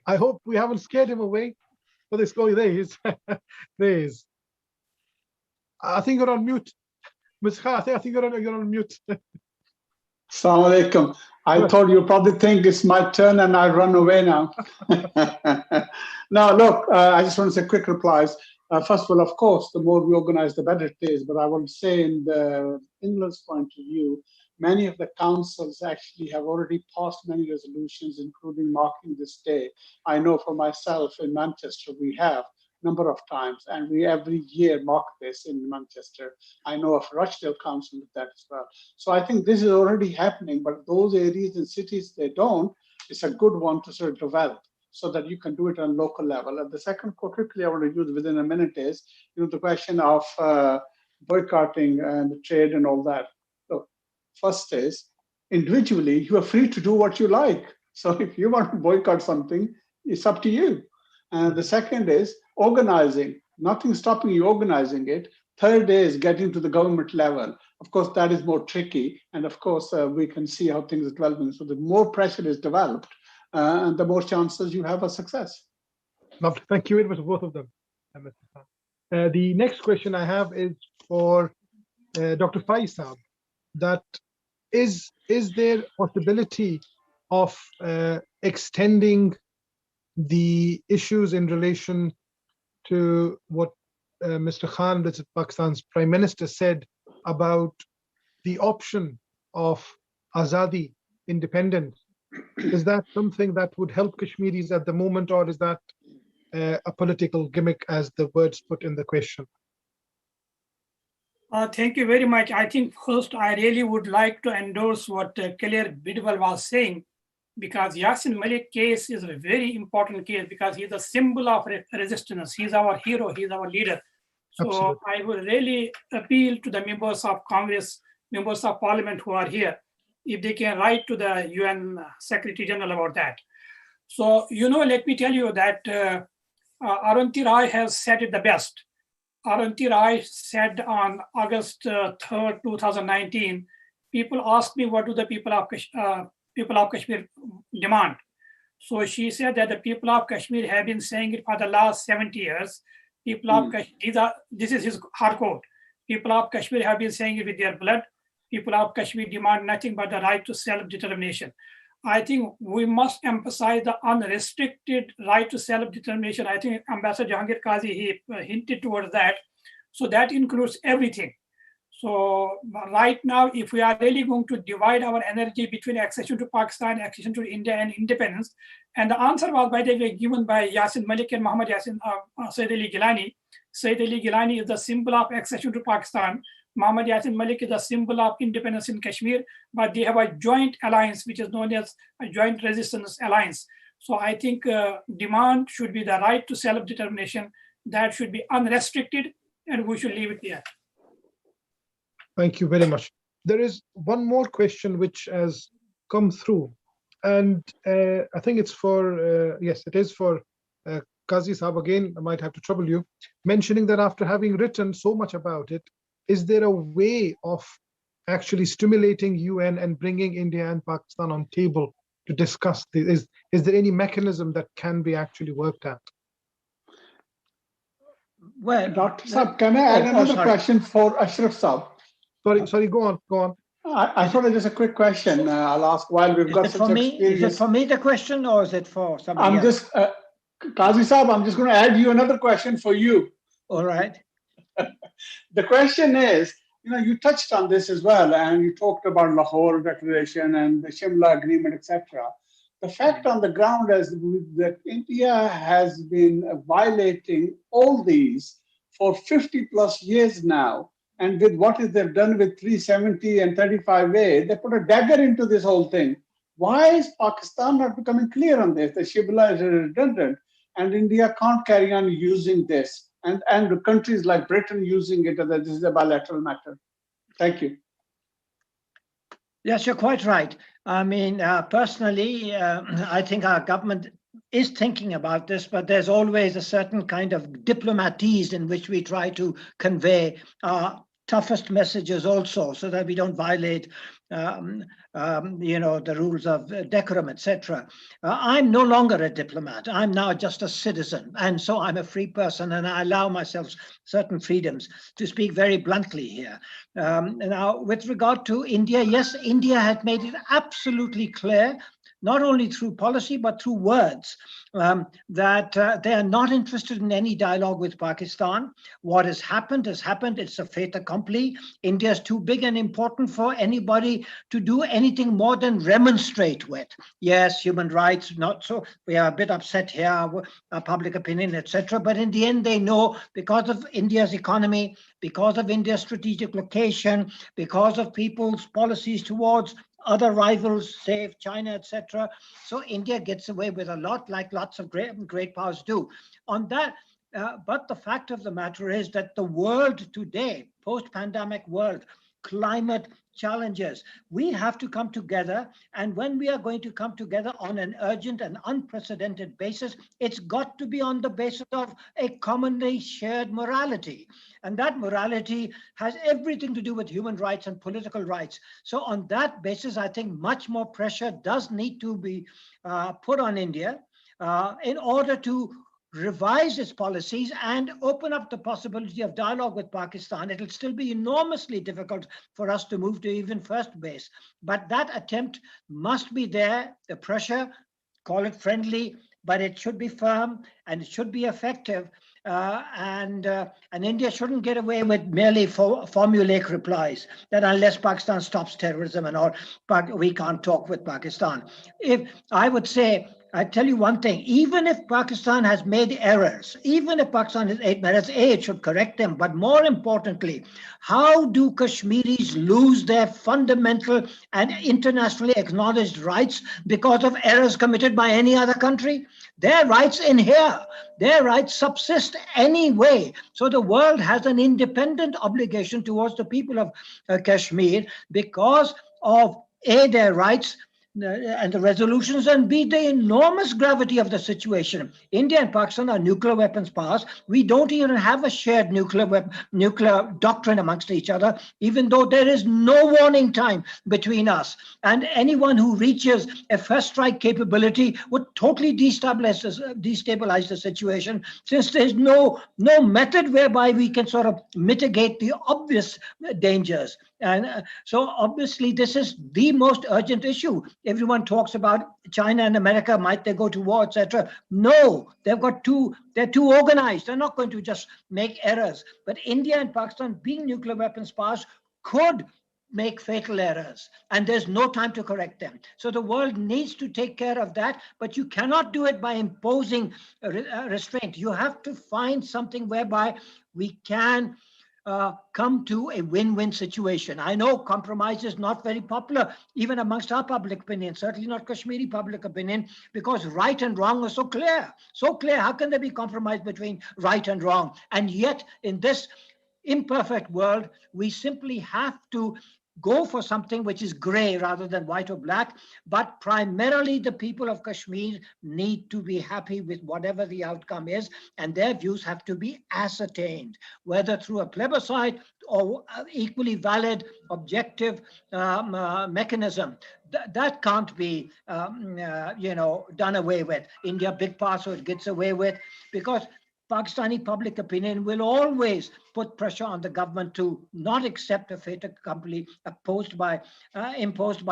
I hope we haven't scared him away. Oh, this guy, there he is. There he is. I think you're on mute. Mr. Khan, I think you're on mute. Assalamu alaikum. I thought you probably think it's my turn and I run away now. Now, look, I just want to say quick replies. First of all, of course, the more we organize, the better it is. But I want to say, in England's point of view, many of the councils actually have already passed many resolutions, including marking this day. I know for myself in Manchester, we have a number of times, and we every year mark this in Manchester. I know of Rochdale Council with that as well. So I think this is already happening, but those areas and cities, they don't. It's a good one to sort of develop so that you can do it on local level. And the second quickly I want to use within a minute is, the question of boycotting and the trade and all that. So first is, individually, you are free to do what you like. So if you want to boycott something, it's up to you. And the second is organizing. Nothing stopping you organizing it. Third is getting to the government level. Of course, that is more tricky. And of course, we can see how things are developing. So the more pressure is developed, and the more chances you have of success. Lovely. Thank you very much, both of them. The next question I have is for Dr. Faisal. That is there possibility of extending the issues in relation to what Mr. Khan, Pakistan's Prime Minister, said about the option of Azadi, independence? Is that something that would help Kashmiris at the moment, or is that a political gimmick, as the words put in the question? Thank you very much. I think first I really would like to endorse what Claire Bidwell was saying, because Yasin Malik case is a very important case because he's a symbol of resistance. He's our hero, he's our leader. So absolutely. I would really appeal to the members of Congress, members of Parliament who are here, if they can write to the UN Secretary General about that. So, let me tell you that Arundhati Roy has said it the best. Arundhati Roy said on August 3rd, 2019, people asked me, what do the people of Kashmir demand? So she said that the people of Kashmir have been saying it for the last 70 years. People of Kashmir, this is her quote. People of Kashmir have been saying it with their blood. People of Kashmir demand nothing but the right to self-determination. I think we must emphasize the unrestricted right to self-determination. I think Ambassador Jahangir Qazi, he hinted towards that. So that includes everything. So right now, if we are really going to divide our energy between accession to Pakistan, accession to India, and independence, and the answer was, by the way, given by Yasin Malik and Muhammad Sayyid Ali Gilani. Sayyid Ali Gilani is the symbol of accession to Pakistan. Muhammad Yasin Malik is the symbol of independence in Kashmir, but they have a joint alliance, which is known as a joint resistance alliance. So I think demand should be the right to self-determination. That should be unrestricted, and we should leave it there. Thank you very much. There is one more question which has come through, and I think it's for, yes, it is for Qazi Sahab again. I might have to trouble you, mentioning that after having written so much about it, is there a way of actually stimulating UN and bringing India and Pakistan on table to discuss this? Is there any mechanism that can be actually worked at? Well, Dr. Saab, can I add another question for Ashraf Saab? Sorry, go on. I thought it was a quick question. I'll ask while we've got such experience. Is it for me, the question, or is it for somebody else? Qazi Saab, I'm just going to add you another question for you. All right. The question is, you touched on this as well, and you talked about Lahore Declaration and the Shimla Agreement, etc. The fact on the ground is that India has been violating all these for 50 plus years now. And with what they've done with 370 and 35A, they put a dagger into this whole thing. Why is Pakistan not becoming clear on this? The Shibla is redundant, and India can't carry on using this. And countries like Britain using it as this is a bilateral matter. Thank you. Yes, you're quite right. I mean, personally, I think our government is thinking about this, but there's always a certain kind of diplomatese in which we try to convey our toughest messages also, so that we don't violate the rules of decorum, etc. I'm no longer a diplomat. I'm now just a citizen, and so I'm a free person, and I allow myself certain freedoms to speak very bluntly here. Now, with regard to India, yes, India had made it absolutely clear, not only through policy, but through words, that they are not interested in any dialogue with Pakistan. What has happened has happened. It's a fait accompli. India is too big and important for anybody to do anything more than remonstrate with. Yes, human rights, not so. We are a bit upset here, public opinion, etc. But in the end, they know, because of India's economy, because of India's strategic location, because of people's policies towards other rivals, say China, etc. So India gets away with a lot, like lots of great powers do. On that, but the fact of the matter is that the world today, post-pandemic world, climate challenges, we have to come together. And when we are going to come together on an urgent and unprecedented basis, it's got to be on the basis of a commonly shared morality. And that morality has everything to do with human rights and political rights. So on that basis, I think much more pressure does need to be put on India in order to revise its policies and open up the possibility of dialogue with Pakistan. It'll still be enormously difficult for us to move to even first base. But that attempt must be there, the pressure, call it friendly, but it should be firm and it should be effective. And India shouldn't get away with merely formulaic replies that unless Pakistan stops terrorism and all, we can't talk with Pakistan. If I would say, I tell you one thing, even if Pakistan has made errors, even if Pakistan has made errors, it should correct them. But more importantly, how do Kashmiris lose their fundamental and internationally acknowledged rights because of errors committed by any other country? Their rights inhere, their rights subsist anyway. So the world has an independent obligation towards the people of Kashmir because of A, their rights, and the resolutions, and B, the enormous gravity of the situation. India and Pakistan are nuclear weapons powers. We don't even have a shared nuclear doctrine amongst each other, even though there is no warning time between us. And anyone who reaches a first strike capability would totally destabilize the situation, since there's no method whereby we can sort of mitigate the obvious dangers. And so obviously this is the most urgent issue. Everyone talks about China and America, might they go to war, etc. No, they're too organized. They're not going to just make errors. But India and Pakistan, being nuclear weapons powers, could make fatal errors, and there's no time to correct them. So the world needs to take care of that, but you cannot do it by imposing restraint. You have to find something whereby we can come to a win-win situation. I know compromise is not very popular, even amongst our public opinion, certainly not Kashmiri public opinion, because right and wrong are so clear. So clear, how can there be compromise between right and wrong? And yet, in this imperfect world, we simply have to go for something which is gray rather than white or black. But primarily the people of Kashmir need to be happy with whatever the outcome is, and their views have to be ascertained, whether through a plebiscite or equally valid objective mechanism. That can't be done away with. India, big part, so it gets away with, because Pakistani public opinion will always put pressure on the government to not accept a fait accompli imposed by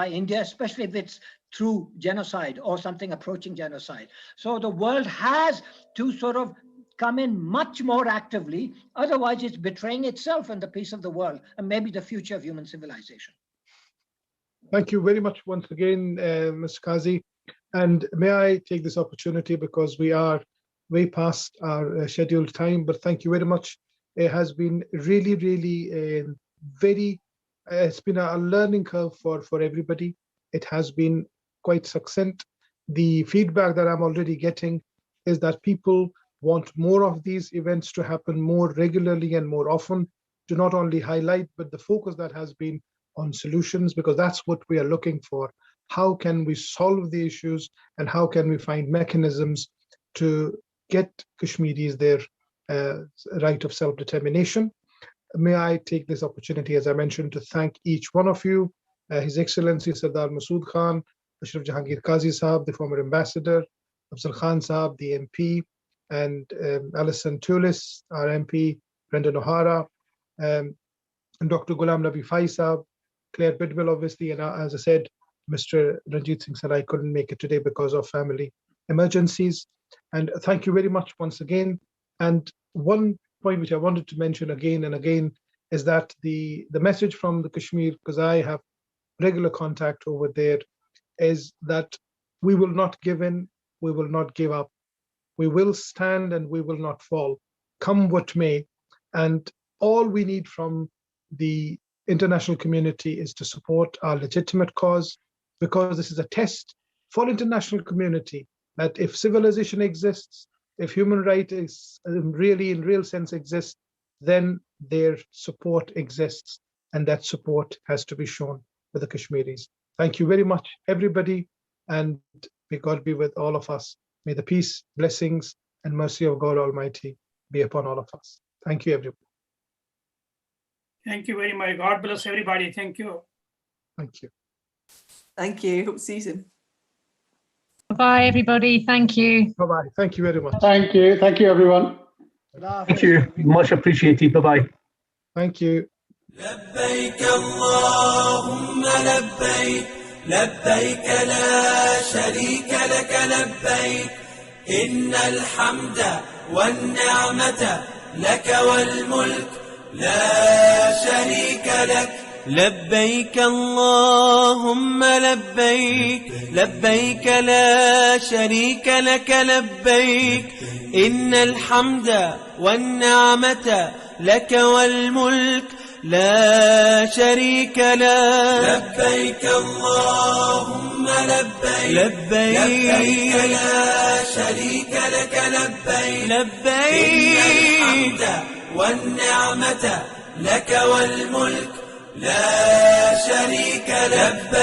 India, especially if it's through genocide or something approaching genocide. So the world has to sort of come in much more actively, otherwise it's betraying itself and the peace of the world and maybe the future of human civilization. Thank you very much once again, Mr. Qazi. And may I take this opportunity, because we are way past our scheduled time, but thank you very much. It has been really, really it's been a learning curve for everybody. It has been quite succinct. The feedback that I'm already getting is that people want more of these events to happen more regularly and more often, to not only highlight, but the focus that has been on solutions, because that's what we are looking for. How can we solve the issues, and how can we find mechanisms to get Kashmiris their right of self-determination? May I take this opportunity, as I mentioned, to thank each one of you, His Excellency Sardar Masood Khan, Ashraf Jahangir Qazi Sahab, the former ambassador, Afzal Khan Sahab, the MP, and Alison Tulis, our MP, Brendan O'Hara, and Dr. Ghulam Nabi Fai Sahab, Claire Bidwell, obviously, and as I said, Mr. Ranjit Singh Sarai couldn't make it today because of family emergencies. And thank you very much once again. And one point which I wanted to mention again and again is that the message from the Kashmir, because I have regular contact over there, is that we will not give in, we will not give up. We will stand and we will not fall, come what may. And all we need from the international community is to support our legitimate cause, because this is a test for international community that if civilization exists, if human rights is really in real sense exists, then their support exists, and that support has to be shown with the Kashmiris. Thank you very much, everybody, and may God be with all of us. May the peace, blessings, and mercy of God Almighty be upon all of us. Thank you, everybody. Thank you very much. God bless everybody. Thank you. Thank you. Thank you. Hope to see you soon. Bye, everybody. Thank you. Bye-bye. Thank you very much. Thank you. Thank you, everyone. Thank you. Much appreciated. Bye-bye. Thank you. لبيك اللهم لبيك لبيك لا شريك لك لبيك إن الحمد والنعمة لك والملك لا شريك لك لبيك اللهم لبيك لبيك لا شريك لك لبيك إن الحمد والنعمة لك والملك لا شريك لك لبيك اللهم لبيك لبيك لا شريك لك لبيك لبيك إن الحمد والنعمة لك والملك لا شريك لك